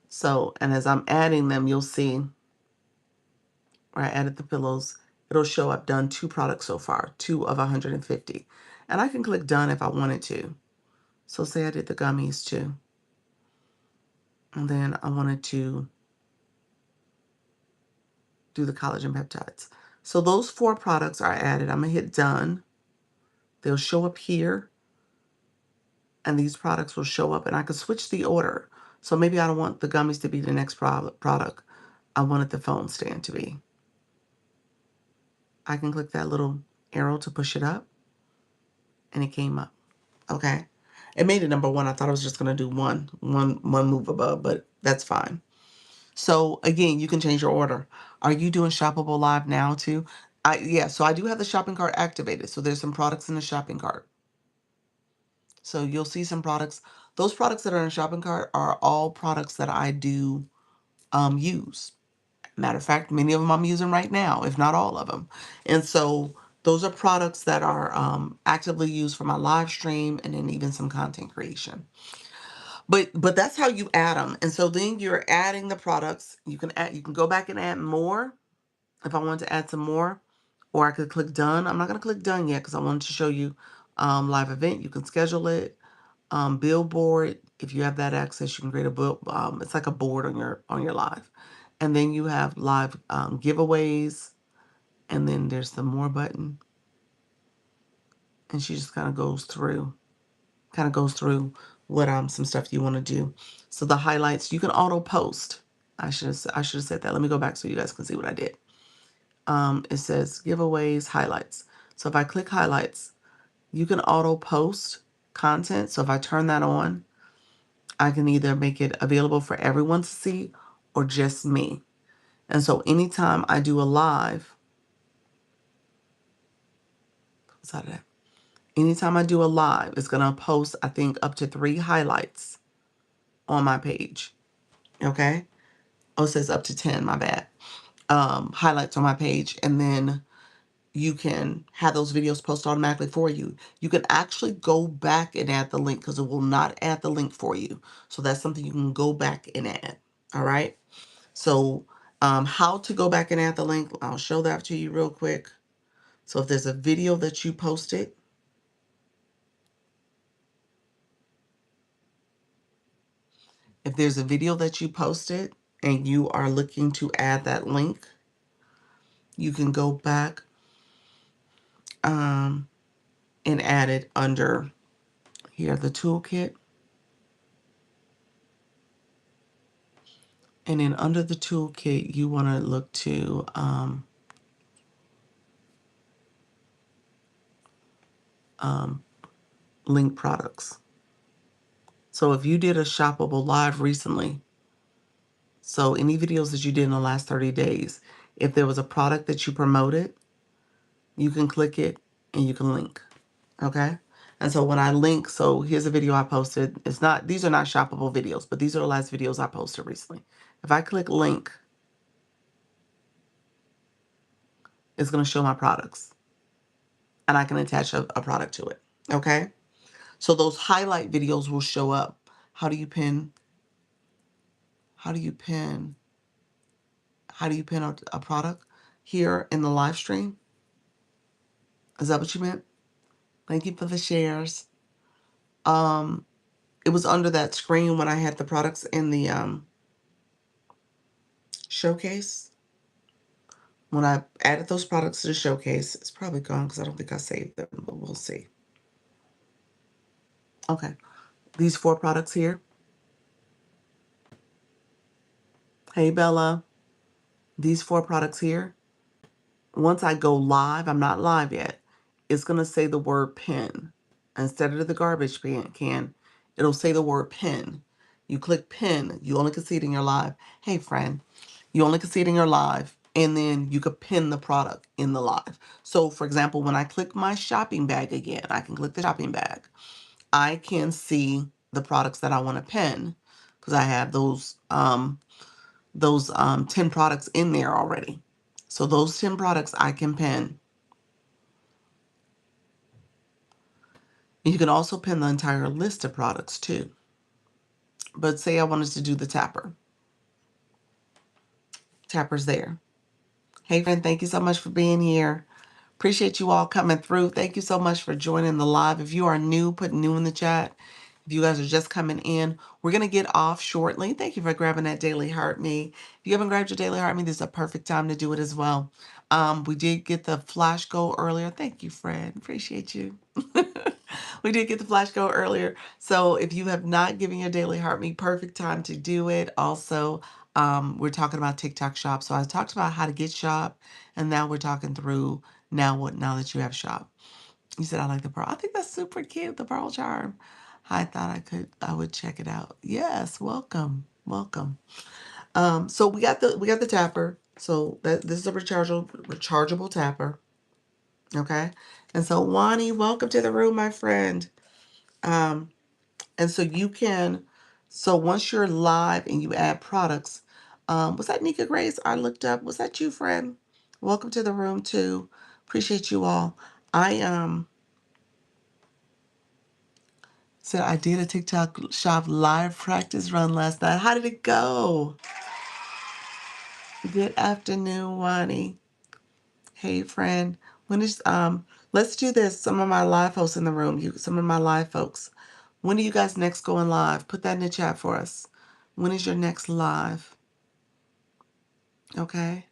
So, and as I'm adding them, you'll see where I added the pillows, it'll show I've done 2 products so far, 2 of 150. And I can click done if I wanted to. So say I did the gummies too. And then I wanted to do the collagen peptides. So those 4 products are added. I'm going to hit done. They'll show up here. And these products will show up. And I can switch the order. So maybe I don't want the gummies to be the next product. I wanted the phone stand to be. I can click that little arrow to push it up. And it came up. Okay. It made it number 1. I thought I was just going to do one move above, but that's fine. So again, you can change your order. Are you doing shoppable live now too? Yeah, so I do have the shopping cart activated. So there's some products in the shopping cart. So you'll see some products. Those products that are in the shopping cart are all products that I do use. Matter of fact, many of them I'm using right now, if not all of them. And so those are products that are actively used for my live stream and then even some content creation. But that's how you add them. And so then you're adding the products. You can go back and add more if I want to add some more, or I could click done. I'm not going to click done yet because I wanted to show you live event. You can schedule it. Billboard, if you have that access, you can create a book. It's like a board on your live. And then you have live giveaways. And then there's the more button. And she just kind of goes through what some stuff you want to do. So the highlights, you can auto post. I should have said that. Let me go back so you guys can see what I did. It says giveaways, highlights. So if I click highlights, you can auto post content. So if I turn that on, I can either make it available for everyone to see or just me. And so anytime I do a live, what's that? Anytime I do a live, it's going to post, I think, up to 3 highlights on my page. Okay? Oh, it says up to 10, my bad. Highlights on my page. And then you can have those videos posted automatically for you. You can actually go back and add the link because it will not add the link for you. So that's something you can go back and add. All right? So how to go back and add the link, I'll show that to you real quick. So if there's a video that you posted, and you are looking to add that link, you can go back and add it under here, the toolkit. And then under the toolkit, you want to look to link products. So if you did a shoppable live recently, so any videos that you did in the last 30 days, if there was a product that you promoted, you can click it and you can link. Okay? And so when I link, so here's a video I posted. These are not shoppable videos, but these are the last videos I posted recently. If I click link, it's going to show my products and I can attach a product to it. Okay? So those highlight videos will show up. How do you pin? How do you pin? How do you pin a product? Here in the live stream? Is that what you meant? Thank you for the shares. It was under that screen when I had the products in the showcase. When I added those products to the showcase, it's probably gone because I don't think I saved them, but we'll see. Okay. These 4 products here. Hey, Bella. These 4 products here. Once I go live, I'm not live yet, it's going to say the word pin. Instead of the garbage can, it'll say the word pin. You click pin. You only can see it in your live. Hey, friend. You only can see it in your live. And then you could pin the product in the live. So, for example, when I click my shopping bag again, I can click the shopping bag. I can see the products that I want to pin because I have those 10 products in there already. So those 10 products I can pin. And you can also pin the entire list of products too. But say I wanted to do the tapper. Tapper's there. Hey, friend, thank you so much for being here. Appreciate you all coming through. Thank you so much for joining the live. If you are new, put new in the chat. If you guys are just coming in, we're going to get off shortly. Thank you for grabbing that Daily Heart Me. If you haven't grabbed your Daily Heart Me, this is a perfect time to do it as well. We did get the flash goal earlier. Thank you, Fred. Appreciate you. We did get the flash goal earlier. So if you have not given your Daily Heart Me, perfect time to do it. Also, we're talking about TikTok Shop. So I talked about how to get shop, and now we're talking through now that you have shop. You said I like the pearl. I think that's super cute, the pearl charm. I thought I would check it out. Yes, welcome. Welcome. So we got the tapper. So this is a rechargeable tapper. Okay. And so Wani, welcome to the room, my friend. And so so once you're live and you add products, was that Nika Grace? I looked up. Was that you, friend? Welcome to the room too. Appreciate you all. I said I did a TikTok shop live practice run last night. How did it go? Good afternoon, Wani. Hey, friend. Let's do this. Some of my live folks in the room, some of my live folks. When are you guys next going live? Put that in the chat for us. When is your next live? Okay.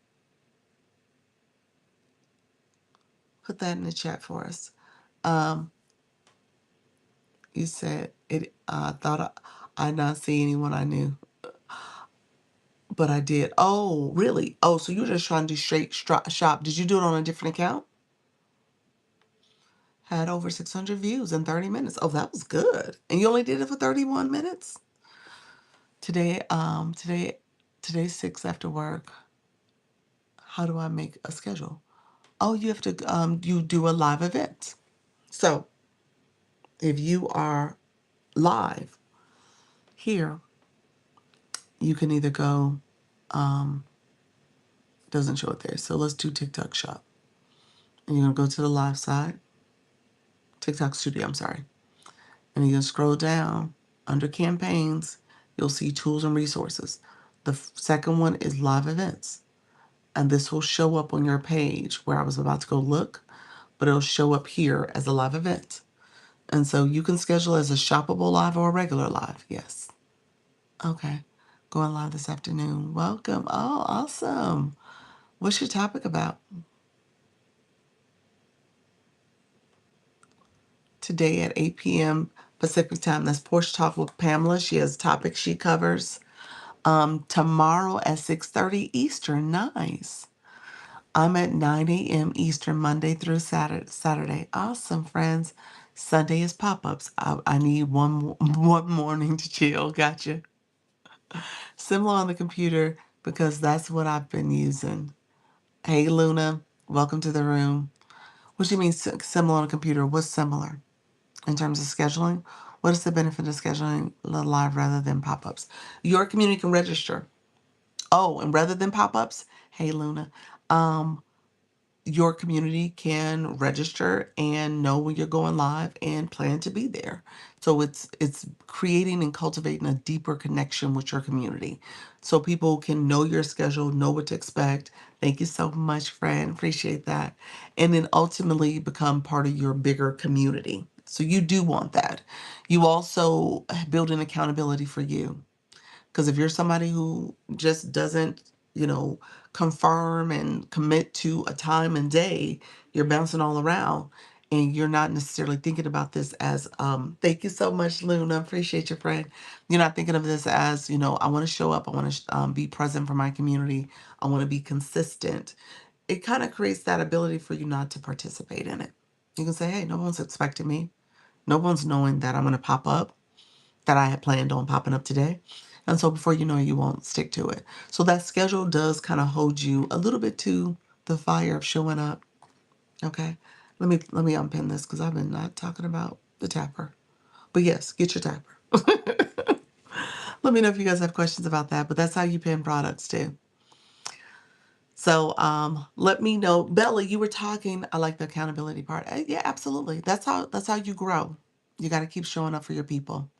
Put that in the chat for us. You said it. Thought I not see anyone I knew, but I did. Oh, really? Oh, so you were just trying to do straight shop. Did you do it on a different account? Had over 600 views in 30 minutes. Oh, that was good. And you only did it for 31 minutes? Today's 6 after work. How do I make a schedule? Oh, you have to, you do a live event. So if you are live here, you can either go, doesn't show it there. So let's do TikTok shop. And you're going to go to the live side, TikTok studio, I'm sorry. And you're going to scroll down under campaigns. You'll see tools and resources. The second one is live events. And this will show up on your page where I was about to go look, but it'll show up here as a live event. And so you can schedule as a shoppable live or a regular live. Yes. Okay. Going live this afternoon. Welcome. Oh, awesome. What's your topic about? Today at 8 p.m. Pacific time. That's Porch Talk with Pamela. She has topics she covers. Tomorrow at 6:30 Eastern. Nice. I'm at 9 a.m. Eastern, Monday through Saturday. Awesome, friends. Sunday is pop-ups. I need one morning to chill. Gotcha. Similar on the computer because that's what I've been using. Hey, Luna. Welcome to the room. What do you mean similar on a computer? What's similar in terms of scheduling? What is the benefit of scheduling live rather than pop-ups? Your community can register. Oh, and rather than pop-ups, hey, Luna. Your community can register and know when you're going live and plan to be there. So it's creating and cultivating a deeper connection with your community so people can know your schedule, know what to expect. Thank you so much, friend. Appreciate that. And then ultimately become part of your bigger community. So you do want that. You also build an accountability for you. Because if you're somebody who just doesn't, confirm and commit to a time and day, you're bouncing all around and you're not necessarily thinking about this as, thank you so much, Luna. Appreciate your friend. You're not thinking of this as, I want to show up. I want to be present for my community. I want to be consistent. It kind of creates that ability for you not to participate in it. You can say, hey, no one's expecting me. No one's knowing that I'm going to pop up, that I had planned on popping up today. And so before you know it, you won't stick to it. So that schedule does kind of hold you a little bit to the fire of showing up. Okay. Let me unpin this because I've been not talking about the tapper. But yes, get your tapper. Let me know if you guys have questions about that. But that's how you pin products too. So let me know. Bella, you were talking, I like the accountability part. Yeah, absolutely. That's how you grow. You got to keep showing up for your people.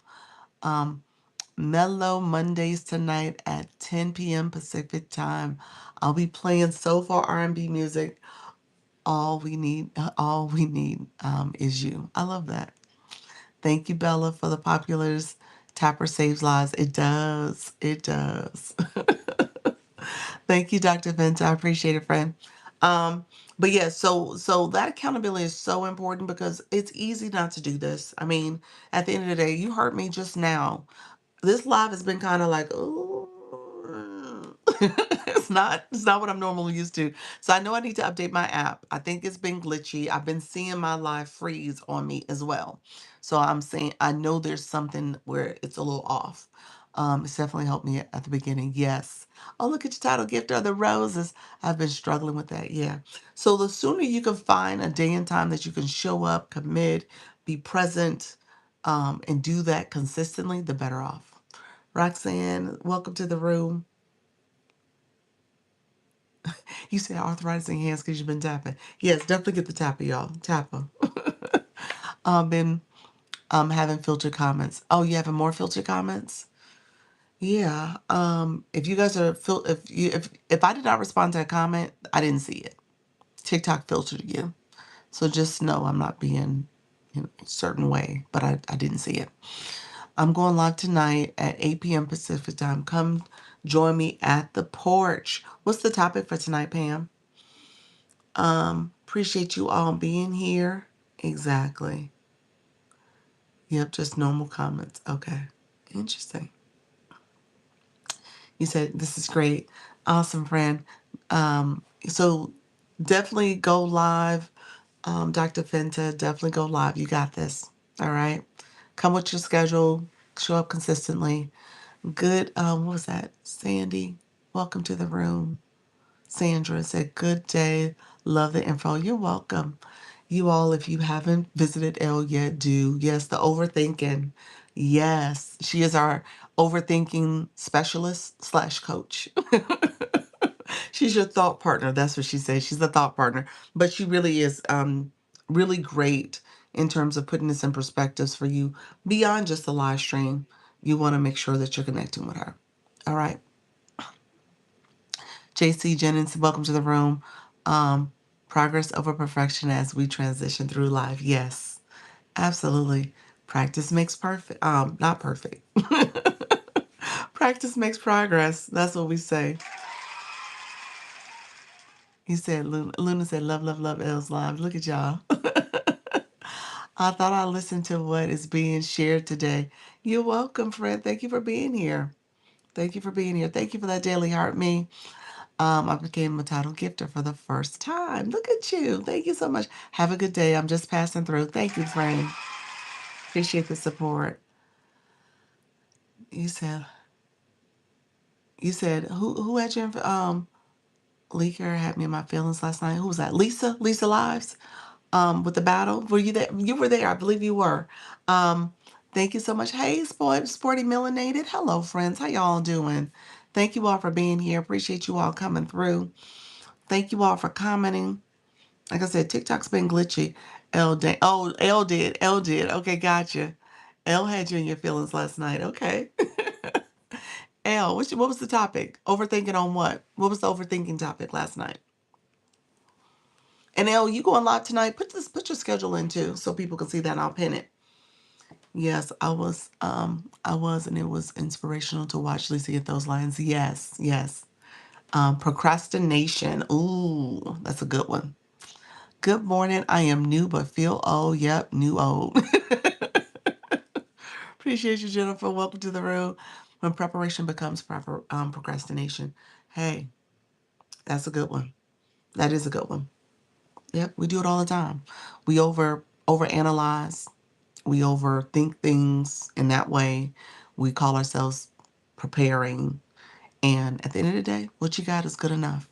Um, Mellow Mondays tonight at 10 p.m. Pacific time. I'll be playing soulful R&B music. All we need is you. I love that. Thank you, Bella, for the populars. Tapper saves lives. It does. It does. Thank you, Dr. Vince. I appreciate it, friend. Um, but yeah, so that accountability is so important because it's easy not to do this. I mean, at the end of the day, you heard me just now. This live has been kind of like, oh, it's not what I'm normally used to. So I know I need to update my app. I think it's been glitchy. I've been seeing my live freeze on me as well. So I'm saying I know there's something where it's a little off. It's definitely helped me at the beginning. Yes. Oh, look at your title, Gift of the Roses. I've been struggling with that. Yeah. So the sooner you can find a day and time that you can show up, commit, be present, and do that consistently, the better off. Roxanne, welcome to the room. You said arthritis in hands because you've been tapping. Yes, definitely get the tapper, y'all. Tapper. Been having filtered comments. Oh, you having more filtered comments? Yeah. If you guys are if I did not respond to a comment, I didn't see it. TikTok filtered you. So just know I'm not being a certain way, but I didn't see it. I'm going live tonight at 8 p.m. Pacific time. Come join me at the porch. What's the topic for tonight, Pam? Appreciate you all being here. Exactly. Yep, just normal comments. Okay. Interesting. You said this is great. Awesome, friend. So definitely go live. Dr. Fenta, definitely go live. You got this. All right. Come with your schedule. Show up consistently. Good. What was that? Sandy, welcome to the room. Sandra said, good day. Love the info. You're welcome. You all, if you haven't visited Elle yet, do. Yes, the overthinking. Yes, she is our overthinking specialist slash coach. She's your thought partner. That's what she says. She's the thought partner. But she really is really great in terms of putting this in perspectives for you beyond just the live stream. You want to make sure that you're connecting with her. All right. JC Jennings, welcome to the room. Um, Progress over perfection as we transition through life. Yes, absolutely. Practice makes perfect. Not perfect. Practice makes progress. That's what we say. He said, Luna said, love, love, love L's live. Look at y'all. I thought I listened to what is being shared today. You're welcome, Fred. Thank you for being here. Thank you for being here. Thank you for that daily heart me. I became a title gifter for the first time. Look at you. Thank you so much. Have a good day. I'm just passing through. Thank you, friend. Appreciate the support. You said, who had your leaker had me in my feelings last night? Who was that? Lisa Lives. With the battle. Were you there? You were there. I believe you were. Um, Thank you so much. Hey, sporty melanated. Hello, friends. How y'all doing? Thank you all for being here. Appreciate you all coming through. Thank you all for commenting. Like I said, TikTok's been glitchy. L did. L did. Okay, gotcha. L had you in your feelings last night. Okay. L, what was the topic? Overthinking on what? What was the overthinking topic last night? And L, you going live tonight? Put your schedule in too, so people can see that. And I'll pin it. Yes, I was, and it was inspirational to watch Lisa get those lines. Yes, yes. Procrastination. Ooh, that's a good one. Good morning. I am new but feel old. Yep, new old. Appreciate you, Jennifer. Welcome to the room. When preparation becomes proper procrastination. Hey, that's a good one. That is a good one. Yep, we do it all the time. We overanalyze. We overthink things in that way. We call ourselves preparing. And at the end of the day, what you got is good enough.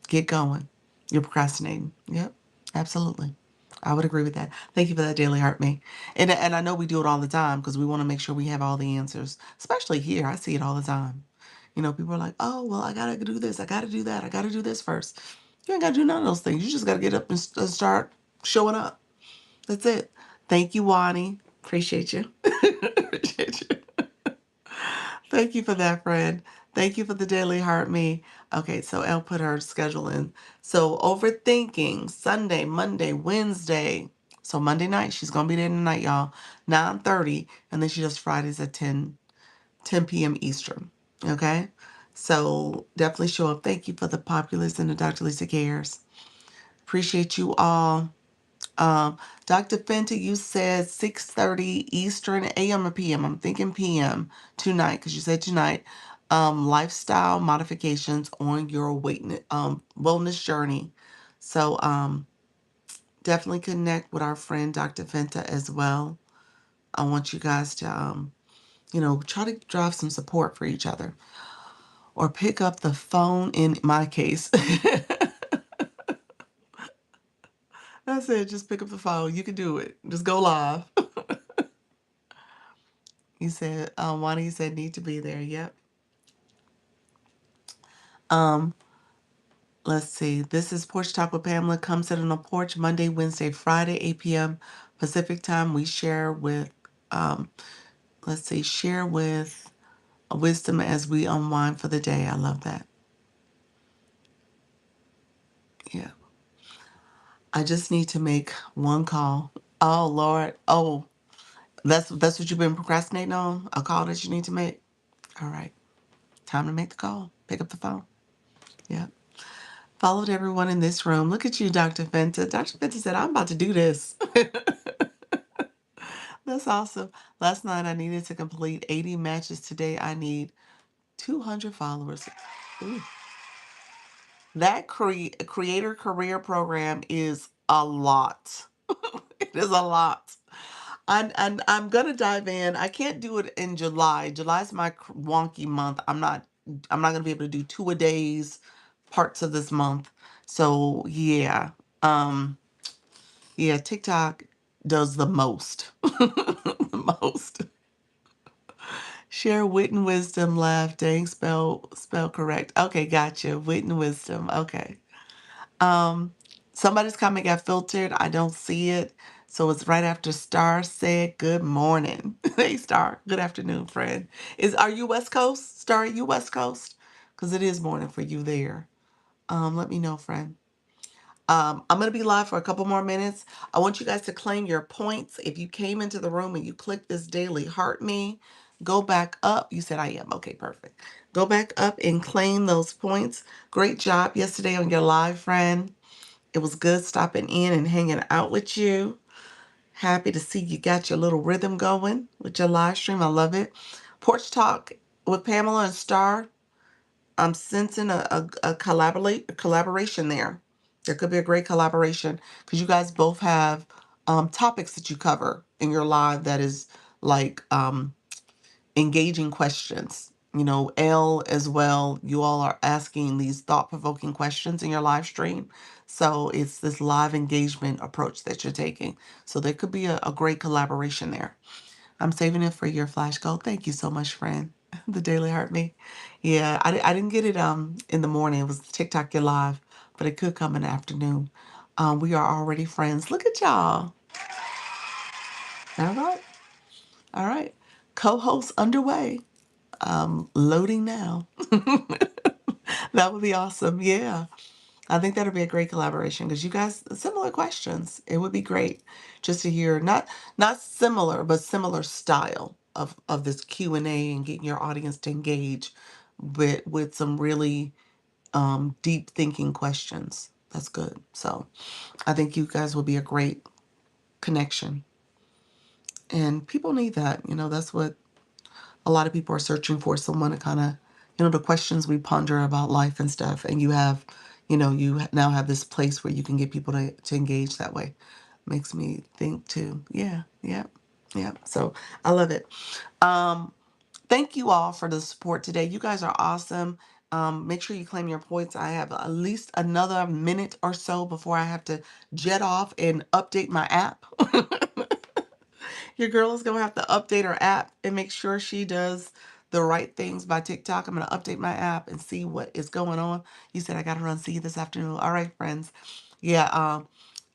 Get going. You're procrastinating. Yep, absolutely. I would agree with that. Thank you for that daily heart me. And I know we do it all the time because we want to make sure we have all the answers. Especially here. I see it all the time. You know, people are like, oh, well, I got to do this. I got to do that. I got to do this first. You ain't got to do none of those things. You just got to get up and start showing up. That's it. Thank you, Wani. Appreciate you. Appreciate you. Thank you for that, friend. Thank you for the daily heart me. Okay, so Elle put her schedule in. So overthinking, Sunday, Monday, Wednesday. So Monday night, she's going to be there tonight, y'all. 9:30. And then she does Fridays at 10 p.m. Eastern. Okay? So definitely show up. Thank you for the populace and the Dr. Lisa Cares. Appreciate you all. Um, Dr. Fenty, you said 6:30 Eastern, AM or PM. I'm thinking PM tonight because you said tonight. Lifestyle modifications on your wellness journey. So definitely connect with our friend Dr. Fenta as well. I want you guys to try to drive some support for each other or pick up the phone in my case. That's it. Just pick up the phone. You can do it. Just go live. He said, Wani, he said, need to be there. Yep. Um, let's see. This is Porch Talk with Pamela. Come sit on the porch Monday, Wednesday, Friday, 8 p.m. Pacific time. We share with, um, share with wisdom as we unwind for the day. I love that. Yeah. I just need to make one call. Oh, Lord. Oh, that's what you've been procrastinating on? A call that you need to make? All right. Time to make the call. Pick up the phone. Yeah. Followed everyone in this room. Look at you, Dr. Fenta. Dr. Fenta said, I'm about to do this. That's awesome. Last night I needed to complete 80 matches. Today I need 200 followers. Ooh. That creator career program is a lot. It is a lot. And I'm gonna dive in. I can't do it in July. July's my wonky month. I'm not gonna be able to do two a days parts of this month. So yeah. Um yeah, TikTok does the most. The most. Share wit and wisdom, laugh, dang, spell correct. Okay, gotcha. Wit and wisdom. Okay. Um, Somebody's comment got filtered. I don't see it. So it's right after Star said good morning. Hey Star, good afternoon, friend. Are you West Coast? Star, are you West Coast? Because it is morning for you there. Let me know, friend. I'm going to be live for a couple more minutes. I want you guys to claim your points. If you came into the room and you clicked this daily heart me, go back up. You said I am. Okay, perfect. Go back up and claim those points. Great job yesterday on your live, friend. It was good stopping in and hanging out with you. Happy to see you got your little rhythm going with your live stream. I love it. Porch Talk with Pamela and Star. I'm sensing a collaboration there. There could be a great collaboration because you guys both have topics that you cover in your live that is like engaging questions. You know, L as well, you all are asking these thought-provoking questions in your live stream. So it's this live engagement approach that you're taking. So there could be a great collaboration there. I'm saving it for your flash goal. Thank you so much, friend. The Daily Heart Me. Yeah, I didn't get it in the morning. It was TikTok your live, but it could come in the afternoon. We are already friends. Look at y'all. All right. All right. Co-host underway. Loading now. That would be awesome. Yeah. I think that'd be a great collaboration because you guys similar questions. It would be great just to hear not similar but similar style of this Q&A and getting your audience to engage with some really deep thinking questions. That's good. So I think you guys will be a great connection. And people need that. You know, that's what a lot of people are searching for, someone to kind of, the questions we ponder about life and stuff. And you have, you now have this place where you can get people to engage that way. Makes me think too. Yeah, yeah, yeah. So I love it. Um, Thank you all for the support today. You guys are awesome. Make sure you claim your points. I have at least another minute or so before I have to jet off and update my app. Your girl is going to have to update her app and make sure she does the right things by TikTok. I'm going to update my app and see what is going on. You said I got to run see you this afternoon. All right, friends. Yeah,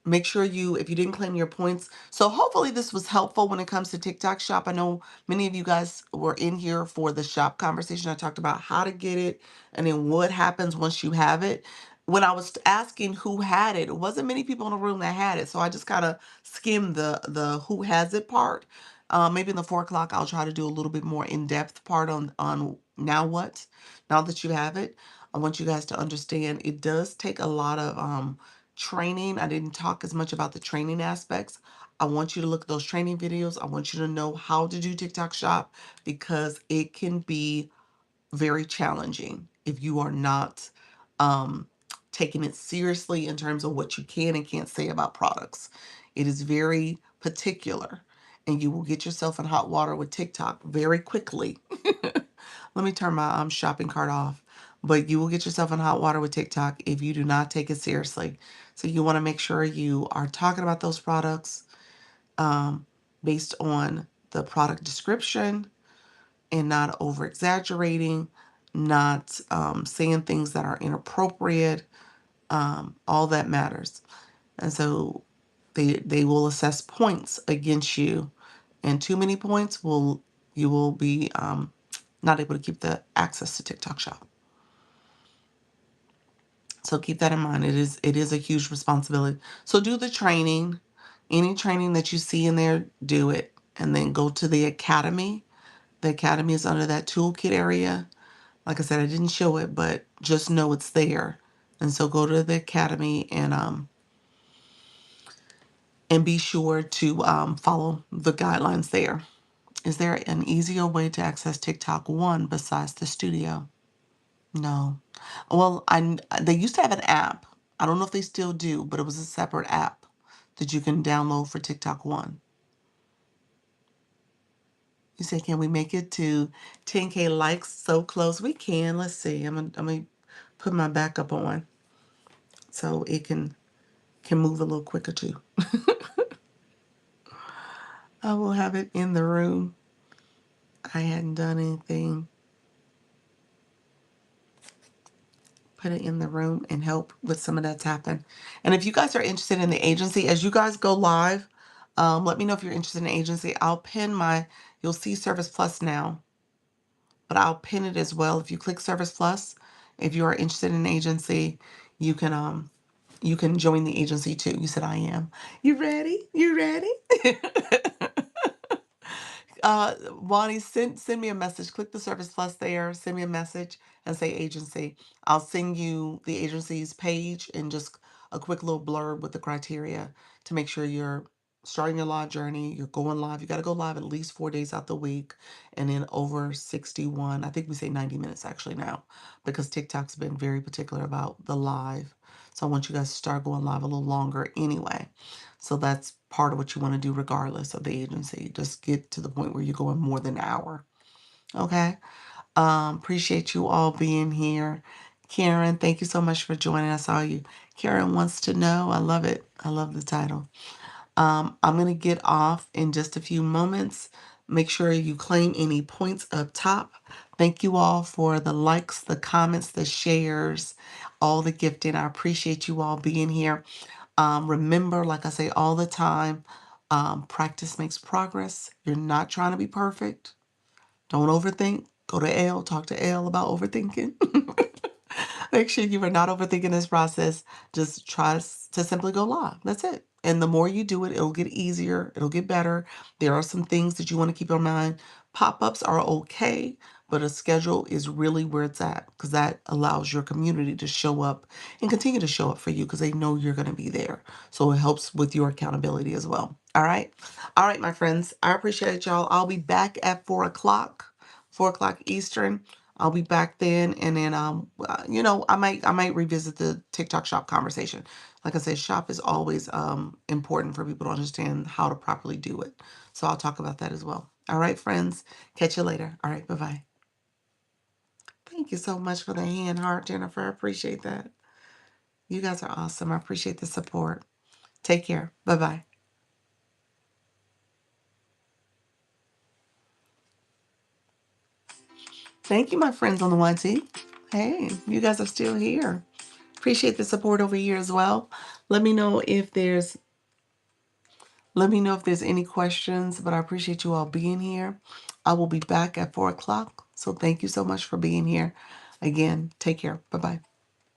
make sure if you didn't claim your points. So hopefully this was helpful when it comes to TikTok shop. I know many of you guys were in here for the shop conversation. I talked about how to get it and then what happens once you have it. When I was asking who had it, it wasn't many people in the room that had it. So I just kind of skimmed the who has it part. Maybe in the 4 o'clock, I'll try to do a little bit more in-depth part on now what, now that you have it. I want you guys to understand it does take a lot of training. I didn't talk as much about the training aspects. I want you to look at those training videos. I want you to know how to do TikTok shop because it can be very challenging if you are not um, taking it seriously in terms of what you can and can't say about products. It is very particular and you will get yourself in hot water with TikTok very quickly. Let me turn my shopping cart off. But you will get yourself in hot water with TikTok if you do not take it seriously. So you want to make sure you are talking about those products um, based on the product description and not over exaggerating, not saying things that are inappropriate. All that matters. And so they will assess points against you, and too many points you will be not able to keep the access to TikTok Shop. So keep that in mind. It is a huge responsibility. So do the training. Any training that you see in there, do it. And then go to the academy. The academy is under that toolkit area. Like I said, I didn't show it, but just know it's there. And so go to the academy and be sure to follow the guidelines there. Is there an easier way to access TikTok One besides the studio? No. Well, they used to have an app. I don't know if they still do, but it was a separate app that you can download for TikTok One. You say, can we make it to 10K likes? So close. We can. Let's see. I'm gonna put my backup on so it can move a little quicker too. I will have it in the room. I hadn't done anything. Put it in the room and help with some of that's happened. And if you guys are interested in the agency, as you guys go live, let me know if you're interested in the agency. I'll pin you'll see Service Plus now, but I'll pin it as well. If you click Service Plus, if you are interested in an agency, you can join the agency too. You said I am. You ready? You ready? Wani, send me a message. Click the Service Plus there. Send me a message and say agency. I'll send you the agency's page and just a quick little blurb with the criteria to make sure you're starting your live journey. You're going live. You got to go live at least 4 days out the week, and then over 61. I think we say 90 minutes actually now, because TikTok's been very particular about the live. So I want you guys to start going live a little longer anyway. So that's part of what you want to do regardless of the agency. Just get to the point where you're going more than an hour. Okay. Appreciate you all being here. Karen, thank you so much for joining us. All you. Karen wants to know. I love it. I love the title. I'm going to get off in just a few moments. Make sure you claim any points up top. Thank you all for the likes, the comments, the shares, all the gifting. I appreciate you all being here. Remember, like I say all the time, practice makes progress. You're not trying to be perfect. Don't overthink. Go to Elle, talk to Elle about overthinking. Make sure you are not overthinking this process. Just try to simply go live. That's it. And the more you do it, it'll get easier. It'll get better. There are some things that you want to keep in mind. Pop-ups are okay, but a schedule is really where it's at, because that allows your community to show up and continue to show up for you because they know you're going to be there. So it helps with your accountability as well. All right. All right, my friends. I appreciate y'all. I'll be back at 4 o'clock, 4 o'clock Eastern. I'll be back then, and then I might revisit the TikTok shop conversation. Like I said, shop is always important for people to understand how to properly do it. So I'll talk about that as well. All right, friends. Catch you later. All right, bye-bye. Thank you so much for the hand heart, Jennifer. I appreciate that. You guys are awesome. I appreciate the support. Take care. Bye-bye. Thank you, my friends on the YT. Hey, you guys are still here. Appreciate the support over here as well. Let me know if there's any questions, but I appreciate you all being here. I will be back at 4 o'clock. So thank you so much for being here. Again, take care. Bye-bye.